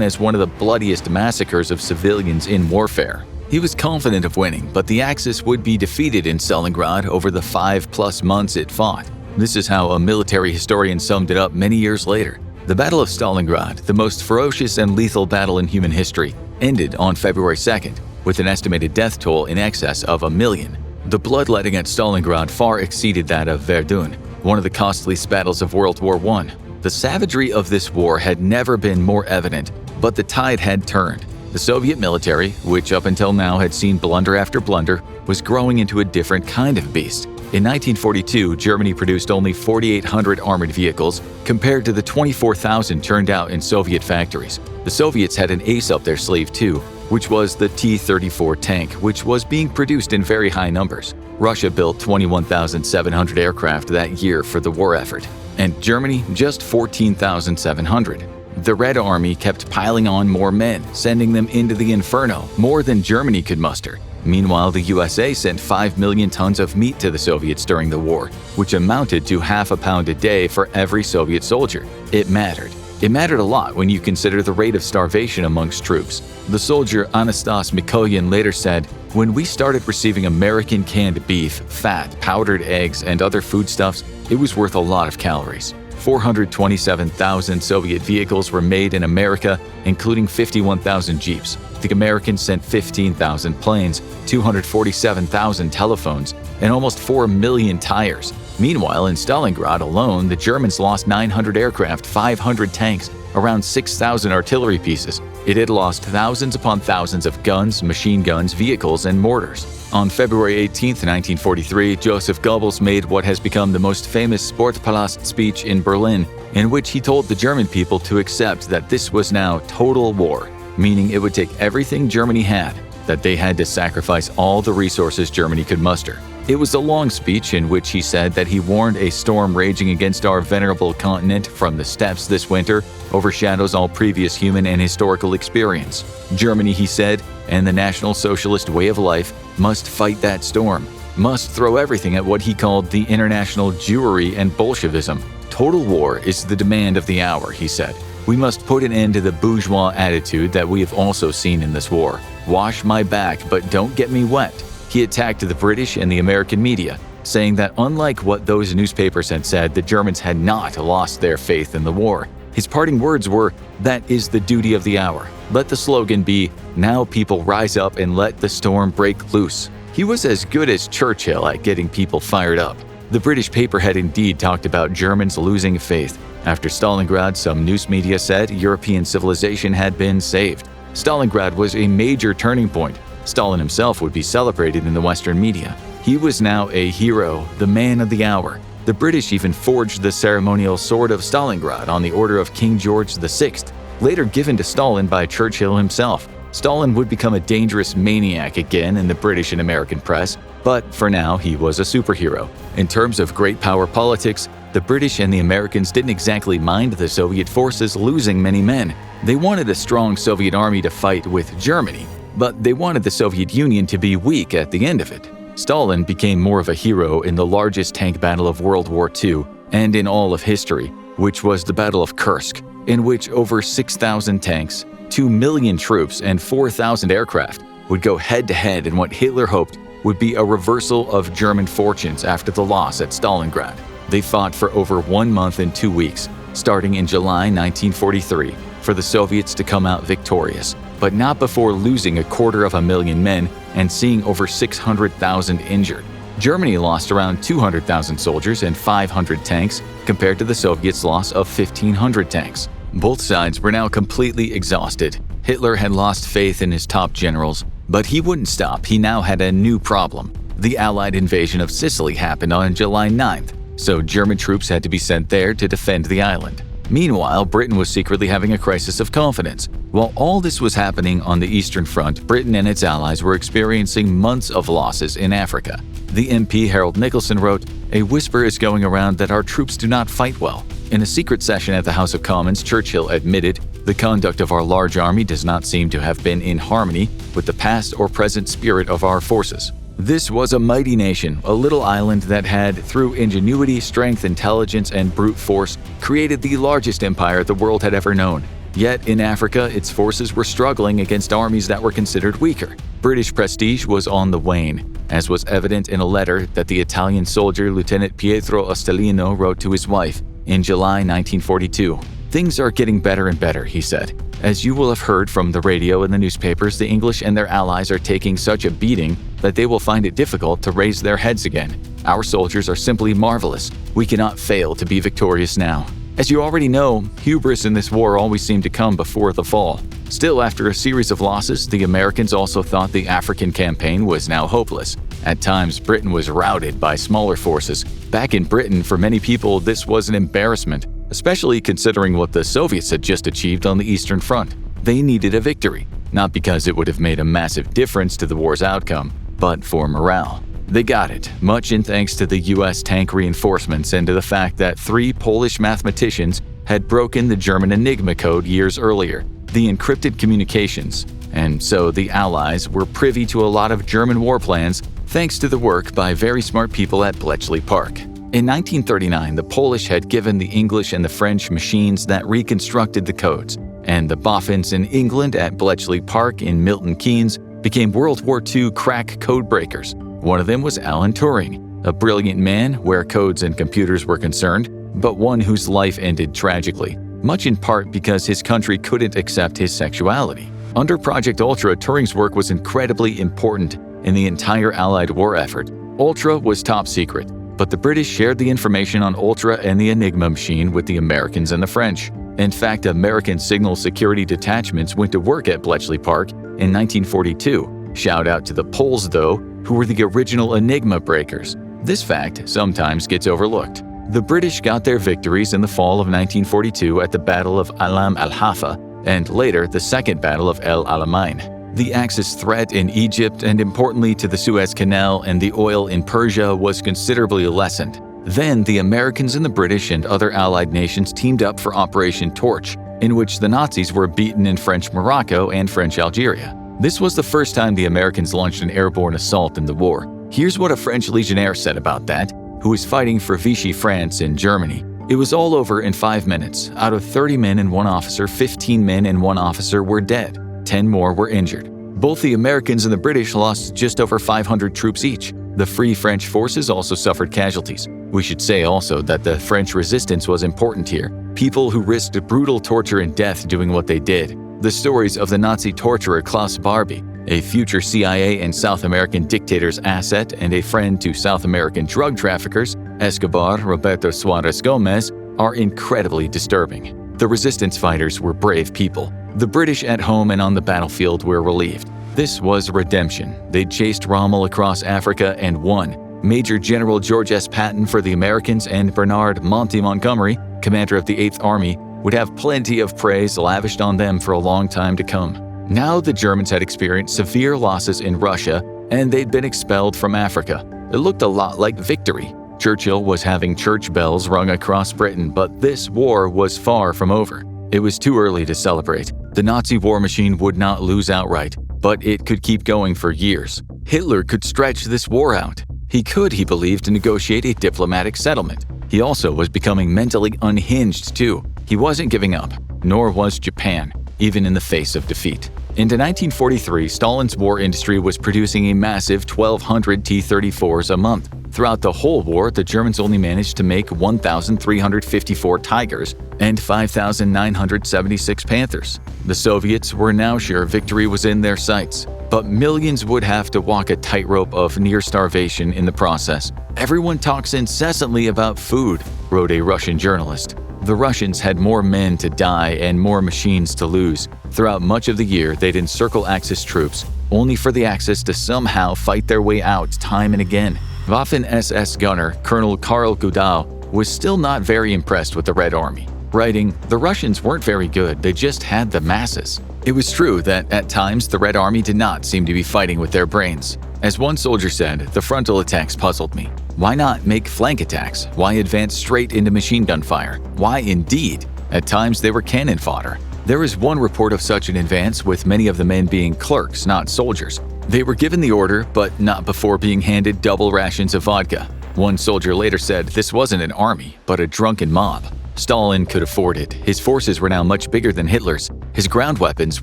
as one of the bloodiest massacres of civilians in warfare. He was confident of winning, but the Axis would be defeated in Stalingrad over the 5+ months it fought. This is how a military historian summed it up many years later. The Battle of Stalingrad, the most ferocious and lethal battle in human history, ended on February 2nd, with an estimated death toll in excess of 1 million. The bloodletting at Stalingrad far exceeded that of Verdun, one of the costliest battles of World War I. The savagery of this war had never been more evident, but the tide had turned. The Soviet military, which up until now had seen blunder after blunder, was growing into a different kind of beast. In 1942, Germany produced only 4,800 armored vehicles compared to the 24,000 turned out in Soviet factories. The Soviets had an ace up their sleeve too, which was the T-34 tank, which was being produced in very high numbers. Russia built 21,700 aircraft that year for the war effort, and Germany just 14,700. The Red Army kept piling on more men, sending them into the inferno, more than Germany could muster. Meanwhile, the USA sent 5 million tons of meat to the Soviets during the war, which amounted to half a pound a day for every Soviet soldier. It mattered. It mattered a lot when you consider the rate of starvation amongst troops. The soldier Anastas Mikoyan later said, When we started receiving American canned beef, fat, powdered eggs, and other foodstuffs, it was worth a lot of calories. 427,000 Soviet vehicles were made in America, including 51,000 Jeeps. The Americans sent 15,000 planes, 247,000 telephones, and almost 4 million tires. Meanwhile, in Stalingrad alone, the Germans lost 900 aircraft, 500 tanks, around 6,000 artillery pieces. It had lost thousands upon thousands of guns, machine guns, vehicles, and mortars. On February 18, 1943, Joseph Goebbels made what has become the most famous Sportpalast speech in Berlin, in which he told the German people to accept that this was now total war, meaning it would take everything Germany had, that they had to sacrifice all the resources Germany could muster. It was a long speech in which he said that he warned a storm raging against our venerable continent from the steppes this winter overshadows all previous human and historical experience. Germany, he said, and the National Socialist way of life must fight that storm, must throw everything at what he called the international Jewry and Bolshevism. Total war is the demand of the hour, he said. We must put an end to the bourgeois attitude that we have also seen in this war. Wash my back, but don't get me wet. He attacked the British and the American media, saying that unlike what those newspapers had said, the Germans had not lost their faith in the war. His parting words were, "That is the duty of the hour." Let the slogan be, "Now people rise up and let the storm break loose." He was as good as Churchill at getting people fired up. The British paper had indeed talked about Germans losing faith. After Stalingrad, some news media said European civilization had been saved. Stalingrad was a major turning point. Stalin himself would be celebrated in the Western media. He was now a hero, the man of the hour. The British even forged the ceremonial Sword of Stalingrad on the order of King George VI, later given to Stalin by Churchill himself. Stalin would become a dangerous maniac again in the British and American press, but for now he was a superhero. In terms of great power politics, the British and the Americans didn't exactly mind the Soviet forces losing many men. They wanted a strong Soviet army to fight with Germany, but they wanted the Soviet Union to be weak at the end of it. Stalin became more of a hero in the largest tank battle of World War II and in all of history, which was the Battle of Kursk, in which over 6,000 tanks, 2 million troops, and 4,000 aircraft would go head-to-head in what Hitler hoped would be a reversal of German fortunes after the loss at Stalingrad. They fought for over 1 month and 2 weeks, starting in July 1943, for the Soviets to come out victorious, but not before losing 250,000 men and seeing over 600,000 injured. Germany lost around 200,000 soldiers and 500 tanks compared to the Soviets' loss of 1,500 tanks. Both sides were now completely exhausted. Hitler had lost faith in his top generals, but he wouldn't stop. He now had a new problem. The Allied invasion of Sicily happened on July 9th, so German troops had to be sent there to defend the island. Meanwhile, Britain was secretly having a crisis of confidence. While all this was happening on the Eastern Front, Britain and its allies were experiencing months of losses in Africa. The MP Harold Nicholson wrote, "A whisper is going around that our troops do not fight well." In a secret session at the House of Commons, Churchill admitted, "The conduct of our large army does not seem to have been in harmony with the past or present spirit of our forces." This was a mighty nation, a little island that had, through ingenuity, strength, intelligence, and brute force, created the largest empire the world had ever known. Yet in Africa, its forces were struggling against armies that were considered weaker. British prestige was on the wane, as was evident in a letter that the Italian soldier Lieutenant Pietro Ostellino wrote to his wife in July 1942. "Things are getting better and better," he said. "As you will have heard from the radio and the newspapers, the English and their allies are taking such a beating that they will find it difficult to raise their heads again. Our soldiers are simply marvelous. We cannot fail to be victorious now." As you already know, hubris in this war always seemed to come before the fall. Still, after a series of losses, the Americans also thought the African campaign was now hopeless. At times, Britain was routed by smaller forces. Back in Britain, for many people, this was an embarrassment, especially considering what the Soviets had just achieved on the Eastern Front. They needed a victory, not because it would have made a massive difference to the war's outcome, but for morale. They got it, much in thanks to the US tank reinforcements and to the fact that 3 Polish mathematicians had broken the German Enigma code years earlier, the encrypted communications, and so the Allies were privy to a lot of German war plans thanks to the work by very smart people at Bletchley Park. In 1939, the Polish had given the English and the French machines that reconstructed the codes, and the boffins in England at Bletchley Park in Milton Keynes became World War II crack code breakers. One of them was Alan Turing, a brilliant man where codes and computers were concerned, but one whose life ended tragically, much in part because his country couldn't accept his sexuality. Under Project Ultra, Turing's work was incredibly important in the entire Allied war effort. Ultra was top secret, but the British shared the information on Ultra and the Enigma machine with the Americans and the French. In fact, American signal security detachments went to work at Bletchley Park in 1942. Shout out to the Poles, though, who were the original Enigma breakers. This fact sometimes gets overlooked. The British got their victories in the fall of 1942 at the Battle of Alam al-Hafa and later the Second Battle of El Alamein. The Axis threat in Egypt and importantly to the Suez Canal and the oil in Persia was considerably lessened. Then the Americans and the British and other Allied nations teamed up for Operation Torch, in which the Nazis were beaten in French Morocco and French Algeria. This was the first time the Americans launched an airborne assault in the war. Here's what a French legionnaire said about that, who was fighting for Vichy France in Germany. It was all over in 5 minutes. Out of 30 men and one officer, 15 men and one officer were dead. 10 more were injured. Both the Americans and the British lost just over 500 troops each. The Free French forces also suffered casualties. We should say also that the French resistance was important here. People who risked brutal torture and death doing what they did. The stories of the Nazi torturer Klaus Barbie, a future CIA and South American dictator's asset and a friend to South American drug traffickers, Escobar Roberto Suarez Gomez, are incredibly disturbing. The resistance fighters were brave people. The British at home and on the battlefield were relieved. This was redemption. They'd chased Rommel across Africa and won. Major General George S. Patton for the Americans and Bernard Monty Montgomery, commander of the 8th Army, would have plenty of praise lavished on them for a long time to come. Now the Germans had experienced severe losses in Russia and they'd been expelled from Africa. It looked a lot like victory. Churchill was having church bells rung across Britain, but this war was far from over. It was too early to celebrate. The Nazi war machine would not lose outright, but it could keep going for years. Hitler could stretch this war out. He could, he believed, negotiate a diplomatic settlement. He also was becoming mentally unhinged too. He wasn't giving up, nor was Japan, even in the face of defeat. Into 1943, Stalin's war industry was producing a massive 1,200 T-34s a month. Throughout the whole war, the Germans only managed to make 1,354 Tigers and 5,976 Panthers. The Soviets were now sure victory was in their sights, but millions would have to walk a tightrope of near starvation in the process. Everyone talks incessantly about food, wrote a Russian journalist. The Russians had more men to die and more machines to lose. Throughout much of the year, they'd encircle Axis troops, only for the Axis to somehow fight their way out time and again. Waffen-SS gunner Colonel Karl Gudau was still not very impressed with the Red Army, writing, "The Russians weren't very good, they just had the masses." It was true that at times the Red Army did not seem to be fighting with their brains. As one soldier said, the frontal attacks puzzled me. Why not make flank attacks? Why advance straight into machine gun fire? Why indeed? At times they were cannon fodder. There is one report of such an advance, with many of the men being clerks, not soldiers. They were given the order, but not before being handed double rations of vodka. One soldier later said this wasn't an army, but a drunken mob. Stalin could afford it. His forces were now much bigger than Hitler's. His ground weapons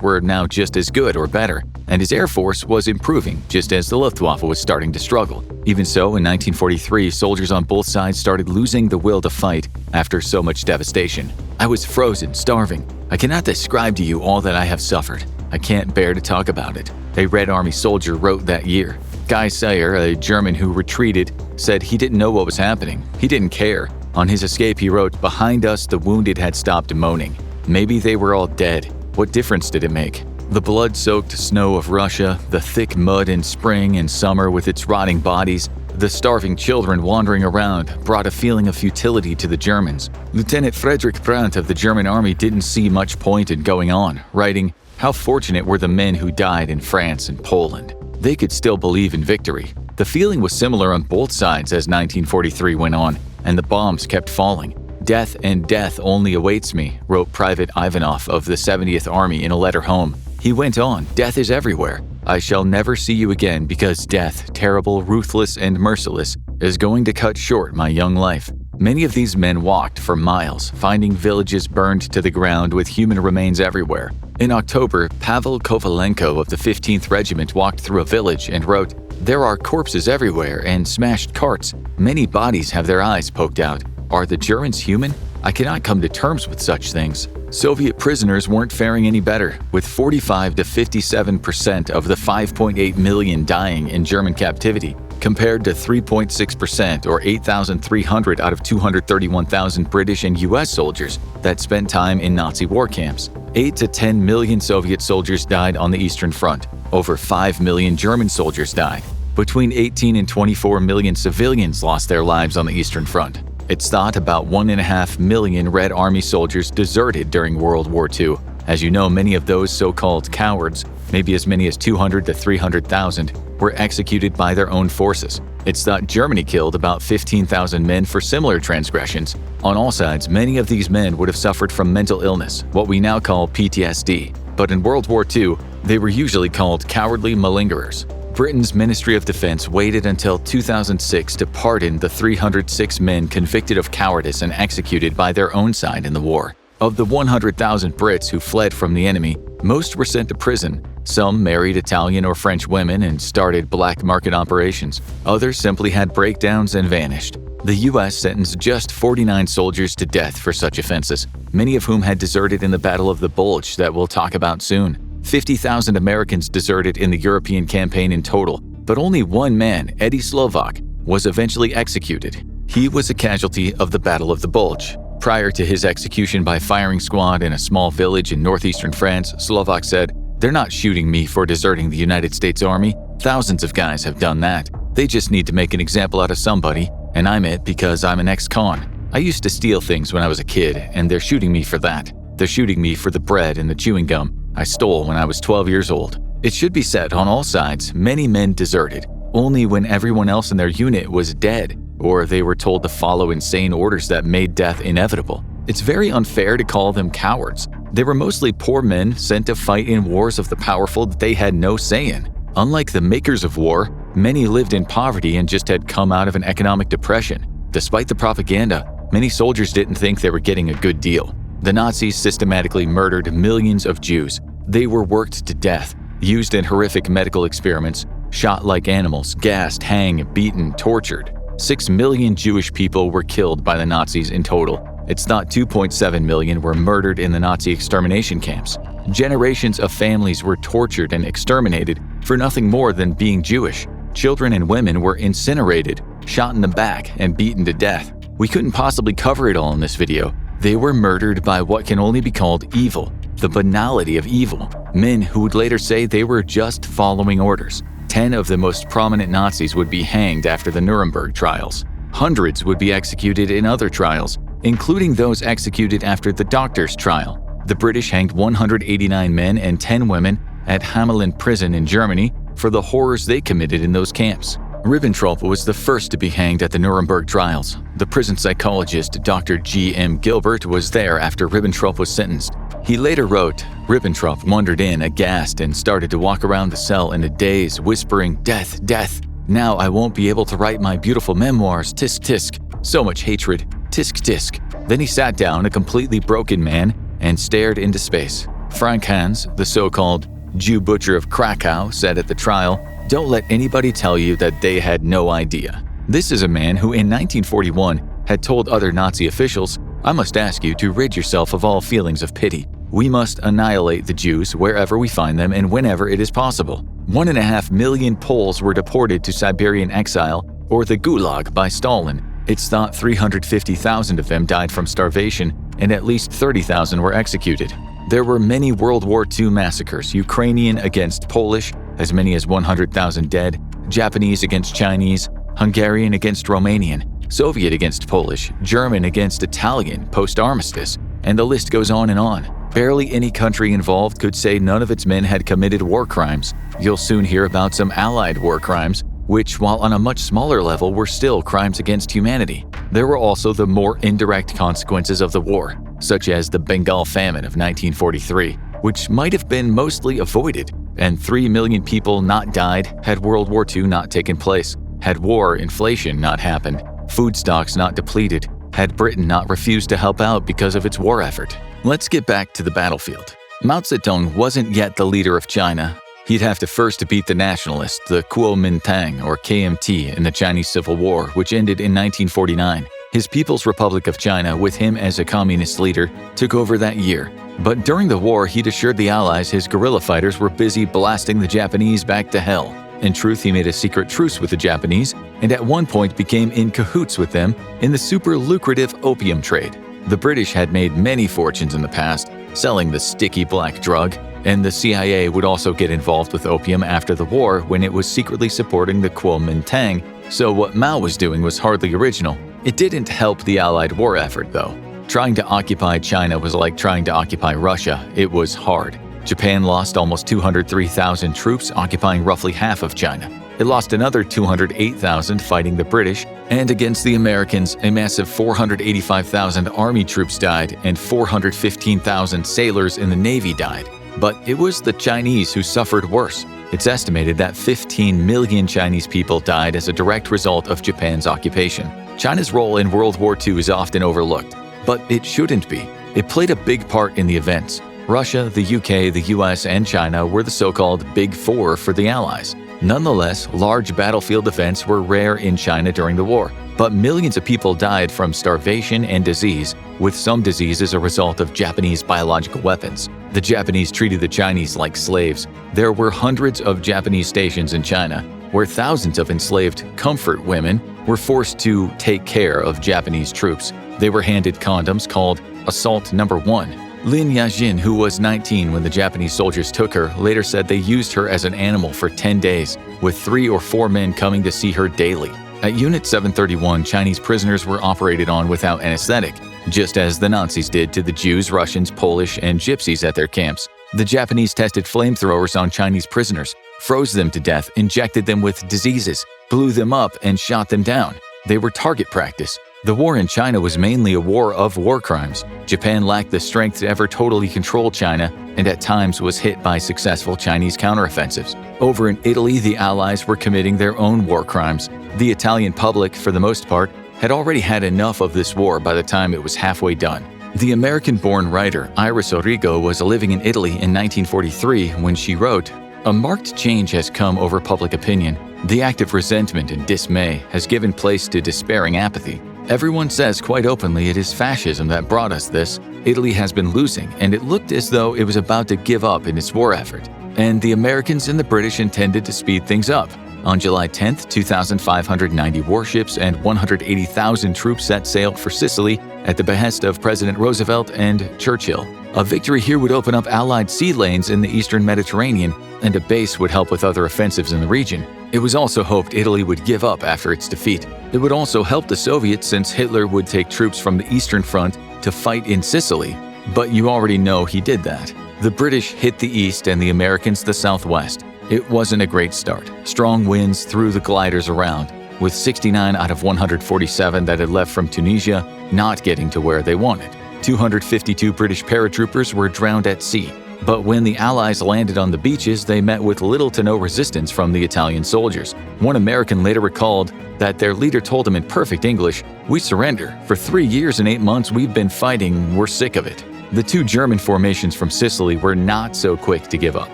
were now just as good or better, and his air force was improving just as the Luftwaffe was starting to struggle. Even so, in 1943, soldiers on both sides started losing the will to fight after so much devastation. I was frozen, starving. I cannot describe to you all that I have suffered. I can't bear to talk about it, a Red Army soldier wrote that year. Guy Sayer, a German who retreated, said he didn't know what was happening. He didn't care. On his escape, he wrote, "Behind us, the wounded had stopped moaning. Maybe they were all dead. What difference did it make?" The blood-soaked snow of Russia, the thick mud in spring and summer with its rotting bodies, the starving children wandering around brought a feeling of futility to the Germans. Lieutenant Friedrich Brandt of the German army didn't see much point in going on, writing, "How fortunate were the men who died in France and Poland. They could still believe in victory." The feeling was similar on both sides as 1943 went on, and the bombs kept falling. "Death and death only awaits me," wrote Private Ivanov of the 70th Army in a letter home. He went on, "Death is everywhere. I shall never see you again because death, terrible, ruthless, and merciless, is going to cut short my young life. Many of these men walked for miles, finding villages burned to the ground with human remains everywhere. In October, Pavel Kovalenko of the 15th Regiment walked through a village and wrote, "There are corpses everywhere and smashed carts. Many bodies have their eyes poked out. Are the Germans human? I cannot come to terms with such things." Soviet prisoners weren't faring any better, with 45 to 57% of the 5.8 million dying in German captivity, compared to 3.6% or 8,300 out of 231,000 British and US soldiers that spent time in Nazi war camps. 8 to 10 million Soviet soldiers died on the Eastern Front. Over 5 million German soldiers died. Between 18 and 24 million civilians lost their lives on the Eastern Front. It's thought about 1.5 million Red Army soldiers deserted during World War II. As you know, many of those so-called cowards, maybe as many as 200 to 300,000, were executed by their own forces. It's thought Germany killed about 15,000 men for similar transgressions. On all sides, many of these men would have suffered from mental illness, what we now call PTSD. But in World War II, they were usually called cowardly malingerers. Britain's Ministry of Defense waited until 2006 to pardon the 306 men convicted of cowardice and executed by their own side in the war. Of the 100,000 Brits who fled from the enemy, most were sent to prison. Some married Italian or French women and started black market operations. Others simply had breakdowns and vanished. The US sentenced just 49 soldiers to death for such offenses, many of whom had deserted in the Battle of the Bulge that we'll talk about soon. 50,000 Americans deserted in the European campaign in total, but only one man, Eddie Slovak, was eventually executed. He was a casualty of the Battle of the Bulge. Prior to his execution by firing squad in a small village in northeastern France, Slovak said, "They're not shooting me for deserting the United States Army. Thousands of guys have done that. They just need to make an example out of somebody, and I'm it because I'm an ex-con. I used to steal things when I was a kid, and they're shooting me for that. They're shooting me for the bread and the chewing gum I stole when I was 12 years old." It should be said, on all sides, many men deserted, only when everyone else in their unit was dead, or they were told to follow insane orders that made death inevitable. It's very unfair to call them cowards. They were mostly poor men sent to fight in wars of the powerful that they had no say in. Unlike the makers of war, many lived in poverty and just had come out of an economic depression. Despite the propaganda, many soldiers didn't think they were getting a good deal. The Nazis systematically murdered millions of Jews. They were worked to death, used in horrific medical experiments, shot like animals, gassed, hanged, beaten, tortured. 6 million Jewish people were killed by the Nazis in total. It's thought 2.7 million were murdered in the Nazi extermination camps. Generations of families were tortured and exterminated for nothing more than being Jewish. Children and women were incinerated, shot in the back, and beaten to death. We couldn't possibly cover it all in this video. They were murdered by what can only be called evil, the banality of evil. Men who would later say they were just following orders. 10 of the most prominent Nazis would be hanged after the Nuremberg trials. Hundreds would be executed in other trials, including those executed after the Doctors' trial. The British hanged 189 men and 10 women at Hamelin prison in Germany for the horrors they committed in those camps. Ribbentrop was the first to be hanged at the Nuremberg trials. The prison psychologist Dr. G.M. Gilbert was there after Ribbentrop was sentenced. He later wrote, "Ribbentrop wandered in aghast and started to walk around the cell in a daze, whispering, 'Death, death. Now I won't be able to write my beautiful memoirs, tisk tisk. So much hatred, tisk tisk.' Then he sat down, a completely broken man, and stared into space." Frank Hans, the so-called Jew butcher of Krakow, said at the trial, "Don't let anybody tell you that they had no idea." This is a man who in 1941 had told other Nazi officials, "I must ask you to rid yourself of all feelings of pity. We must annihilate the Jews wherever we find them and whenever it is possible." 1.5 million Poles were deported to Siberian exile or the Gulag by Stalin. It's thought 350,000 of them died from starvation and at least 30,000 were executed. There were many World War II massacres, Ukrainian against Polish, as many as 100,000 dead, Japanese against Chinese, Hungarian against Romanian, Soviet against Polish, German against Italian post-armistice, and the list goes on and on. Barely any country involved could say none of its men had committed war crimes. You'll soon hear about some Allied war crimes, which, while on a much smaller level, were still crimes against humanity. There were also the more indirect consequences of the war, such as the Bengal famine of 1943, which might have been mostly avoided, and 3 million people not died had World War II not taken place, had war inflation not happened, food stocks not depleted, had Britain not refused to help out because of its war effort. Let's get back to the battlefield. Mao Zedong wasn't yet the leader of China. He'd have to first beat the nationalists, the Kuomintang or KMT, in the Chinese Civil War, which ended in 1949. His People's Republic of China, with him as a communist leader, took over that year. But during the war, he'd assured the Allies his guerrilla fighters were busy blasting the Japanese back to hell. In truth, he made a secret truce with the Japanese, and at one point became in cahoots with them in the super lucrative opium trade. The British had made many fortunes in the past, selling the sticky black drug, and the CIA would also get involved with opium after the war when it was secretly supporting the Kuomintang, so what Mao was doing was hardly original. It didn't help the Allied war effort, though. Trying to occupy China was like trying to occupy Russia. It was hard. Japan lost almost 203,000 troops, occupying roughly half of China. It lost another 208,000 fighting the British, and against the Americans, a massive 485,000 army troops died and 415,000 sailors in the Navy died. But it was the Chinese who suffered worse. It's estimated that 15 million Chinese people died as a direct result of Japan's occupation. China's role in World War II is often overlooked, but it shouldn't be. It played a big part in the events. Russia, the UK, the US, and China were the so-called Big Four for the Allies. Nonetheless, large battlefield events were rare in China during the war, but millions of people died from starvation and disease, with some disease as a result of Japanese biological weapons. The Japanese treated the Chinese like slaves. There were hundreds of Japanese stations in China, where thousands of enslaved comfort women were forced to take care of Japanese troops. They were handed condoms called Assault Number 1. Lin Yajin, who was 19 when the Japanese soldiers took her, later said they used her as an animal for 10 days, with 3 or 4 men coming to see her daily. At Unit 731, Chinese prisoners were operated on without anesthetic, just as the Nazis did to the Jews, Russians, Polish, and Gypsies at their camps. The Japanese tested flamethrowers on Chinese prisoners, froze them to death, injected them with diseases, blew them up, and shot them down. They were target practice. The war in China was mainly a war of war crimes. Japan lacked the strength to ever totally control China, and at times was hit by successful Chinese counteroffensives. Over in Italy, the Allies were committing their own war crimes. The Italian public, for the most part, had already had enough of this war by the time it was halfway done. The American-born writer Iris Origo was living in Italy in 1943 when she wrote, "A marked change has come over public opinion. The active resentment and dismay has given place to despairing apathy. Everyone says quite openly it is fascism that brought us this. Italy has been losing, and it looked as though it was about to give up in its war effort. And the Americans and the British intended to speed things up. On July 10th, 2,590 warships and 180,000 troops set sail for Sicily at the behest of President Roosevelt and Churchill. A victory here would open up Allied sea lanes in the eastern Mediterranean, and a base would help with other offensives in the region. It was also hoped Italy would give up after its defeat. It would also help the Soviets since Hitler would take troops from the Eastern Front to fight in Sicily. But you already know he did that. The British hit the east and the Americans the southwest. It wasn't a great start. Strong winds threw the gliders around, with 69 out of 147 that had left from Tunisia not getting to where they wanted. 252 British paratroopers were drowned at sea. But when the Allies landed on the beaches, they met with little to no resistance from the Italian soldiers. One American later recalled that their leader told him in perfect English, "We surrender. For 3 years and 8 months we've been fighting. We're sick of it." The 2 German formations from Sicily were not so quick to give up.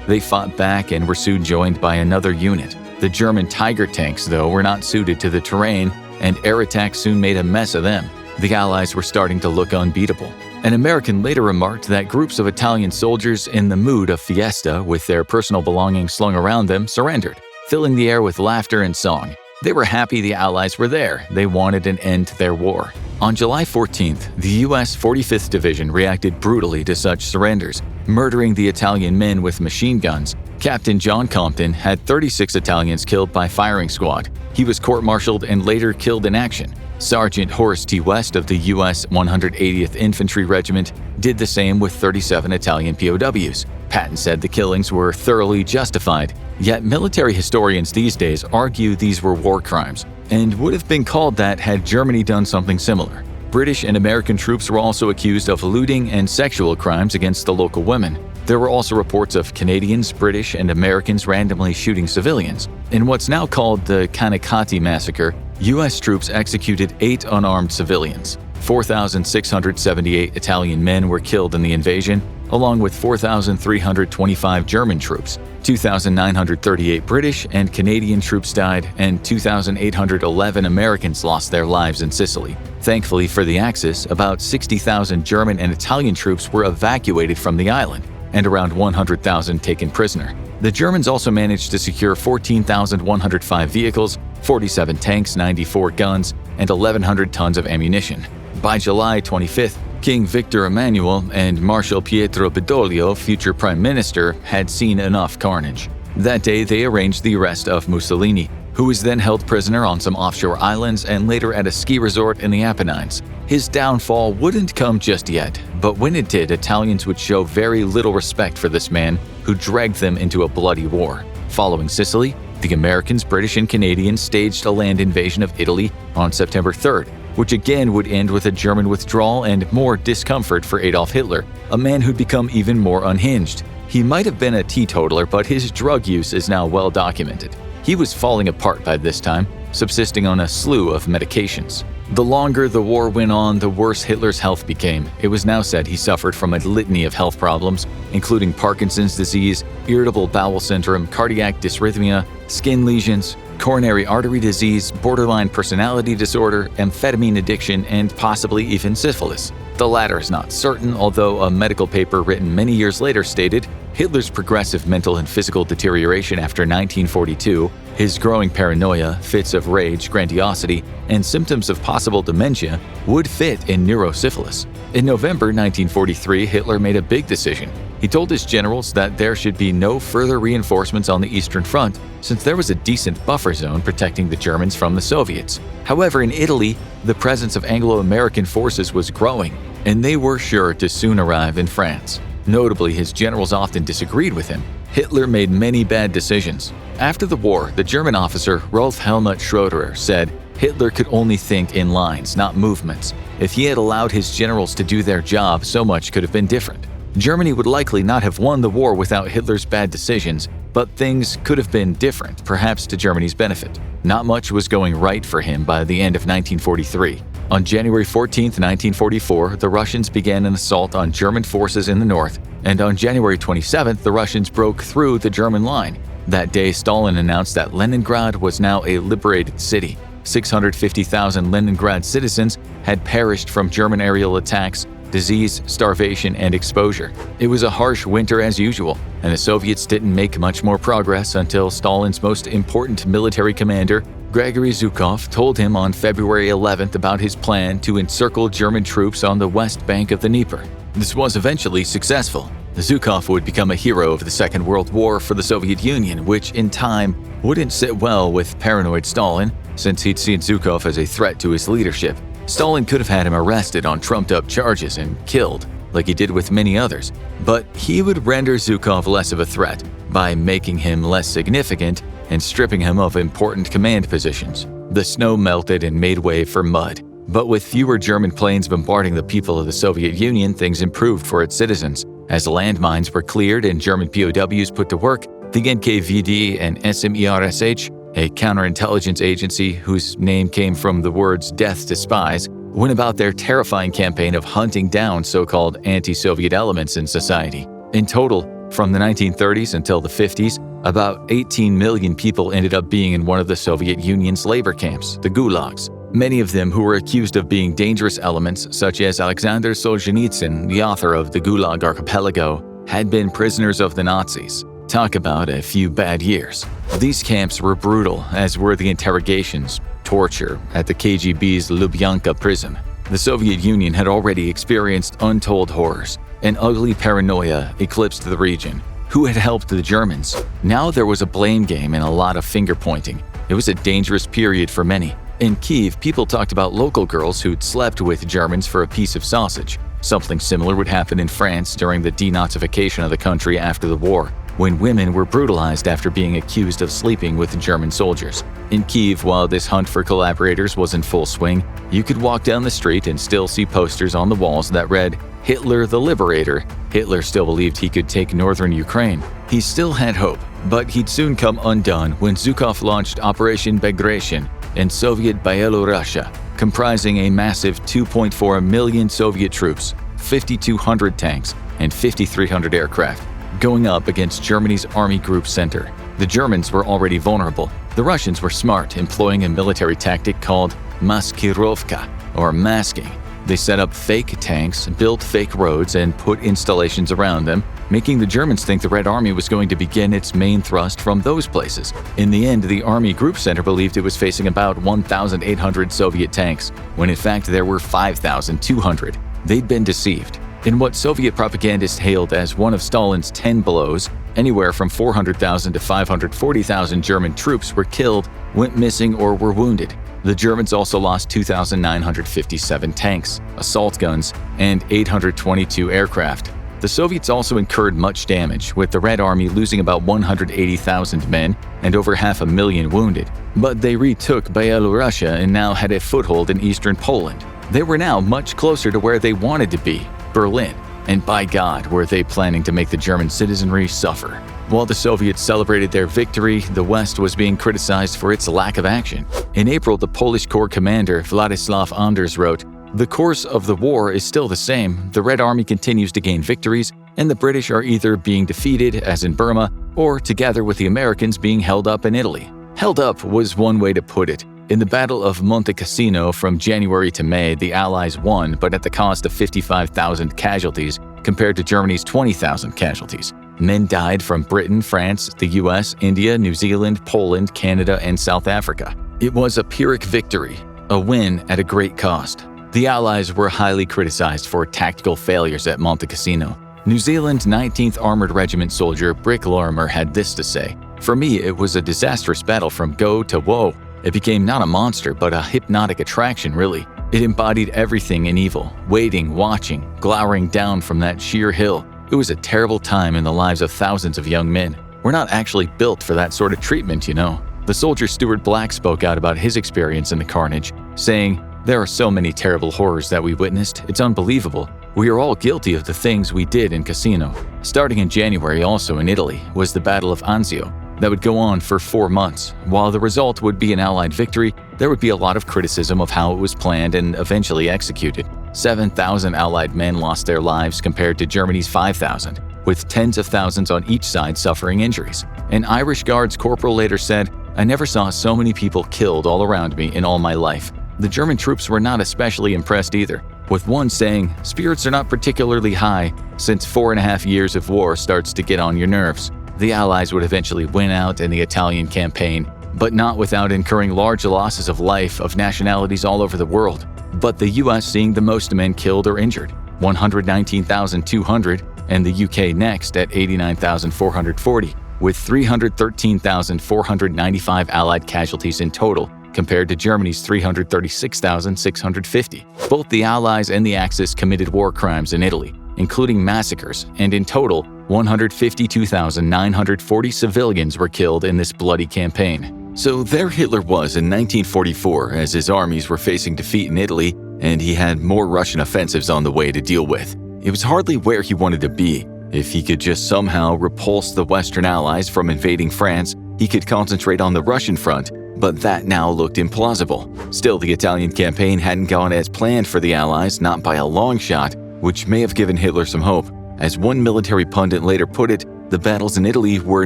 They fought back and were soon joined by another unit. The German Tiger tanks, though, were not suited to the terrain, and air attacks soon made a mess of them. The Allies were starting to look unbeatable. An American later remarked that groups of Italian soldiers in the mood of fiesta, with their personal belongings slung around them, surrendered, filling the air with laughter and song. They were happy the Allies were there. They wanted an end to their war. On July 14th, the U.S. 45th Division reacted brutally to such surrenders, murdering the Italian men with machine guns. Captain John Compton had 36 Italians killed by firing squad. He was court-martialed and later killed in action. Sergeant Horace T. West of the U.S. 180th Infantry Regiment did the same with 37 Italian POWs. Patton said the killings were thoroughly justified, yet military historians these days argue these were war crimes, and would have been called that had Germany done something similar. British and American troops were also accused of looting and sexual crimes against the local women. There were also reports of Canadians, British, and Americans randomly shooting civilians. In what's now called the Kamikaze Massacre, U.S. troops executed 8 unarmed civilians. 4,678 Italian men were killed in the invasion, along with 4,325 German troops. 2,938 British and Canadian troops died, and 2,811 Americans lost their lives in Sicily. Thankfully for the Axis, about 60,000 German and Italian troops were evacuated from the island, and around 100,000 taken prisoner. The Germans also managed to secure 14,105 vehicles, 47 tanks, 94 guns, and 1,100 tons of ammunition. By July 25th, King Victor Emmanuel and Marshal Pietro Badoglio, future prime minister, had seen enough carnage. That day, they arranged the arrest of Mussolini, who was then held prisoner on some offshore islands and later at a ski resort in the Apennines. His downfall wouldn't come just yet, but when it did, Italians would show very little respect for this man who dragged them into a bloody war. Following Sicily, the Americans, British, and Canadians staged a land invasion of Italy on September 3rd, which again would end with a German withdrawal and more discomfort for Adolf Hitler, a man who'd become even more unhinged. He might have been a teetotaler, but his drug use is now well documented. He was falling apart by this time, subsisting on a slew of medications. The longer the war went on, the worse Hitler's health became. It was now said he suffered from a litany of health problems, including Parkinson's disease, irritable bowel syndrome, cardiac dysrhythmia, skin lesions, coronary artery disease, borderline personality disorder, amphetamine addiction, and possibly even syphilis. The latter is not certain, although a medical paper written many years later stated Hitler's progressive mental and physical deterioration after 1942, his growing paranoia, fits of rage, grandiosity, and symptoms of possible dementia would fit in neurosyphilis. In November 1943, Hitler made a big decision. He told his generals that there should be no further reinforcements on the Eastern Front, since there was a decent buffer zone protecting the Germans from the Soviets. However, in Italy, the presence of Anglo-American forces was growing, and they were sure to soon arrive in France. Notably, his generals often disagreed with him. Hitler made many bad decisions. After the war, the German officer Rolf Helmut Schroeder said Hitler could only think in lines, not movements. If he had allowed his generals to do their job, so much could have been different. Germany would likely not have won the war without Hitler's bad decisions, but things could have been different, perhaps to Germany's benefit. Not much was going right for him by the end of 1943. On January 14, 1944, the Russians began an assault on German forces in the north, and on January 27th, the Russians broke through the German line. That day, Stalin announced that Leningrad was now a liberated city. 650,000 Leningrad citizens had perished from German aerial attacks, disease, starvation, and exposure. It was a harsh winter as usual, and the Soviets didn't make much more progress until Stalin's most important military commander, Gregory Zhukov, told him on February 11th about his plan to encircle German troops on the west bank of the Dnieper. This was eventually successful. Zhukov would become a hero of the Second World War for the Soviet Union, which in time wouldn't sit well with paranoid Stalin, since he'd seen Zhukov as a threat to his leadership. Stalin could have had him arrested on trumped-up charges and killed, like he did with many others, but he would render Zhukov less of a threat by making him less significant and stripping him of important command positions. The snow melted and made way for mud, but with fewer German planes bombarding the people of the Soviet Union, things improved for its citizens. As landmines were cleared and German POWs put to work, the NKVD and SMERSH, a counterintelligence agency whose name came from the words death to spies, went about their terrifying campaign of hunting down so-called anti-Soviet elements in society. In total, from the 1930s until the 50s, about 18 million people ended up being in one of the Soviet Union's labor camps, the gulags. Many of them who were accused of being dangerous elements, such as Alexander Solzhenitsyn, the author of the Gulag Archipelago, had been prisoners of the Nazis. Talk about a few bad years. These camps were brutal, as were the interrogations, torture at the KGB's Lubyanka prison. The Soviet Union had already experienced untold horrors. An ugly paranoia eclipsed the region. Who had helped the Germans? Now there was a blame game and a lot of finger-pointing. It was a dangerous period for many. In Kyiv, people talked about local girls who'd slept with Germans for a piece of sausage. Something similar would happen in France during the denazification of the country after the war, when women were brutalized after being accused of sleeping with German soldiers. In Kyiv, while this hunt for collaborators was in full swing, you could walk down the street and still see posters on the walls that read, "Hitler the Liberator." Hitler still believed he could take northern Ukraine. He still had hope, but he'd soon come undone when Zhukov launched Operation Bagration, and Soviet Byelorussia, comprising a massive 2.4 million Soviet troops, 5,200 tanks, and 5,300 aircraft, going up against Germany's Army Group Center. The Germans were already vulnerable. The Russians were smart, employing a military tactic called maskirovka, or masking. They set up fake tanks, built fake roads, and put installations around them, making the Germans think the Red Army was going to begin its main thrust from those places. In the end, the Army Group Center believed it was facing about 1,800 Soviet tanks, when in fact there were 5,200. They'd been deceived. In what Soviet propagandists hailed as one of Stalin's 10 blows, anywhere from 400,000 to 540,000 German troops were killed, went missing, or were wounded. The Germans also lost 2,957 tanks, assault guns, and 822 aircraft. The Soviets also incurred much damage, with the Red Army losing about 180,000 men and over 500,000 wounded. But they retook Byelorussia and now had a foothold in eastern Poland. They were now much closer to where they wanted to be, Berlin, and by God were they planning to make the German citizenry suffer. While the Soviets celebrated their victory, the West was being criticized for its lack of action. In April, the Polish Corps commander Władysław Anders wrote, "The course of the war is still the same. The Red Army continues to gain victories, and the British are either being defeated, as in Burma, or together with the Americans being held up in Italy." Held up was one way to put it. In the Battle of Monte Cassino from January to May, the Allies won, but at the cost of 55,000 casualties compared to Germany's 20,000 casualties. Men died from Britain, France, the US, India, New Zealand, Poland, Canada, and South Africa. It was a Pyrrhic victory, a win at a great cost. The Allies were highly criticized for tactical failures at Monte Cassino. New Zealand 19th Armored Regiment soldier Brick Lorimer had this to say, "For me, it was a disastrous battle from go to woe. It became not a monster, but a hypnotic attraction, really. It embodied everything in evil, waiting, watching, glowering down from that sheer hill. It was a terrible time in the lives of thousands of young men. We're not actually built for that sort of treatment, you know." The soldier Stuart Black spoke out about his experience in the carnage, saying, "There are so many terrible horrors that we witnessed, it's unbelievable. We are all guilty of the things we did in Cassino." Starting in January, also in Italy, was the Battle of Anzio. That would go on for 4 months. While the result would be an Allied victory, there would be a lot of criticism of how it was planned and eventually executed. 7,000 Allied men lost their lives compared to Germany's 5,000, with tens of thousands on each side suffering injuries. An Irish Guards corporal later said, "I never saw so many people killed all around me in all my life." The German troops were not especially impressed either, with one saying, "Spirits are not particularly high since 4.5 years of war starts to get on your nerves." The Allies would eventually win out in the Italian campaign, but not without incurring large losses of life of nationalities all over the world. But the US seeing the most men killed or injured, 119,200, and the UK next at 89,440, with 313,495 Allied casualties in total, compared to Germany's 336,650. Both the Allies and the Axis committed war crimes in Italy, including massacres, and in total, 152,940 civilians were killed in this bloody campaign. So there Hitler was in 1944 as his armies were facing defeat in Italy, and he had more Russian offensives on the way to deal with. It was hardly where he wanted to be. If he could just somehow repulse the Western Allies from invading France, he could concentrate on the Russian front, but that now looked implausible. Still, the Italian campaign hadn't gone as planned for the Allies, not by a long shot, which may have given Hitler some hope. As one military pundit later put it, the battles in Italy were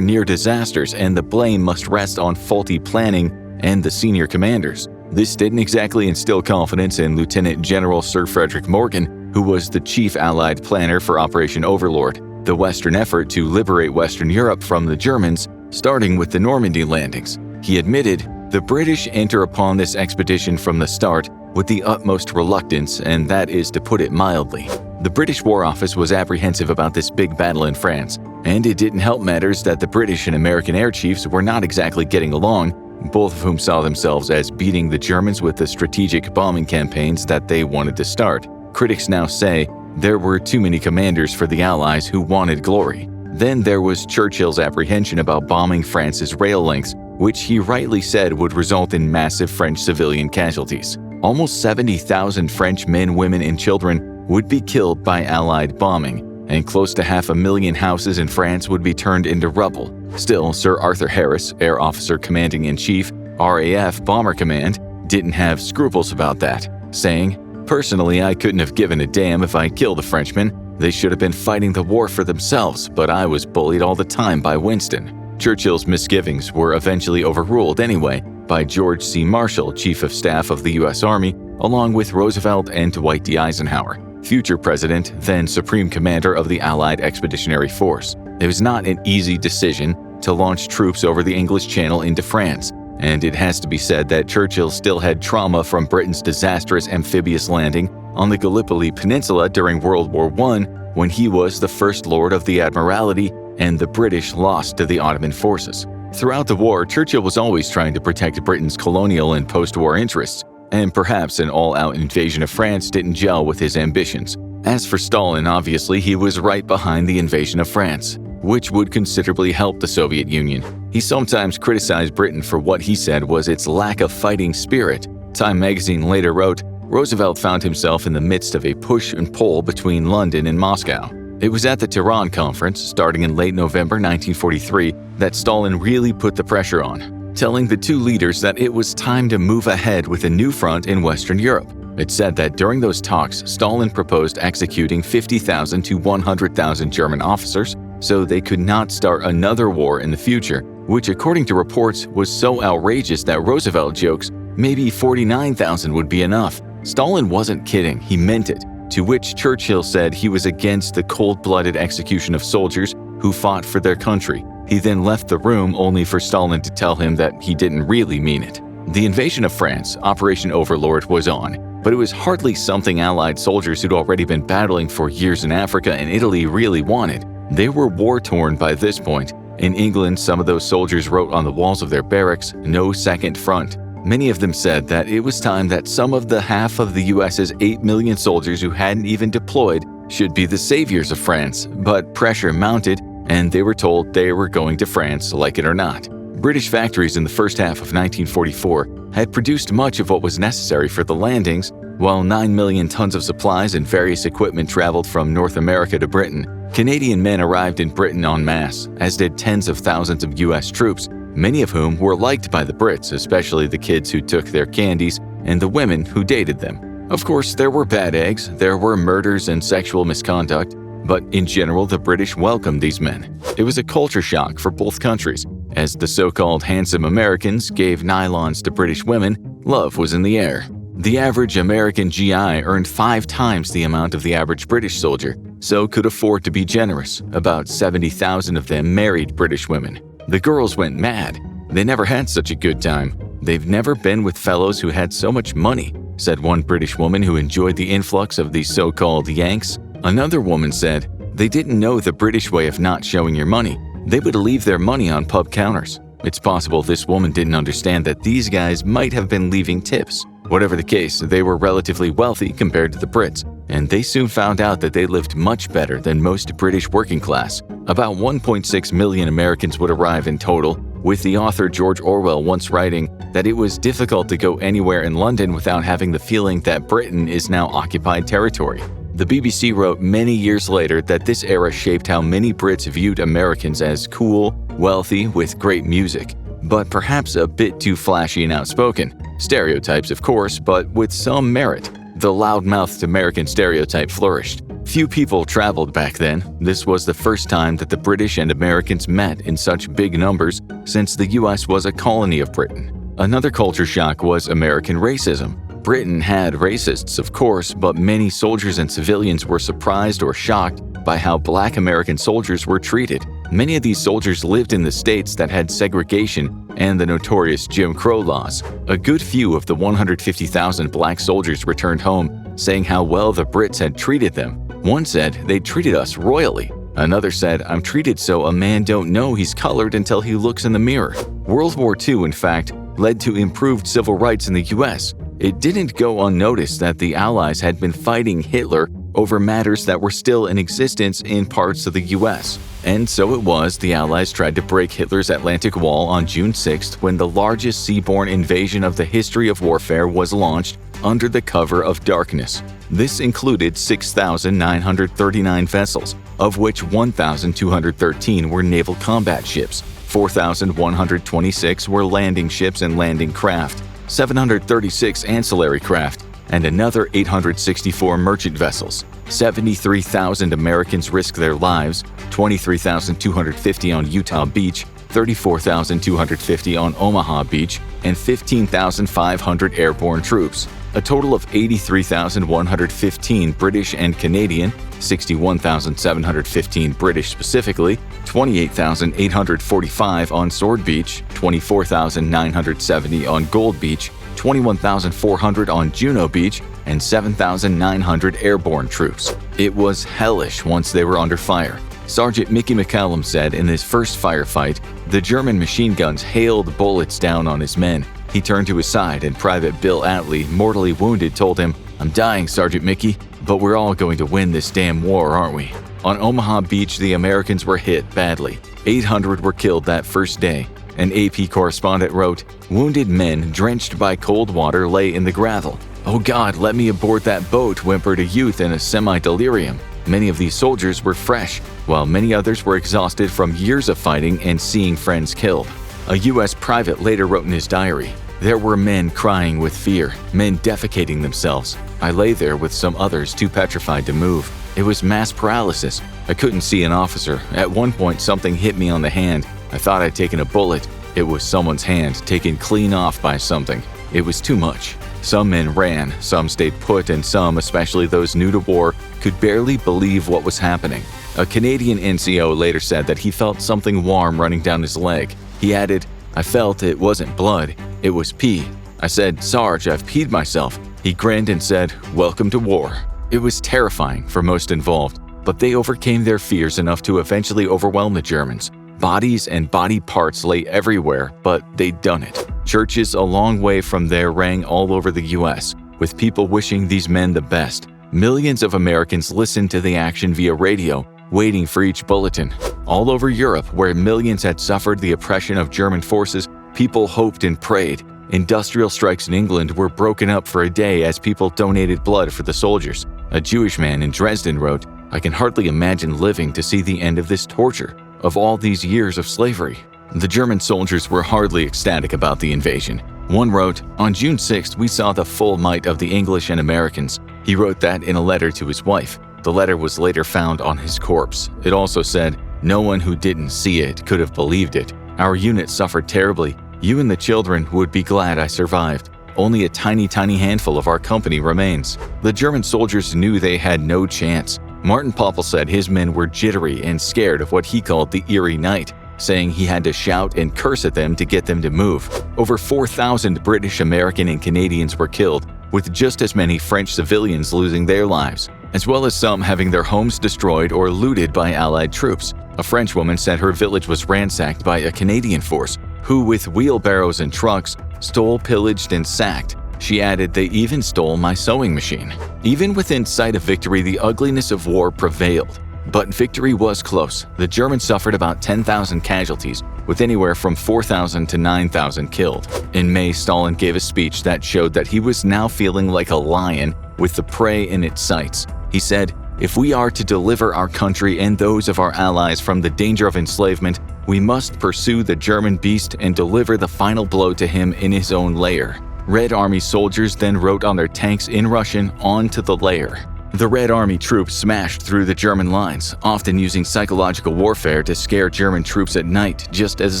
near disasters and the blame must rest on faulty planning and the senior commanders. This didn't exactly instill confidence in Lieutenant General Sir Frederick Morgan, who was the chief Allied planner for Operation Overlord, the Western effort to liberate Western Europe from the Germans, starting with the Normandy landings. He admitted, "The British enter upon this expedition from the start with the utmost reluctance, and that is to put it mildly." The British War Office was apprehensive about this big battle in France, and it didn't help matters that the British and American air chiefs were not exactly getting along, both of whom saw themselves as beating the Germans with the strategic bombing campaigns that they wanted to start. Critics now say there were too many commanders for the Allies who wanted glory. Then there was Churchill's apprehension about bombing France's rail links, which he rightly said would result in massive French civilian casualties. Almost 70,000 French men, women, and children would be killed by Allied bombing, and close to 500,000 houses in France would be turned into rubble. Still, Sir Arthur Harris, Air Officer Commanding-in-Chief, RAF Bomber Command didn't have scruples about that, saying, "Personally, I couldn't have given a damn if I killed the Frenchmen. They should have been fighting the war for themselves, but I was bullied all the time by Winston." Churchill's misgivings were eventually overruled anyway by George C. Marshall, Chief of Staff of the U.S. Army, along with Roosevelt and Dwight D. Eisenhower, future president, then Supreme Commander of the Allied Expeditionary Force. It was not an easy decision to launch troops over the English Channel into France, and it has to be said that Churchill still had trauma from Britain's disastrous amphibious landing on the Gallipoli Peninsula during World War I, when he was the First Lord of the Admiralty and the British lost to the Ottoman forces. Throughout the war, Churchill was always trying to protect Britain's colonial and post-war interests, and perhaps an all-out invasion of France didn't gel with his ambitions. As for Stalin, obviously, he was right behind the invasion of France, which would considerably help the Soviet Union. He sometimes criticized Britain for what he said was its lack of fighting spirit. Time magazine later wrote, Roosevelt found himself in the midst of a push and pull between London and Moscow. It was at the Tehran Conference, starting in late November 1943, that Stalin really put the pressure on, telling the two leaders that it was time to move ahead with a new front in Western Europe. It said that during those talks, Stalin proposed executing 50,000 to 100,000 German officers so they could not start another war in the future, which according to reports was so outrageous that Roosevelt jokes maybe 49,000 would be enough. Stalin wasn't kidding, he meant it, to which Churchill said he was against the cold-blooded execution of soldiers who fought for their country. He then left the room only for Stalin to tell him that he didn't really mean it. The invasion of France, Operation Overlord, was on, but it was hardly something Allied soldiers who'd already been battling for years in Africa and Italy really wanted. They were war-torn by this point. In England, some of those soldiers wrote on the walls of their barracks, "No second front." Many of them said that it was time that some of the half of the US's 8 million soldiers who hadn't even deployed should be the saviors of France, but pressure mounted and they were told they were going to France, like it or not. British factories in the first half of 1944 had produced much of what was necessary for the landings, while 9 million tons of supplies and various equipment traveled from North America to Britain. Canadian men arrived in Britain en masse, as did tens of thousands of US troops, many of whom were liked by the Brits, especially the kids who took their candies and the women who dated them. Of course, there were bad eggs, there were murders and sexual misconduct, but in general, the British welcomed these men. It was a culture shock for both countries. As the so-called handsome Americans gave nylons to British women, love was in the air. The average American GI earned 5 times the amount of the average British soldier, so could afford to be generous. About 70,000 of them married British women. The girls went mad. They never had such a good time. They've never been with fellows who had so much money, said one British woman who enjoyed the influx of these so-called Yanks. Another woman said, they didn't know the British way of not showing your money. They would leave their money on pub counters. It's possible this woman didn't understand that these guys might have been leaving tips. Whatever the case, they were relatively wealthy compared to the Brits, and they soon found out that they lived much better than most British working class. About 1.6 million Americans would arrive in total, with the author George Orwell once writing that it was difficult to go anywhere in London without having the feeling that Britain is now occupied territory. The BBC wrote many years later that this era shaped how many Brits viewed Americans as cool, wealthy, with great music, but perhaps a bit too flashy and outspoken. Stereotypes, of course, but with some merit. The loud-mouthed American stereotype flourished. Few people traveled back then. This was the first time that the British and Americans met in such big numbers since the US was a colony of Britain. Another culture shock was American racism. Britain had racists, of course, but many soldiers and civilians were surprised or shocked by how Black American soldiers were treated. Many of these soldiers lived in the states that had segregation and the notorious Jim Crow laws. A good few of the 150,000 Black soldiers returned home, saying how well the Brits had treated them. One said, "They treated us royally." Another said, "I'm treated so a man don't know he's colored until he looks in the mirror." World War II, in fact, led to improved civil rights in the US. It didn't go unnoticed that the Allies had been fighting Hitler over matters that were still in existence in parts of the US. And so it was the Allies tried to break Hitler's Atlantic Wall on June 6th when the largest seaborne invasion of the history of warfare was launched under the cover of darkness. This included 6,939 vessels, of which 1,213 were naval combat ships. 4,126 were landing ships and landing craft, 736 ancillary craft, and another 864 merchant vessels. 73,000 Americans risked their lives, 23,250 on Utah Beach, 34,250 on Omaha Beach, and 15,500 airborne troops. A total of 83,115 British and Canadian, 61,715 British specifically, 28,845 on Sword Beach, 24,970 on Gold Beach, 21,400 on Juno Beach, and 7,900 airborne troops. It was hellish once they were under fire. Sergeant Mickey McCallum said in his first firefight, the German machine guns hailed bullets down on his men. He turned to his side and Private Bill Atlee, mortally wounded, told him, "I'm dying, Sergeant Mickey, but we're all going to win this damn war, aren't we?" On Omaha Beach, the Americans were hit badly. 800 were killed that first day. An AP correspondent wrote, "Wounded men drenched by cold water lay in the gravel. Oh God, let me aboard that boat," whimpered a youth in a semi-delirium. Many of these soldiers were fresh, while many others were exhausted from years of fighting and seeing friends killed. A U.S. private later wrote in his diary, "There were men crying with fear, men defecating themselves. I lay there with some others too petrified to move. It was mass paralysis. I couldn't see an officer. At one point something hit me on the hand. I thought I'd taken a bullet. It was someone's hand, taken clean off by something. It was too much." Some men ran, some stayed put, and some, especially those new to war, could barely believe what was happening. A Canadian NCO later said that he felt something warm running down his leg. He added, "I felt it wasn't blood, it was pee. I said, 'Sarge, I've peed myself.' He grinned and said, 'Welcome to war.'" It was terrifying for most involved, but they overcame their fears enough to eventually overwhelm the Germans. Bodies and body parts lay everywhere, but they'd done it. Churches a long way from there rang all over the US, with people wishing these men the best. Millions of Americans listened to the action via radio, waiting for each bulletin. All over Europe, where millions had suffered the oppression of German forces, people hoped and prayed. Industrial strikes in England were broken up for a day as people donated blood for the soldiers. A Jewish man in Dresden wrote, "I can hardly imagine living to see the end of this torture, of all these years of slavery." The German soldiers were hardly ecstatic about the invasion. One wrote, "On June 6th, we saw the full might of the English and Americans." He wrote that in a letter to his wife. The letter was later found on his corpse. It also said, "No one who didn't see it could have believed it. Our unit suffered terribly. You and the children would be glad I survived. Only a tiny handful of our company remains." The German soldiers knew they had no chance. Martin Poppel said his men were jittery and scared of what he called the eerie night, saying he had to shout and curse at them to get them to move. Over 4,000 British, American, and Canadians were killed, with just as many French civilians losing their lives, as well as some having their homes destroyed or looted by Allied troops. A French woman said her village was ransacked by a Canadian force, who with wheelbarrows and trucks stole, pillaged, and sacked. She added, "They even stole my sewing machine." Even within sight of victory, the ugliness of war prevailed. But victory was close. The Germans suffered about 10,000 casualties, with anywhere from 4,000 to 9,000 killed. In May, Stalin gave a speech that showed that he was now feeling like a lion with the prey in its sights. He said, "If we are to deliver our country and those of our allies from the danger of enslavement, we must pursue the German beast and deliver the final blow to him in his own lair." Red Army soldiers then wrote on their tanks in Russian, "On to the lair." The Red Army troops smashed through the German lines, often using psychological warfare to scare German troops at night, just as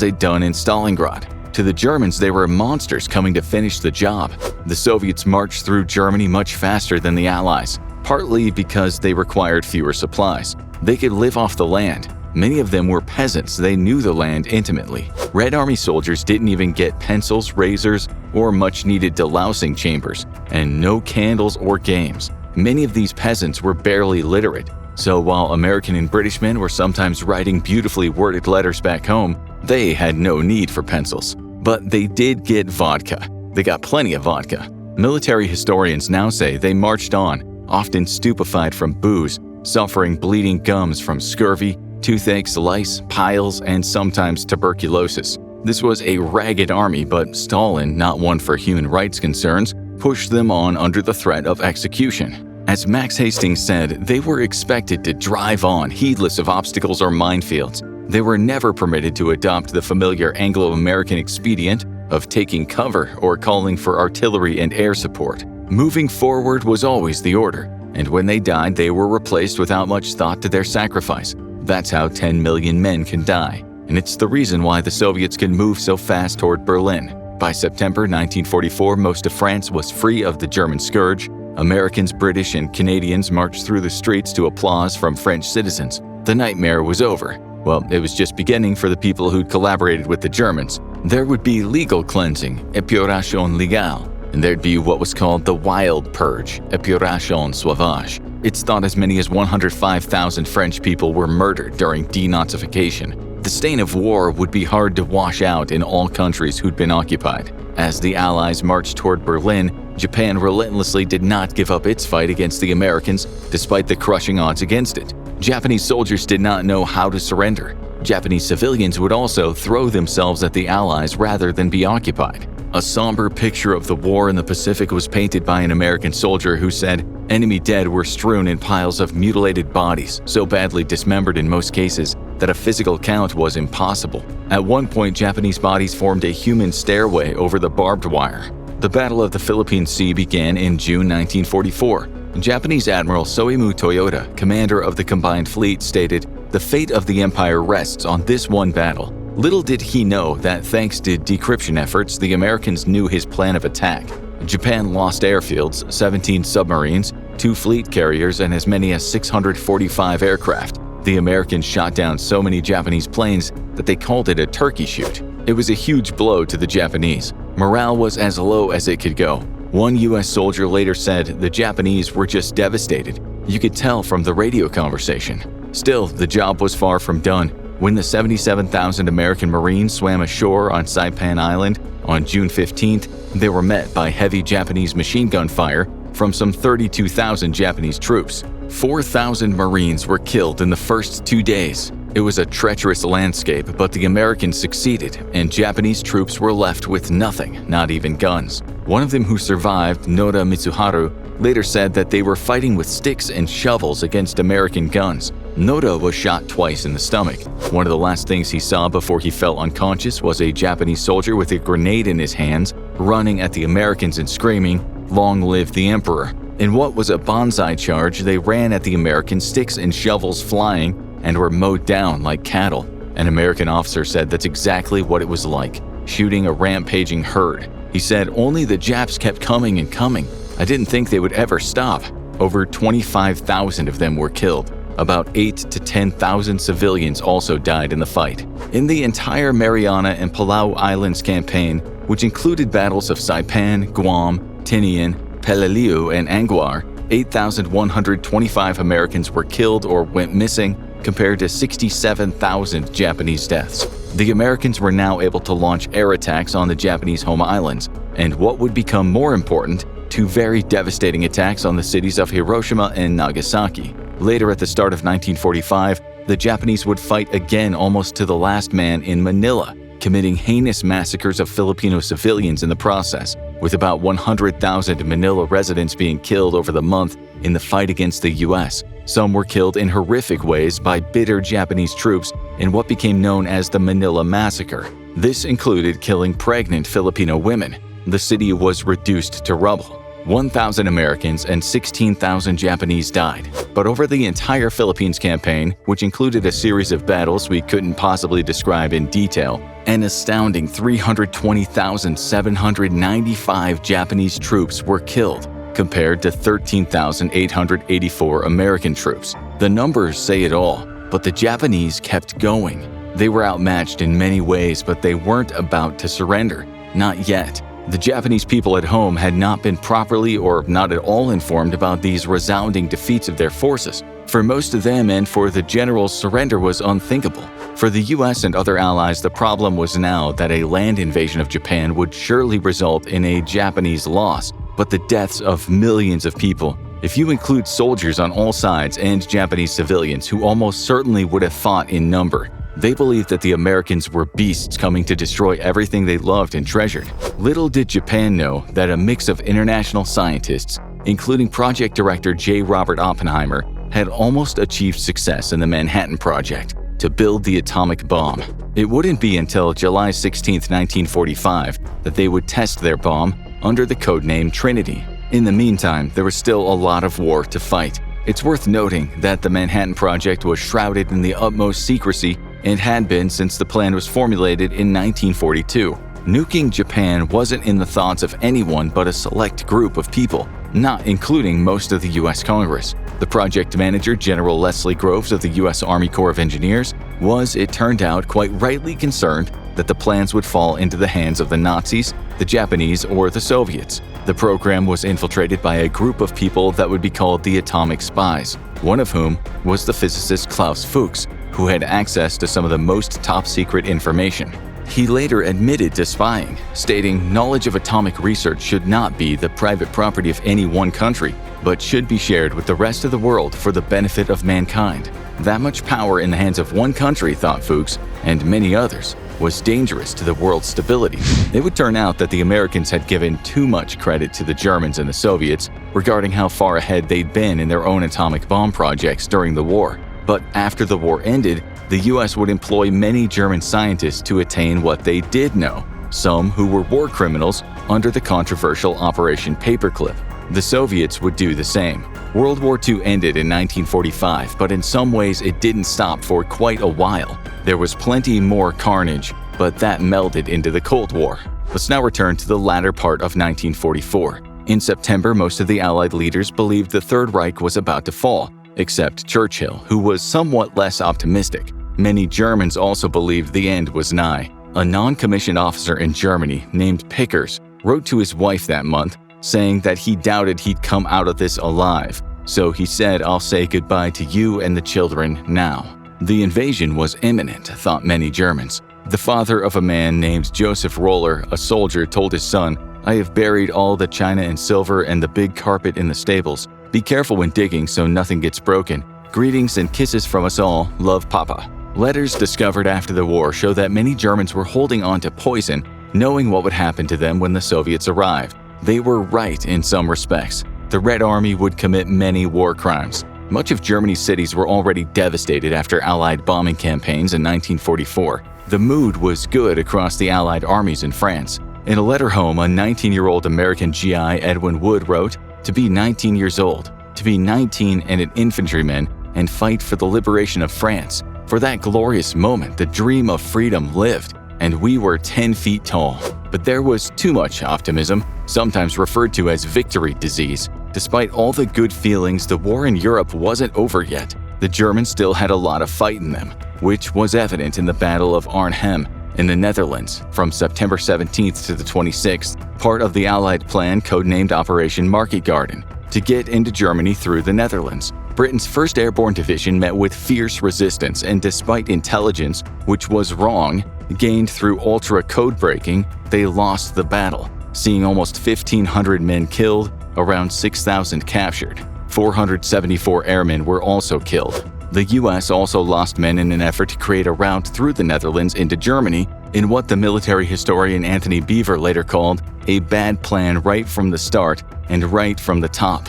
they'd done in Stalingrad. To the Germans, they were monsters coming to finish the job. The Soviets marched through Germany much faster than the Allies, partly because they required fewer supplies. They could live off the land. Many of them were peasants, they knew the land intimately. Red Army soldiers didn't even get pencils, razors, or much-needed delousing chambers, and no candles or games. Many of these peasants were barely literate, so while American and British men were sometimes writing beautifully worded letters back home, they had no need for pencils. But they did get vodka. They got plenty of vodka. Military historians now say they marched on, often stupefied from booze, suffering bleeding gums from scurvy, toothaches, lice, piles, and sometimes tuberculosis. This was a ragged army, but Stalin, not one for human rights concerns, pushed them on under the threat of execution. As Max Hastings said, they were expected to drive on, heedless of obstacles or minefields. They were never permitted to adopt the familiar Anglo-American expedient of taking cover or calling for artillery and air support. Moving forward was always the order, and when they died, they were replaced without much thought to their sacrifice. That's how 10 million men can die, and it's the reason why the Soviets can move so fast toward Berlin. By September 1944, most of France was free of the German scourge. Americans, British, and Canadians marched through the streets to applause from French citizens. The nightmare was over. Well, it was just beginning for the people who'd collaborated with the Germans. There would be legal cleansing, épuration légale, and there'd be what was called the Wild Purge, épuration sauvage. It's thought as many as 105,000 French people were murdered during denazification. The stain of war would be hard to wash out in all countries who'd been occupied. As the Allies marched toward Berlin, Japan relentlessly did not give up its fight against the Americans, despite the crushing odds against it. Japanese soldiers did not know how to surrender. Japanese civilians would also throw themselves at the Allies rather than be occupied. A somber picture of the war in the Pacific was painted by an American soldier who said, "Enemy dead were strewn in piles of mutilated bodies, so badly dismembered in most cases that a physical count was impossible. At one point, Japanese bodies formed a human stairway over the barbed wire." The Battle of the Philippine Sea began in June 1944. Japanese Admiral Soimu Toyota, commander of the combined fleet, stated, "The fate of the empire rests on this one battle." Little did he know that thanks to decryption efforts, the Americans knew his plan of attack. Japan lost airfields, 17 submarines, 2 fleet carriers, and as many as 645 aircraft. The Americans shot down so many Japanese planes that they called it a turkey shoot. It was a huge blow to the Japanese. Morale was as low as it could go. One U.S. soldier later said the Japanese were just devastated. You could tell from the radio conversation. Still, the job was far from done. When the 77,000 American Marines swam ashore on Saipan Island on June 15th, they were met by heavy Japanese machine gun fire from some 32,000 Japanese troops. 4,000 Marines were killed in the first 2 days. It was a treacherous landscape, but the Americans succeeded, and Japanese troops were left with nothing, not even guns. One of them who survived, Noda Mitsuharu, later said that they were fighting with sticks and shovels against American guns. Noda was shot twice in the stomach. One of the last things he saw before he fell unconscious was a Japanese soldier with a grenade in his hands, running at the Americans and screaming, "Long live the Emperor." In what was a banzai charge, they ran at the Americans, sticks and shovels flying, and were mowed down like cattle. An American officer said that's exactly what it was like, shooting a rampaging herd. He said, "Only the Japs kept coming and coming. I didn't think they would ever stop." Over 25,000 of them were killed. About 8,000 to 10,000 civilians also died in the fight. In the entire Mariana and Palau Islands campaign, which included battles of Saipan, Guam, Tinian, Peleliu, and Anguar, 8,125 Americans were killed or went missing, compared to 67,000 Japanese deaths. The Americans were now able to launch air attacks on the Japanese home islands, and what would become more important, 2 very devastating attacks on the cities of Hiroshima and Nagasaki. Later, at the start of 1945, the Japanese would fight again almost to the last man in Manila, committing heinous massacres of Filipino civilians in the process, with about 100,000 Manila residents being killed over the month in the fight against the U.S. Some were killed in horrific ways by bitter Japanese troops in what became known as the Manila Massacre. This included killing pregnant Filipino women. The city was reduced to rubble. 1,000 Americans and 16,000 Japanese died. But over the entire Philippines campaign, which included a series of battles we couldn't possibly describe in detail, an astounding 320,795 Japanese troops were killed, compared to 13,884 American troops. The numbers say it all, but the Japanese kept going. They were outmatched in many ways, but they weren't about to surrender. Not yet. The Japanese people at home had not been properly or not at all informed about these resounding defeats of their forces. For most of them and for the generals, surrender was unthinkable. For the US and other allies, the problem was now that a land invasion of Japan would surely result in a Japanese loss, but the deaths of millions of people, if you include soldiers on all sides and Japanese civilians who almost certainly would have fought in number, they believed that the Americans were beasts coming to destroy everything they loved and treasured. Little did Japan know that a mix of international scientists, including Project Director J. Robert Oppenheimer, had almost achieved success in the Manhattan Project. to build the atomic bomb. It wouldn't be until July 16, 1945, that they would test their bomb under the codename Trinity. In the meantime, there was still a lot of war to fight. It's worth noting that the Manhattan Project was shrouded in the utmost secrecy and had been since the plan was formulated in 1942. Nuking Japan wasn't in the thoughts of anyone but a select group of people, not including most of the U.S. Congress. The project manager, General Leslie Groves of the U.S. Army Corps of Engineers, was, it turned out, quite rightly concerned that the plans would fall into the hands of the Nazis, the Japanese, or the Soviets. The program was infiltrated by a group of people that would be called the Atomic Spies, one of whom was the physicist Klaus Fuchs, who had access to some of the most top-secret information. He later admitted to spying, stating knowledge of atomic research should not be the private property of any one country, but should be shared with the rest of the world for the benefit of mankind. That much power in the hands of one country, thought Fuchs, and many others, was dangerous to the world's stability. It would turn out that the Americans had given too much credit to the Germans and the Soviets regarding how far ahead they'd been in their own atomic bomb projects during the war. But after the war ended, the US would employ many German scientists to attain what they did know, some who were war criminals under the controversial Operation Paperclip. The Soviets would do the same. World War II ended in 1945, but in some ways it didn't stop for quite a while. There was plenty more carnage, but that melded into the Cold War. Let's now return to the latter part of 1944. In September, most of the Allied leaders believed the Third Reich was about to fall, except Churchill, who was somewhat less optimistic. Many Germans also believed the end was nigh. A non-commissioned officer in Germany named Pickers wrote to his wife that month, saying that he doubted he'd come out of this alive. So he said, "I'll say goodbye to you and the children now." The invasion was imminent, thought many Germans. The father of a man named Joseph Roller, a soldier, told his son, "I have buried all the china and silver and the big carpet in the stables. Be careful when digging so nothing gets broken. Greetings and kisses from us all. Love, Papa." Letters discovered after the war show that many Germans were holding on to poison, knowing what would happen to them when the Soviets arrived. They were right in some respects. The Red Army would commit many war crimes. Much of Germany's cities were already devastated after Allied bombing campaigns in 1944. The mood was good across the Allied armies in France. In a letter home, a 19-year-old American GI, Edwin Wood, wrote, "To be 19 years old, to be 19 and an infantryman, and fight for the liberation of France. For that glorious moment, the dream of freedom lived, and we were 10 feet tall." But there was too much optimism, sometimes referred to as victory disease. Despite all the good feelings, the war in Europe wasn't over yet. The Germans still had a lot of fight in them, which was evident in the Battle of Arnhem in the Netherlands from September 17th to the 26th, part of the Allied plan codenamed Operation Market Garden, to get into Germany through the Netherlands. Britain's 1st Airborne Division met with fierce resistance, and despite intelligence, which was wrong, gained through ultra code breaking, they lost the battle, seeing almost 1,500 men killed, around 6,000 captured. 474 airmen were also killed. The US also lost men in an effort to create a route through the Netherlands into Germany in what the military historian Anthony Beaver later called a bad plan right from the start and right from the top.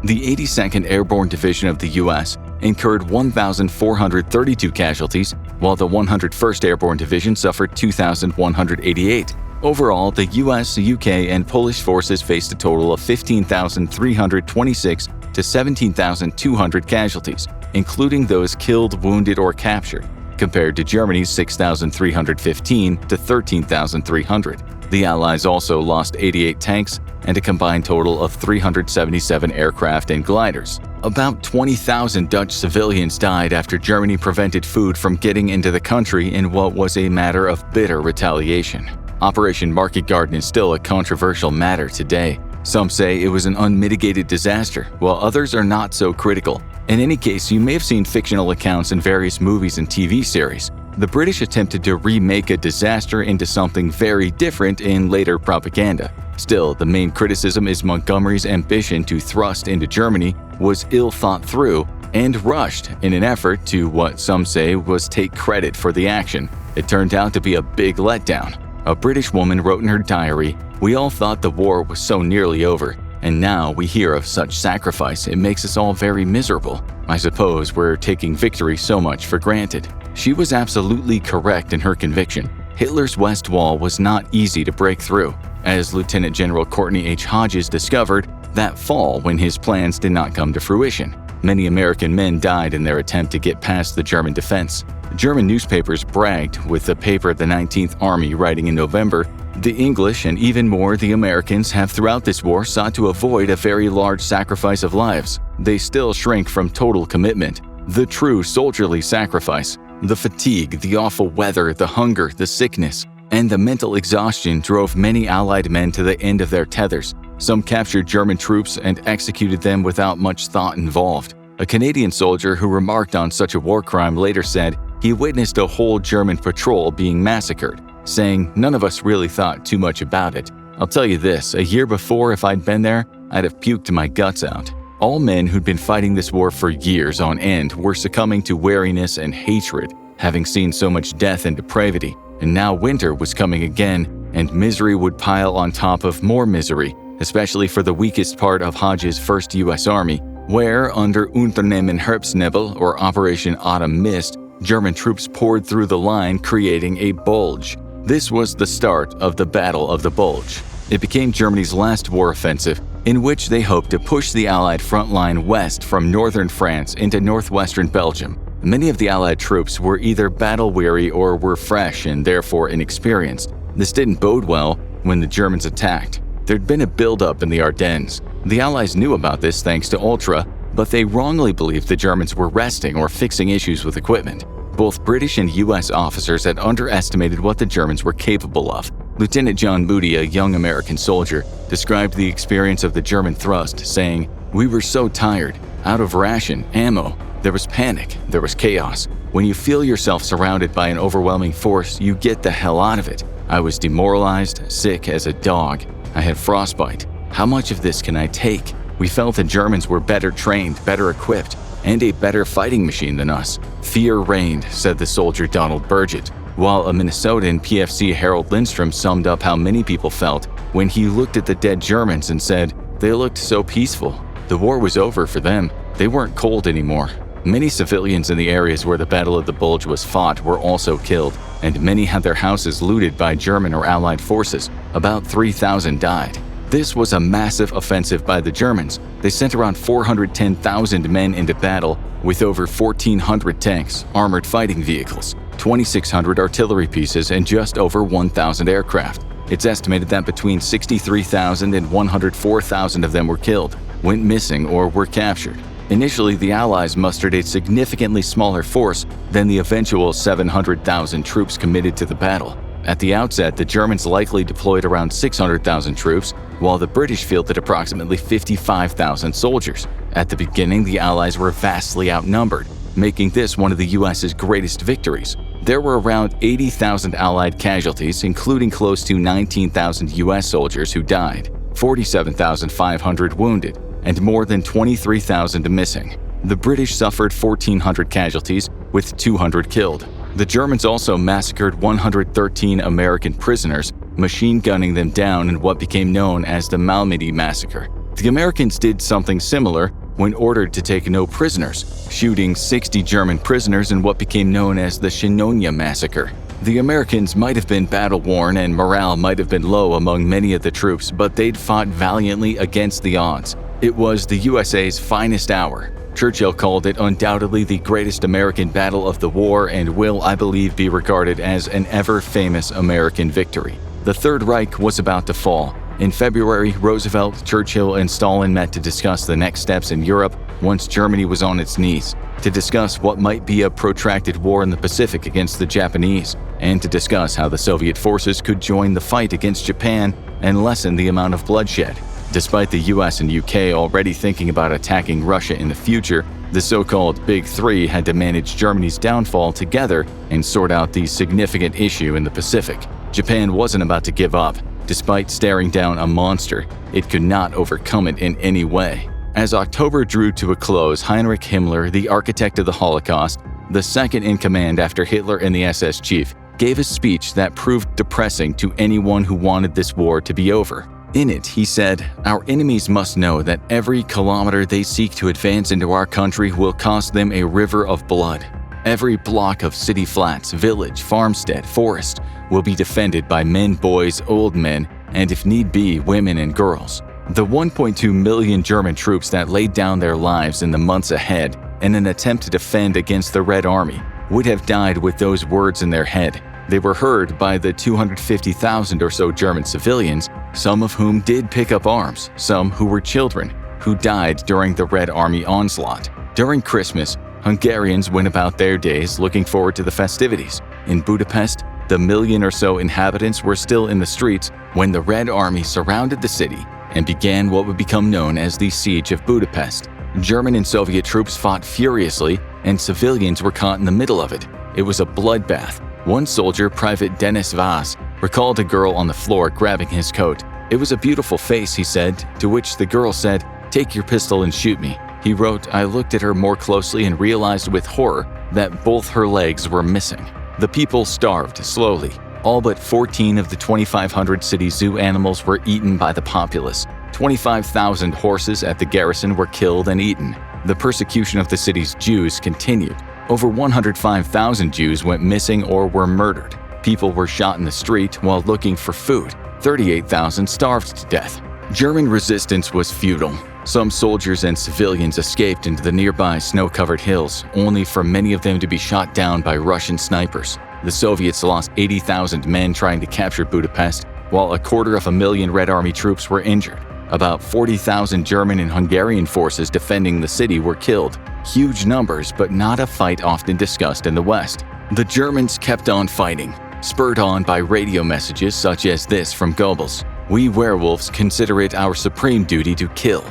The 82nd Airborne Division of the US incurred 1,432 casualties, while the 101st Airborne Division suffered 2,188. Overall, the US, UK, and Polish forces faced a total of 15,326 to 17,200 casualties, including those killed, wounded, or captured, compared to Germany's 6,315 to 13,300. The Allies also lost 88 tanks and a combined total of 377 aircraft and gliders. About 20,000 Dutch civilians died after Germany prevented food from getting into the country in what was a matter of bitter retaliation. Operation Market Garden is still a controversial matter today. Some say it was an unmitigated disaster, while others are not so critical. In any case, you may have seen fictional accounts in various movies and TV series. The British attempted to remake a disaster into something very different in later propaganda. Still, the main criticism is Montgomery's ambition to thrust into Germany was ill thought through and rushed in an effort to, what some say, was take credit for the action. It turned out to be a big letdown. A British woman wrote in her diary, "We all thought the war was so nearly over, and now we hear of such sacrifice, it makes us all very miserable. I suppose we're taking victory so much for granted." She was absolutely correct in her conviction. Hitler's West Wall was not easy to break through, as Lieutenant General Courtney H. Hodges discovered that fall when his plans did not come to fruition. Many American men died in their attempt to get past the German defense. German newspapers bragged, with the paper The 19th Army writing in November, "The English and even more the Americans have throughout this war sought to avoid a very large sacrifice of lives. They still shrink from total commitment. The true soldierly sacrifice. The fatigue, the awful weather, the hunger, the sickness, and the mental exhaustion drove many Allied men to the end of their tethers. Some captured German troops and executed them without much thought involved." A Canadian soldier who remarked on such a war crime later said he witnessed a whole German patrol being massacred, saying, "None of us really thought too much about it. I'll tell you this, a year before, if I'd been there, I'd have puked my guts out." All men who'd been fighting this war for years on end were succumbing to weariness and hatred, having seen so much death and depravity, and now winter was coming again, and misery would pile on top of more misery, especially for the weakest part of Hodges' 1st U.S. Army, where, under Unternehmen Herbstnebel or Operation Autumn Mist, German troops poured through the line, creating a bulge. This was the start of the Battle of the Bulge. It became Germany's last war offensive, in which they hoped to push the Allied front line west from northern France into northwestern Belgium. Many of the Allied troops were either battle-weary or were fresh and therefore inexperienced. This didn't bode well when the Germans attacked. There'd been a buildup in the Ardennes. The Allies knew about this thanks to Ultra, but they wrongly believed the Germans were resting or fixing issues with equipment. Both British and U.S. officers had underestimated what the Germans were capable of. Lieutenant John Moody, a young American soldier, described the experience of the German thrust, saying, "We were so tired, out of ration, ammo. There was panic, there was chaos. When you feel yourself surrounded by an overwhelming force, you get the hell out of it. I was demoralized, sick as a dog. I had frostbite. How much of this can I take? We felt the Germans were better trained, better equipped, and a better fighting machine than us. Fear reigned," said the soldier Donald Burgett, while a Minnesotan PFC Harold Lindstrom summed up how many people felt when he looked at the dead Germans and said, "They looked so peaceful. The war was over for them. They weren't cold anymore." Many civilians in the areas where the Battle of the Bulge was fought were also killed, and many had their houses looted by German or Allied forces. About 3,000 died. This was a massive offensive by the Germans. They sent around 410,000 men into battle with over 1,400 tanks, armored fighting vehicles, 2,600 artillery pieces, and just over 1,000 aircraft. It's estimated that between 63,000 and 104,000 of them were killed, went missing, or were captured. Initially, the Allies mustered a significantly smaller force than the eventual 700,000 troops committed to the battle. At the outset, the Germans likely deployed around 600,000 troops, while the British fielded approximately 55,000 soldiers. At the beginning, the Allies were vastly outnumbered, making this one of the US's greatest victories. There were around 80,000 Allied casualties, including close to 19,000 US soldiers who died, 47,500 wounded, and more than 23,000 missing. The British suffered 1,400 casualties, with 200 killed. The Germans also massacred 113 American prisoners, machine gunning them down in what became known as the Malmedy Massacre. The Americans did something similar when ordered to take no prisoners, shooting 60 German prisoners in what became known as the Shinonia Massacre. The Americans might have been battle-worn and morale might have been low among many of the troops, but they'd fought valiantly against the odds. It was the USA's finest hour. Churchill called it undoubtedly the greatest American battle of the war and will, I believe, be regarded as an ever-famous American victory. The Third Reich was about to fall. In February, Roosevelt, Churchill, and Stalin met to discuss the next steps in Europe once Germany was on its knees, to discuss what might be a protracted war in the Pacific against the Japanese, and to discuss how the Soviet forces could join the fight against Japan and lessen the amount of bloodshed. Despite the US and UK already thinking about attacking Russia in the future, the so-called Big Three had to manage Germany's downfall together and sort out the significant issue in the Pacific. Japan wasn't about to give up. Despite staring down a monster, it could not overcome it in any way. As October drew to a close, Heinrich Himmler, the architect of the Holocaust, the second in command after Hitler and the SS chief, gave a speech that proved depressing to anyone who wanted this war to be over. In it, he said, "Our enemies must know that every kilometer they seek to advance into our country will cost them a river of blood. Every block of city flats, village, farmstead, forest will be defended by men, boys, old men, and if need be, women and girls. The 1.2 million German troops that laid down their lives in the months ahead in an attempt to defend against the Red Army would have died with those words in their head. They were heard by the 250,000 or so German civilians, some of whom did pick up arms, some who were children, who died during the Red Army onslaught. During Christmas, Hungarians went about their days looking forward to the festivities. In Budapest, the million or so inhabitants were still in the streets when the Red Army surrounded the city and began what would become known as the Siege of Budapest. German and Soviet troops fought furiously, and civilians were caught in the middle of it. It was a bloodbath. One soldier, Private Dennis Vass, recalled a girl on the floor grabbing his coat. "It was a beautiful face," he said, to which the girl said, "Take your pistol and shoot me." He wrote, "I looked at her more closely and realized with horror that both her legs were missing." The people starved slowly. All but 14 of the 2,500 city zoo animals were eaten by the populace. 25,000 horses at the garrison were killed and eaten. The persecution of the city's Jews continued. Over 105,000 Jews went missing or were murdered. People were shot in the street while looking for food. 38,000 starved to death. German resistance was futile. Some soldiers and civilians escaped into the nearby snow-covered hills, only for many of them to be shot down by Russian snipers. The Soviets lost 80,000 men trying to capture Budapest, while 250,000 Red Army troops were injured. About 40,000 German and Hungarian forces defending the city were killed. Huge numbers, but not a fight often discussed in the West. The Germans kept on fighting, spurred on by radio messages such as this from Goebbels. "We werewolves consider it our supreme duty to kill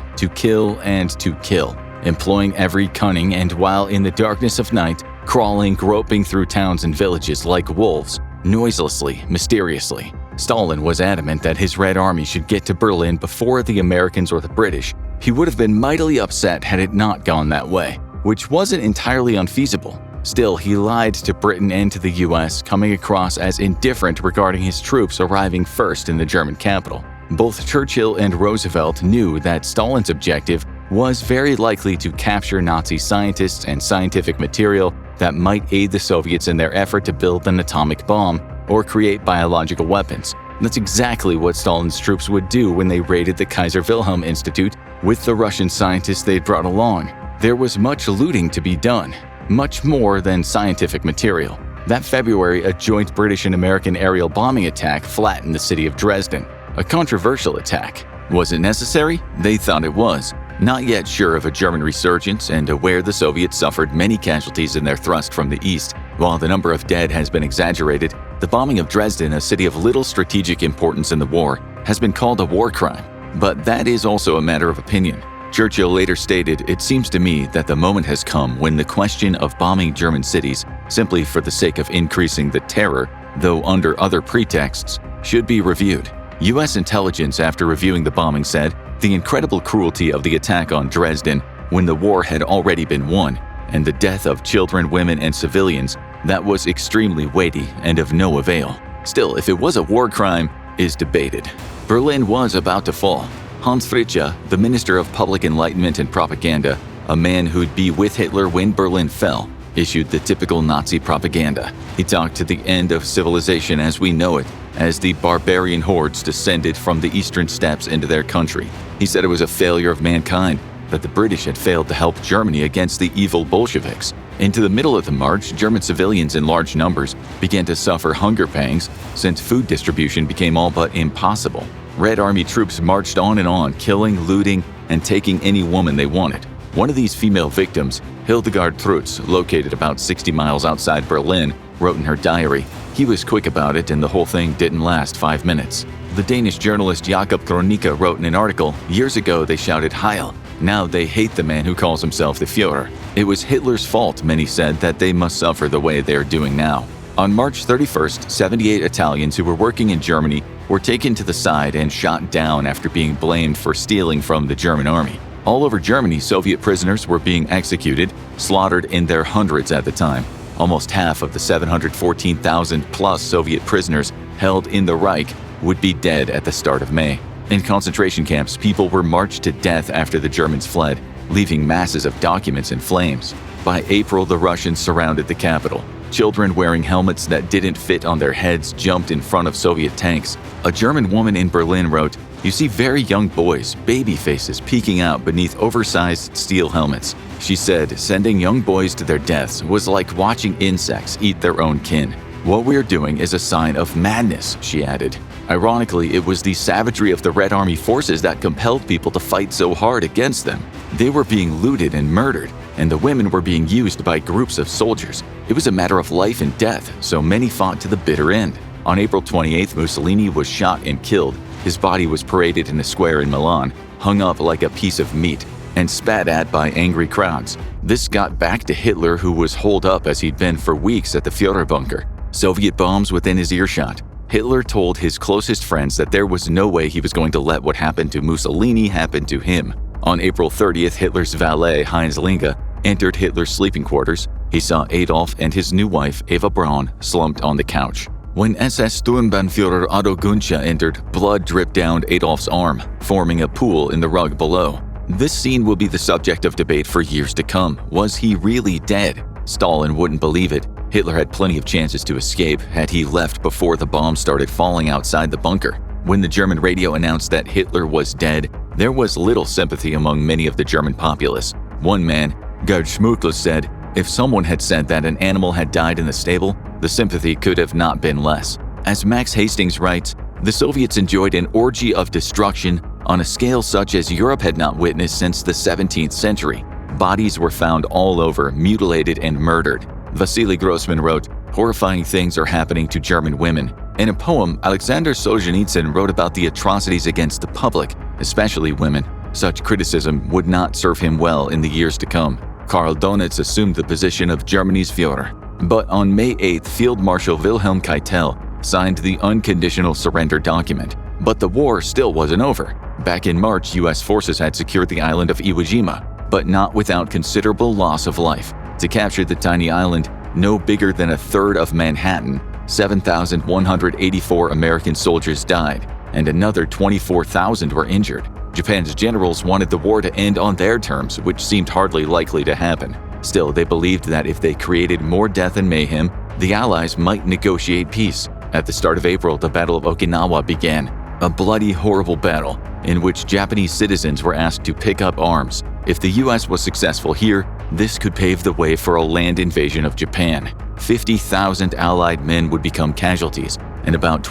and to kill, employing every cunning and while in the darkness of night, crawling, groping through towns and villages like wolves, noiselessly, mysteriously." Stalin was adamant that his Red Army should get to Berlin before the Americans or the British. He would have been mightily upset had it not gone that way, which wasn't entirely unfeasible. Still, he lied to Britain and to the US, coming across as indifferent regarding his troops arriving first in the German capital. Both Churchill and Roosevelt knew that Stalin's objective was very likely to capture Nazi scientists and scientific material that might aid the Soviets in their effort to build an atomic bomb or create biological weapons. That's exactly what Stalin's troops would do when they raided the Kaiser Wilhelm Institute with the Russian scientists they'd brought along. There was much looting to be done, much more than scientific material. That February, a joint British and American aerial bombing attack flattened the city of Dresden. A controversial attack. Was it necessary? They thought it was. Not yet sure of a German resurgence and aware the Soviets suffered many casualties in their thrust from the east. While the number of dead has been exaggerated, the bombing of Dresden, a city of little strategic importance in the war, has been called a war crime. But that is also a matter of opinion. Churchill later stated, "It seems to me that the moment has come when the question of bombing German cities, simply for the sake of increasing the terror, though under other pretexts, should be reviewed." US intelligence, after reviewing the bombing, said, "The incredible cruelty of the attack on Dresden, when the war had already been won, and the death of children, women, and civilians, that was extremely weighty and of no avail. Still, if it was a war crime, is debated." Berlin was about to fall. Hans Fritzsche, the Minister of Public Enlightenment and Propaganda, a man who'd be with Hitler when Berlin fell, issued the typical Nazi propaganda. He talked to the end of civilization as we know it, as the barbarian hordes descended from the eastern steppes into their country. He said it was a failure of mankind, that the British had failed to help Germany against the evil Bolsheviks. Into the middle of the march, German civilians in large numbers began to suffer hunger pangs since food distribution became all but impossible. Red Army troops marched on, killing, looting, and taking any woman they wanted. One of these female victims, Hildegard Trutz, located about 60 miles outside Berlin, wrote in her diary, "He was quick about it and the whole thing didn't last 5 minutes." The Danish journalist Jakob Kronika wrote in an article, "Years ago they shouted Heil. Now they hate the man who calls himself the Führer. It was Hitler's fault," many said, "that they must suffer the way they are doing now." On March 31st, 78 Italians who were working in Germany were taken to the side and shot down after being blamed for stealing from the German army. All over Germany, Soviet prisoners were being executed, slaughtered in their hundreds at the time. Almost half of the 714,000 plus Soviet prisoners held in the Reich would be dead at the start of May. In concentration camps, people were marched to death after the Germans fled. leaving masses of documents in flames. By April, the Russians surrounded the capital. Children wearing helmets that didn't fit on their heads jumped in front of Soviet tanks. A German woman in Berlin wrote, "You see very young boys, baby faces, peeking out beneath oversized steel helmets." She said, "Sending young boys to their deaths was like watching insects eat their own kin. What we're doing is a sign of madness," she added. Ironically, it was the savagery of the Red Army forces that compelled people to fight so hard against them. They were being looted and murdered, and the women were being used by groups of soldiers. It was a matter of life and death, so many fought to the bitter end. On April 28th, Mussolini was shot and killed. His body was paraded in a square in Milan, hung up like a piece of meat, and spat at by angry crowds. This got back to Hitler, who was holed up as he'd been for weeks at the Führer bunker. Soviet bombs within his earshot. Hitler told his closest friends that there was no way he was going to let what happened to Mussolini happen to him. On April 30th, Hitler's valet, Heinz Linge, entered Hitler's sleeping quarters. He saw Adolf and his new wife, Eva Braun, slumped on the couch. When SS Sturmbannführer Otto Gunsche entered, blood dripped down Adolf's arm, forming a pool in the rug below. This scene will be the subject of debate for years to come. Was he really dead? Stalin wouldn't believe it. Hitler had plenty of chances to escape had he left before the bombs started falling outside the bunker. When the German radio announced that Hitler was dead, there was little sympathy among many of the German populace. One man, Gerd Schmuckl, said, "If someone had said that an animal had died in the stable, the sympathy could have not been less." As Max Hastings writes, the Soviets enjoyed an orgy of destruction on a scale such as Europe had not witnessed since the 17th century. Bodies were found all over, mutilated and murdered. Vasily Grossman wrote, "Horrifying things are happening to German women." In a poem, Alexander Solzhenitsyn wrote about the atrocities against the public, especially women. Such criticism would not serve him well in the years to come. Karl Donitz assumed the position of Germany's Führer. But on May 8th, Field Marshal Wilhelm Keitel signed the unconditional surrender document. But the war still wasn't over. Back in March, US forces had secured the island of Iwo Jima, but not without considerable loss of life. To capture the tiny island, no bigger than a third of Manhattan, 7,184 American soldiers died, and another 24,000 were injured. Japan's generals wanted the war to end on their terms, which seemed hardly likely to happen. Still, they believed that if they created more death and mayhem, the Allies might negotiate peace. At the start of April, the Battle of Okinawa began, a bloody, horrible battle in which Japanese citizens were asked to pick up arms. If the US was successful here, this could pave the way for a land invasion of Japan. 50,000 Allied men would become casualties, and about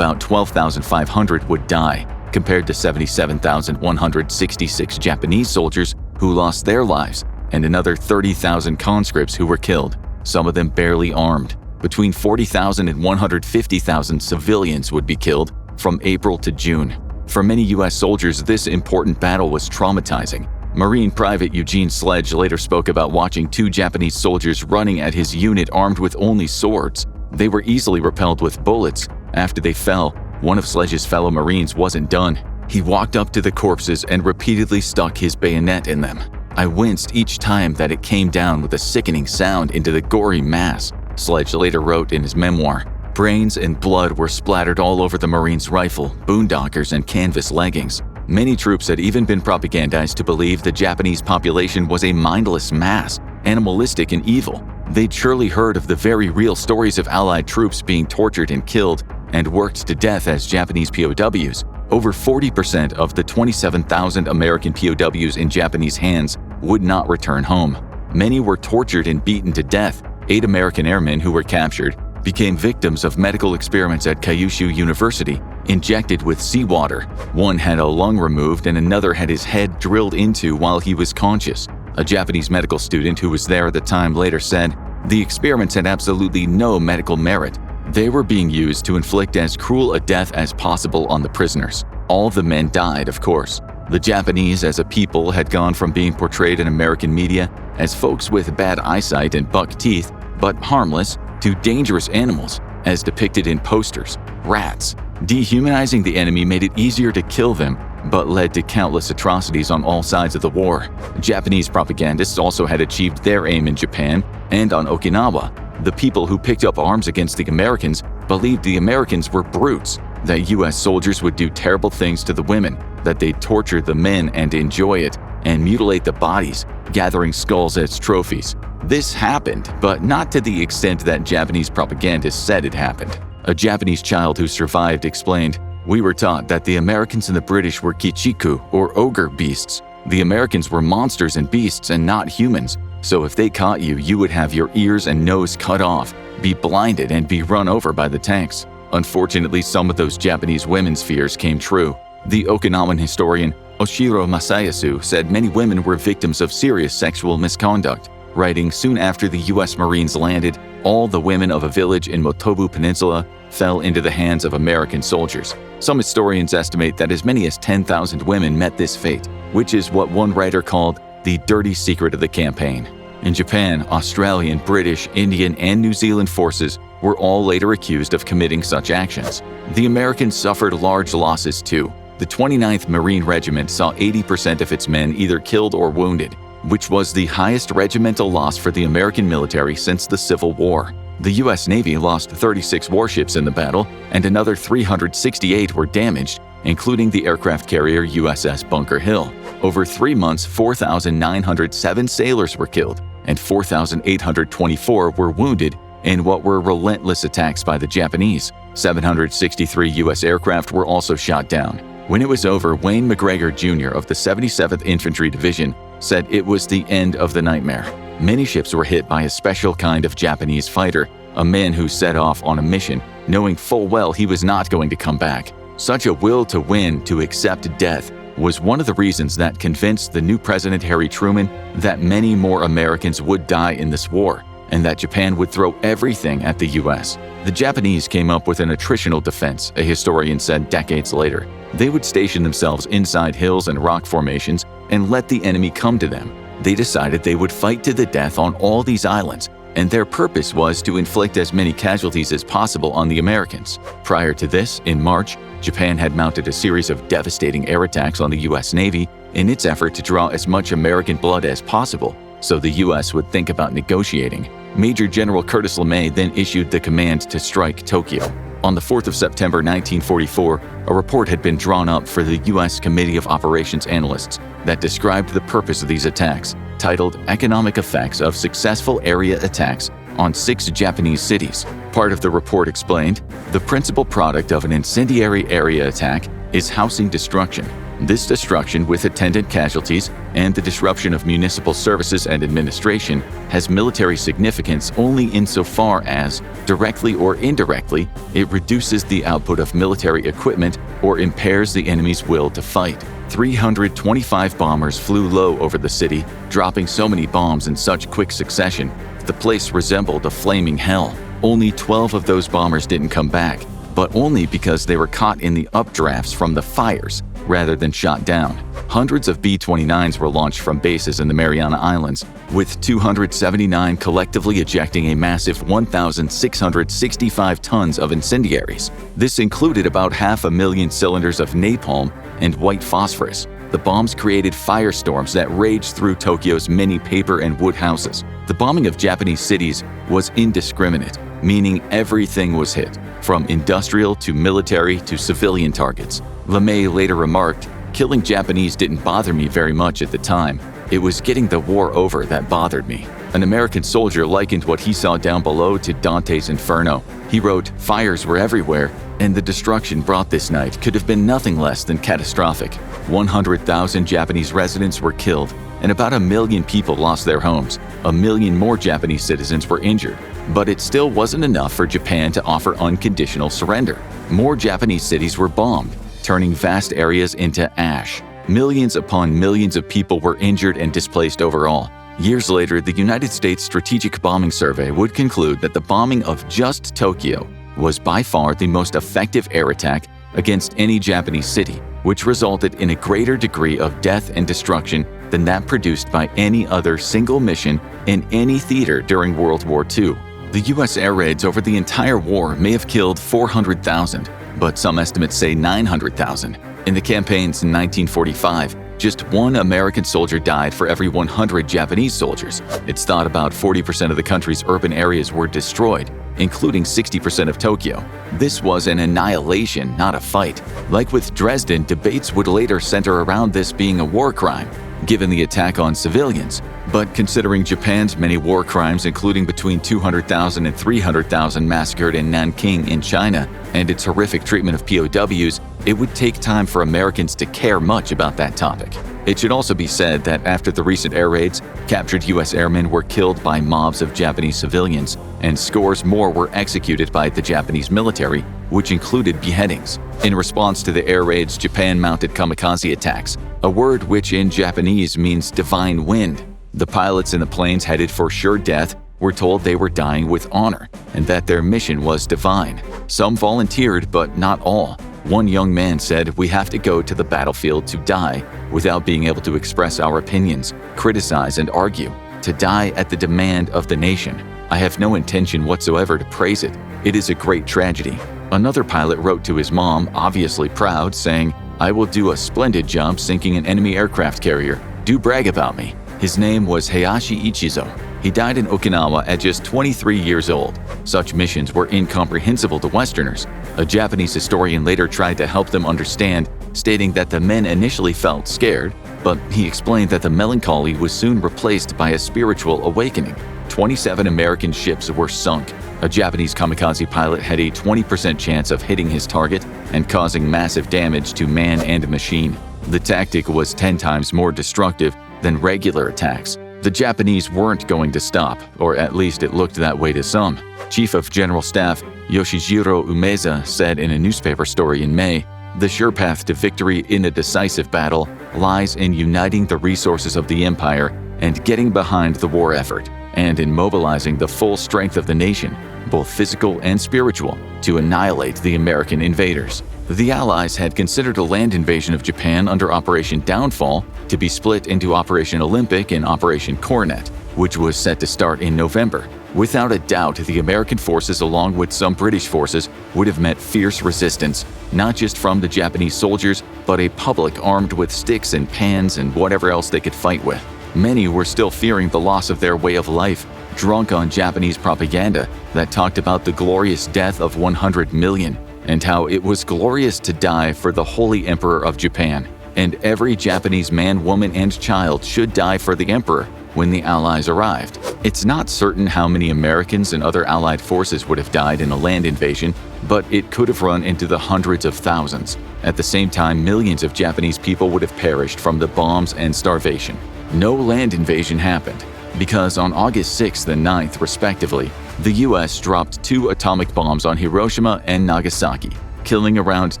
12,500 would die, compared to 77,166 Japanese soldiers who lost their lives, and another 30,000 conscripts who were killed, some of them barely armed. Between 40,000 and 150,000 civilians would be killed from April to June. For many US soldiers, this important battle was traumatizing. Marine Private Eugene Sledge later spoke about watching two Japanese soldiers running at his unit armed with only swords. They were easily repelled with bullets. After they fell, one of Sledge's fellow Marines wasn't done. He walked up to the corpses and repeatedly stuck his bayonet in them. "I winced each time that it came down with a sickening sound into the gory mass," Sledge later wrote in his memoir. Brains and blood were splattered all over the Marines' rifle, boondockers, and canvas leggings. Many troops had even been propagandized to believe the Japanese population was a mindless mass, animalistic and evil. They'd surely heard of the very real stories of Allied troops being tortured and killed and worked to death as Japanese POWs. Over 40% of the 27,000 American POWs in Japanese hands would not return home. Many were tortured and beaten to death. 8 American airmen who were captured became victims of medical experiments at Kyushu University, injected with seawater. One had a lung removed and another had his head drilled into while he was conscious. A Japanese medical student who was there at the time later said, "The experiments had absolutely no medical merit. They were being used to inflict as cruel a death as possible on the prisoners. All the men died, of course." The Japanese as a people had gone from being portrayed in American media as folks with bad eyesight and buck teeth, but harmless, to dangerous animals, as depicted in posters, rats. Dehumanizing the enemy made it easier to kill them, but led to countless atrocities on all sides of the war. Japanese propagandists also had achieved their aim in Japan and on Okinawa. The people who picked up arms against the Americans believed the Americans were brutes. that US soldiers would do terrible things to the women, that they'd torture the men and enjoy it, and mutilate the bodies, gathering skulls as trophies. This happened, but not to the extent that Japanese propagandists said it happened. A Japanese child who survived explained, "We were taught that the Americans and the British were kichiku, or ogre beasts. The Americans were monsters and beasts and not humans, so if they caught you, you would have your ears and nose cut off, be blinded, and be run over by the tanks." Unfortunately, some of those Japanese women's fears came true. The Okinawan historian Oshiro Masayasu said many women were victims of serious sexual misconduct, writing, "Soon after the US Marines landed, all the women of a village in Motobu Peninsula fell into the hands of American soldiers." Some historians estimate that as many as 10,000 women met this fate, which is what one writer called the dirty secret of the campaign. In Japan, Australian, British, Indian, and New Zealand forces were all later accused of committing such actions. The Americans suffered large losses too. The 29th Marine Regiment saw 80% of its men either killed or wounded, which was the highest regimental loss for the American military since the Civil War. The US Navy lost 36 warships in the battle, and another 368 were damaged, including the aircraft carrier USS Bunker Hill. Over 3 months, 4,907 sailors were killed, and 4,824 were wounded in what were relentless attacks by the Japanese. 763 US aircraft were also shot down. When it was over, Wayne McGregor Jr. of the 77th Infantry Division said it was the end of the nightmare. Many ships were hit by a special kind of Japanese fighter, a man who set off on a mission, knowing full well he was not going to come back. Such a will to win, to accept death, was one of the reasons that convinced the new President Harry Truman that many more Americans would die in this war, and that Japan would throw everything at the US. The Japanese came up with an attritional defense, a historian said decades later. They would station themselves inside hills and rock formations and let the enemy come to them. They decided they would fight to the death on all these islands, and their purpose was to inflict as many casualties as possible on the Americans. Prior to this, in March, Japan had mounted a series of devastating air attacks on the US Navy in its effort to draw as much American blood as possible, so the US would think about negotiating. Major General Curtis LeMay then issued the command to strike Tokyo. On the 4th of September 1944, a report had been drawn up for the U.S. Committee of Operations Analysts that described the purpose of these attacks, titled Economic Effects of Successful Area Attacks on 6 Japanese Cities. Part of the report explained, the principal product of an incendiary area attack is housing destruction. This destruction, with attendant casualties and the disruption of municipal services and administration, has military significance only insofar as, directly or indirectly, it reduces the output of military equipment or impairs the enemy's will to fight. 325 bombers flew low over the city, dropping so many bombs in such quick succession that the place resembled a flaming hell. Only 12 of those bombers didn't come back, but only because they were caught in the updrafts from the fires rather than shot down. Hundreds of B-29s were launched from bases in the Mariana Islands, with 279 collectively ejecting a massive 1,665 tons of incendiaries. This included about 500,000 cylinders of napalm and white phosphorus. The bombs created firestorms that raged through Tokyo's many paper and wood houses. The bombing of Japanese cities was indiscriminate, meaning everything was hit, from industrial to military to civilian targets. LeMay later remarked, "Killing Japanese didn't bother me very much at the time. It was getting the war over that bothered me." An American soldier likened what he saw down below to Dante's Inferno. He wrote, "Fires were everywhere, and the destruction brought this night could have been nothing less than catastrophic. 100,000 Japanese residents were killed, and about 1 million people lost their homes. 1 million more Japanese citizens were injured. But it still wasn't enough for Japan to offer unconditional surrender. More Japanese cities were bombed, turning vast areas into ash. Millions upon millions of people were injured and displaced overall." Years later, the United States Strategic Bombing Survey would conclude that the bombing of just Tokyo was by far the most effective air attack against any Japanese city, which resulted in a greater degree of death and destruction than that produced by any other single mission in any theater during World War II. The U.S. air raids over the entire war may have killed 400,000, but some estimates say 900,000. In the campaigns in 1945, Just one American soldier died for every 100 Japanese soldiers. It's thought about 40% of the country's urban areas were destroyed, including 60% of Tokyo. This was an annihilation, not a fight. Like with Dresden, debates would later center around this being a war crime, given the attack on civilians. But considering Japan's many war crimes, including between 200,000 and 300,000 massacred in Nanking in China, and its horrific treatment of POWs, it would take time for Americans to care much about that topic. It should also be said that after the recent air raids, captured U.S. airmen were killed by mobs of Japanese civilians, and scores more were executed by the Japanese military, which included beheadings. In response to the air raids, Japan mounted kamikaze attacks, a word which in Japanese means divine wind. The pilots in the planes headed for sure death were told they were dying with honor, and that their mission was divine. Some volunteered, but not all. One young man said, "We have to go to the battlefield to die without being able to express our opinions, criticize, and argue, to die at the demand of the nation. I have no intention whatsoever to praise it. It is a great tragedy." Another pilot wrote to his mom, obviously proud, saying, "I will do a splendid job sinking an enemy aircraft carrier. Do brag about me." His name was Hayashi Ichizo. He died in Okinawa at just 23 years old. Such missions were incomprehensible to Westerners. A Japanese historian later tried to help them understand, stating that the men initially felt scared, but he explained that the melancholy was soon replaced by a spiritual awakening. 27 American ships were sunk. A Japanese kamikaze pilot had a 20% chance of hitting his target and causing massive damage to man and machine. The tactic was 10 times more destructive than regular attacks. The Japanese weren't going to stop, or at least it looked that way to some. Chief of General Staff Yoshijiro Umeza said in a newspaper story in May, "The sure path to victory in a decisive battle lies in uniting the resources of the empire and getting behind the war effort, and in mobilizing the full strength of the nation, both physical and spiritual, to annihilate the American invaders." The Allies had considered a land invasion of Japan under Operation Downfall to be split into Operation Olympic and Operation Coronet, which was set to start in November. Without a doubt, the American forces, along with some British forces, would have met fierce resistance, not just from the Japanese soldiers, but a public armed with sticks and pans and whatever else they could fight with. Many were still fearing the loss of their way of life, drunk on Japanese propaganda that talked about the glorious death of 100 million, and how it was glorious to die for the Holy Emperor of Japan, and every Japanese man, woman, and child should die for the Emperor when the Allies arrived. It's not certain how many Americans and other Allied forces would have died in a land invasion, but it could have run into the hundreds of thousands. At the same time, millions of Japanese people would have perished from the bombs and starvation. No land invasion happened, because on August 6th and 9th, respectively, the US dropped 2 atomic bombs on Hiroshima and Nagasaki, killing around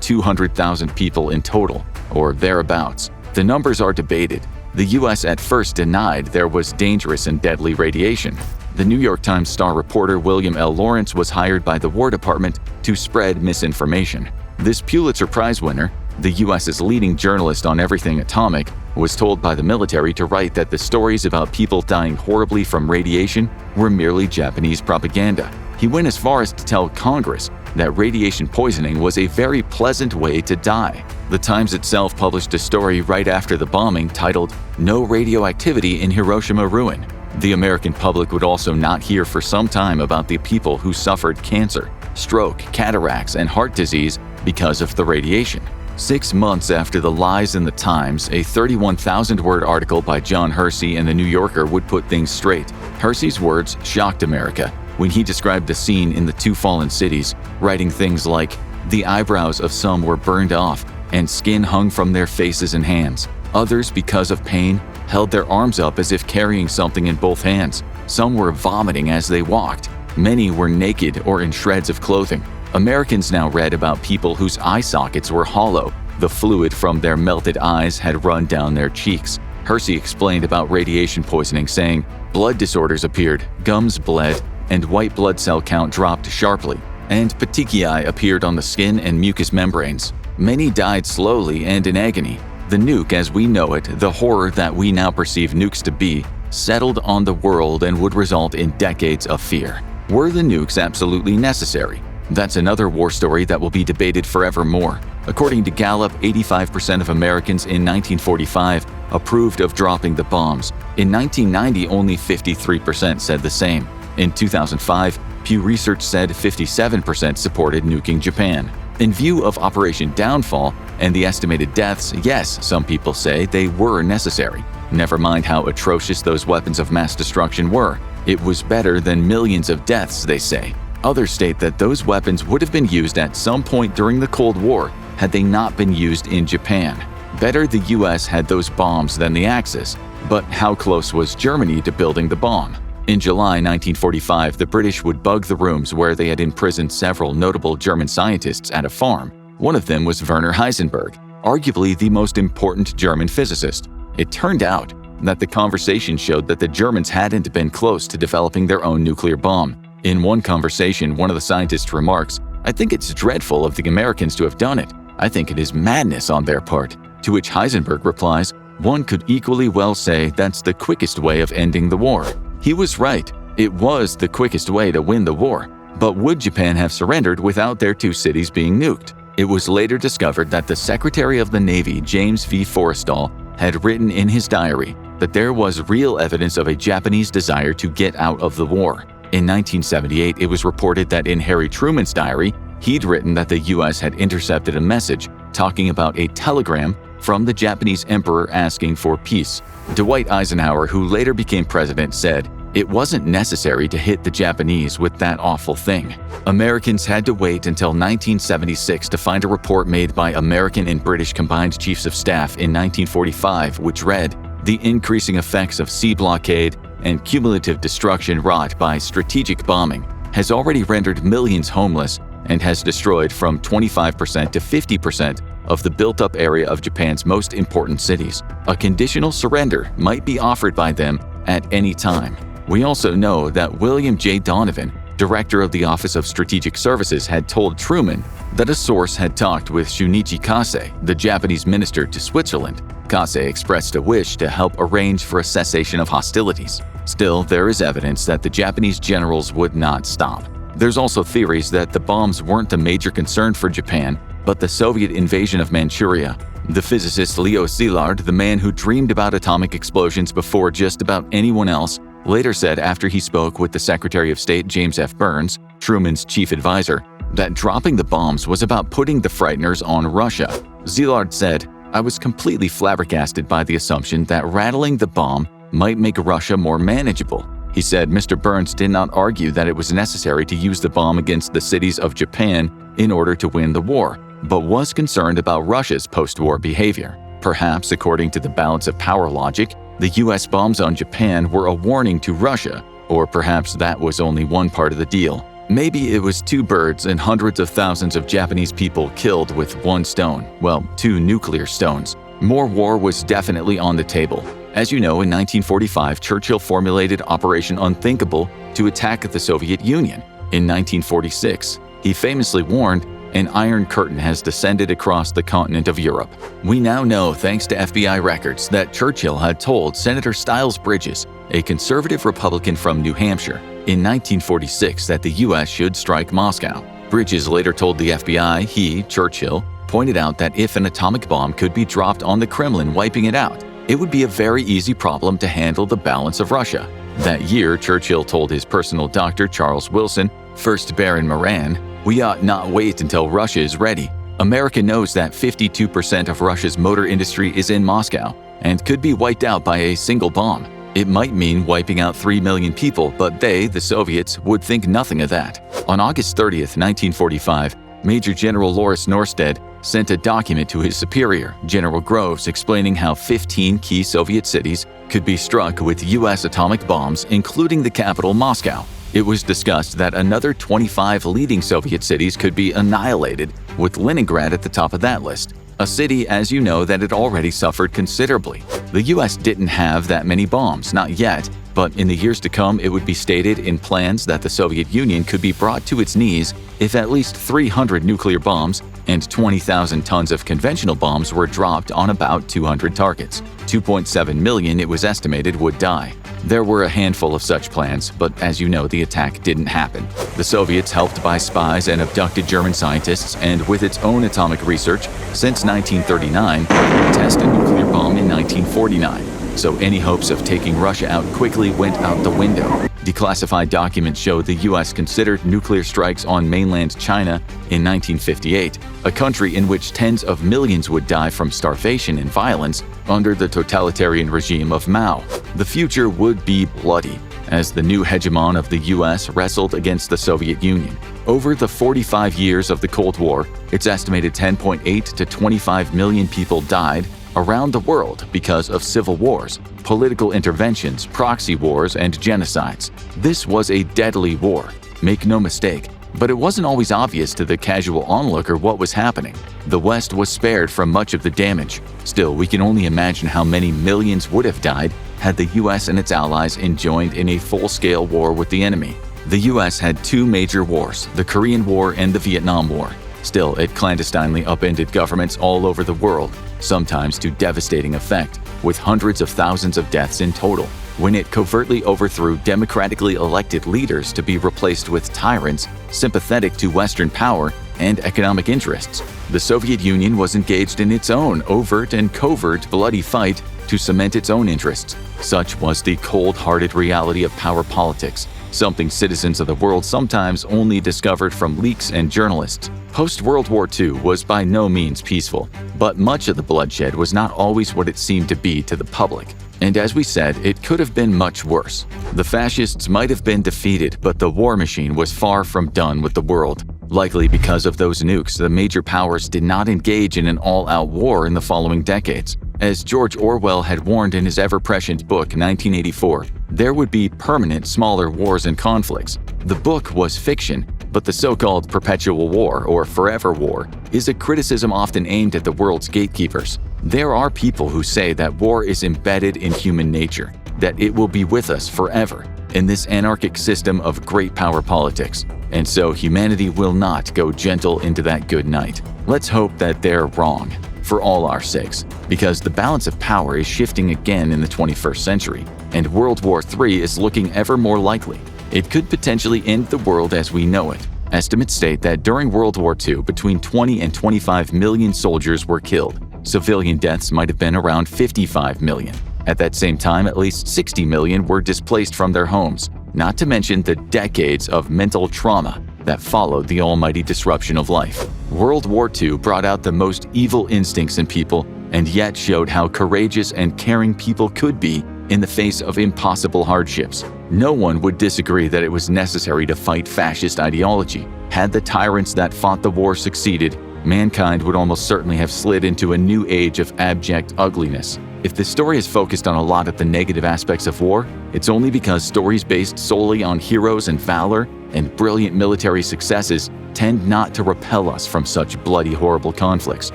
200,000 people in total, or thereabouts. The numbers are debated. The US at first denied there was dangerous and deadly radiation. The New York Times star reporter William L. Lawrence was hired by the War Department to spread misinformation. This Pulitzer Prize winner, the US's leading journalist on everything atomic, was told by the military to write that the stories about people dying horribly from radiation were merely Japanese propaganda. He went as far as to tell Congress that radiation poisoning was a very pleasant way to die. The Times itself published a story right after the bombing titled, "No Radioactivity in Hiroshima Ruin." The American public would also not hear for some time about the people who suffered cancer, stroke, cataracts, and heart disease because of the radiation. 6 months after the lies in the Times, a 31,000-word article by John Hersey in The New Yorker would put things straight. Hersey's words shocked America when he described the scene in the 2 fallen cities, writing things like, "The eyebrows of some were burned off, and skin hung from their faces and hands. Others, because of pain, held their arms up as if carrying something in both hands. Some were vomiting as they walked. Many were naked or in shreds of clothing." Americans now read about people whose eye sockets were hollow. The fluid from their melted eyes had run down their cheeks. Hersey explained about radiation poisoning, saying, "Blood disorders appeared, gums bled, and white blood cell count dropped sharply, and petechiae appeared on the skin and mucous membranes. Many died slowly and in agony. The nuke as we know it, the horror that we now perceive nukes to be, settled on the world and would result in decades of fear." Were the nukes absolutely necessary? That's another war story that will be debated forevermore. According to Gallup, 85% of Americans in 1945 approved of dropping the bombs. In 1990, only 53% said the same. In 2005, Pew Research said 57% supported nuking Japan. In view of Operation Downfall and the estimated deaths, yes, some people say they were necessary. Never mind how atrocious those weapons of mass destruction were. It was better than millions of deaths, they say. Others state that those weapons would have been used at some point during the Cold War had they not been used in Japan. Better the US had those bombs than the Axis, but how close was Germany to building the bomb? In July 1945, the British would bug the rooms where they had imprisoned several notable German scientists at a farm. One of them was Werner Heisenberg, arguably the most important German physicist. It turned out that the conversation showed that the Germans hadn't been close to developing their own nuclear bomb. In one conversation, one of the scientists remarks, "I think it's dreadful of the Americans to have done it. I think it is madness on their part." To which Heisenberg replies, "One could equally well say that's the quickest way of ending the war." He was right. It was the quickest way to win the war. But would Japan have surrendered without their two cities being nuked? It was later discovered that the Secretary of the Navy, James V. Forrestal, had written in his diary that there was real evidence of a Japanese desire to get out of the war. In 1978, it was reported that in Harry Truman's diary, he'd written that the US had intercepted a message talking about a telegram from the Japanese emperor asking for peace. Dwight Eisenhower, who later became president, said, "It wasn't necessary to hit the Japanese with that awful thing." Americans had to wait until 1976 to find a report made by American and British combined chiefs of staff in 1945, which read, "The increasing effects of sea blockade and cumulative destruction wrought by strategic bombing has already rendered millions homeless and has destroyed from 25% to 50% of the built-up area of Japan's most important cities. A conditional surrender might be offered by them at any time." We also know that William J. Donovan, director of the Office of Strategic Services, had told Truman that a source had talked with Shunichi Kase, the Japanese minister to Switzerland. Kase expressed a wish to help arrange for a cessation of hostilities. Still, there is evidence that the Japanese generals would not stop. There's also theories that the bombs weren't a major concern for Japan, but the Soviet invasion of Manchuria. The physicist Leo Szilard, the man who dreamed about atomic explosions before just about anyone else, later said after he spoke with the Secretary of State James F. Burns, Truman's chief advisor, that dropping the bombs was about putting the frighteners on Russia. Szilard said, "I was completely flabbergasted by the assumption that rattling the bomb might make Russia more manageable." He said Mr. Burns did not argue that it was necessary to use the bomb against the cities of Japan in order to win the war, but was concerned about Russia's post-war behavior. Perhaps, according to the balance of power logic, the US bombs on Japan were a warning to Russia, or perhaps that was only one part of the deal. Maybe it was two birds and hundreds of thousands of Japanese people killed with one stone. Well, two nuclear stones. More war was definitely on the table. As you know, in 1945, Churchill formulated Operation Unthinkable to attack the Soviet Union. In 1946, he famously warned, "An iron curtain has descended across the continent of Europe." We now know, thanks to FBI records, that Churchill had told Senator Styles Bridges, a conservative Republican from New Hampshire, in 1946 that the US should strike Moscow. Bridges later told the FBI he, Churchill, pointed out that if an atomic bomb could be dropped on the Kremlin, wiping it out, it would be a very easy problem to handle the balance of Russia. That year, Churchill told his personal doctor, Charles Wilson, 1st Baron Moran, "We ought not wait until Russia is ready. America knows that 52% of Russia's motor industry is in Moscow and could be wiped out by a single bomb. It might mean wiping out 3 million people, but they, the Soviets, would think nothing of that." On August 30th, 1945, Major General Lawrence Norstad sent a document to his superior, General Groves, explaining how 15 key Soviet cities could be struck with US atomic bombs, including the capital, Moscow. It was discussed that another 25 leading Soviet cities could be annihilated, with Leningrad at the top of that list. A city, as you know, that had already suffered considerably. The US didn't have that many bombs, not yet, but in the years to come it would be stated in plans that the Soviet Union could be brought to its knees if at least 300 nuclear bombs and 20,000 tons of conventional bombs were dropped on about 200 targets. 2.7 million, it was estimated, would die. There were a handful of such plans, but as you know, the attack didn't happen. The Soviets, helped by spies and abducted German scientists, and with its own atomic research, since 1939, would test a nuclear bomb in 1949. So any hopes of taking Russia out quickly went out the window. Declassified documents show the US considered nuclear strikes on mainland China in 1958, a country in which tens of millions would die from starvation and violence under the totalitarian regime of Mao. The future would be bloody, as the new hegemon of the US wrestled against the Soviet Union. Over the 45 years of the Cold War, it's estimated 10.8 to 25 million people died around the world because of civil wars, political interventions, proxy wars, and genocides. This was a deadly war, make no mistake, but it wasn't always obvious to the casual onlooker what was happening. The West was spared from much of the damage. Still, we can only imagine how many millions would have died had the US and its allies joined in a full-scale war with the enemy. The US had two major wars, the Korean War and the Vietnam War. Still, it clandestinely upended governments all over the world, sometimes to devastating effect, with hundreds of thousands of deaths in total, when it covertly overthrew democratically elected leaders to be replaced with tyrants sympathetic to Western power and economic interests. The Soviet Union was engaged in its own overt and covert bloody fight to cement its own interests. Such was the cold-hearted reality of power politics, something citizens of the world sometimes only discovered from leaks and journalists. Post-World War II was by no means peaceful, but much of the bloodshed was not always what it seemed to be to the public. And as we said, it could have been much worse. The fascists might have been defeated, but the war machine was far from done with the world. Likely because of those nukes, the major powers did not engage in an all-out war in the following decades. As George Orwell had warned in his ever-prescient book 1984, there would be permanent smaller wars and conflicts. The book was fiction, but the so-called perpetual war, or forever war, is a criticism often aimed at the world's gatekeepers. There are people who say that war is embedded in human nature, that it will be with us forever in this anarchic system of great power politics, and so humanity will not go gentle into that good night. Let's hope that they're wrong, for all our sakes, because the balance of power is shifting again in the 21st century, and World War III is looking ever more likely. It could potentially end the world as we know it. Estimates state that during World War II, between 20 and 25 million soldiers were killed. Civilian deaths might have been around 55 million. At that same time, at least 60 million were displaced from their homes, not to mention the decades of mental trauma that followed the almighty disruption of life. World War II brought out the most evil instincts in people and yet showed how courageous and caring people could be in the face of impossible hardships. No one would disagree that it was necessary to fight fascist ideology. Had the tyrants that fought the war succeeded, mankind would almost certainly have slid into a new age of abject ugliness. If the story is focused on a lot of the negative aspects of war, it's only because stories based solely on heroes and valor and brilliant military successes tend not to repel us from such bloody, horrible conflicts.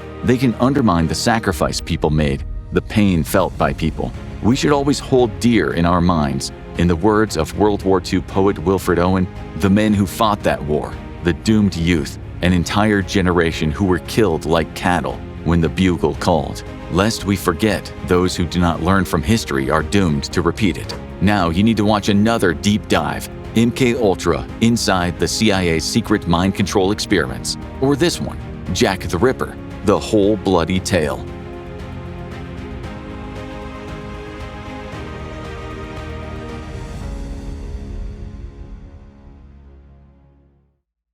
They can undermine the sacrifice people made, the pain felt by people. We should always hold dear in our minds, in the words of World War II poet Wilfred Owen, the men who fought that war, the doomed youth, an entire generation who were killed like cattle when the bugle called. Lest we forget, those who do not learn from history are doomed to repeat it. Now you need to watch another deep dive, MK Ultra, Inside the CIA's Secret Mind Control Experiments, or this one, Jack the Ripper, The Whole Bloody Tale.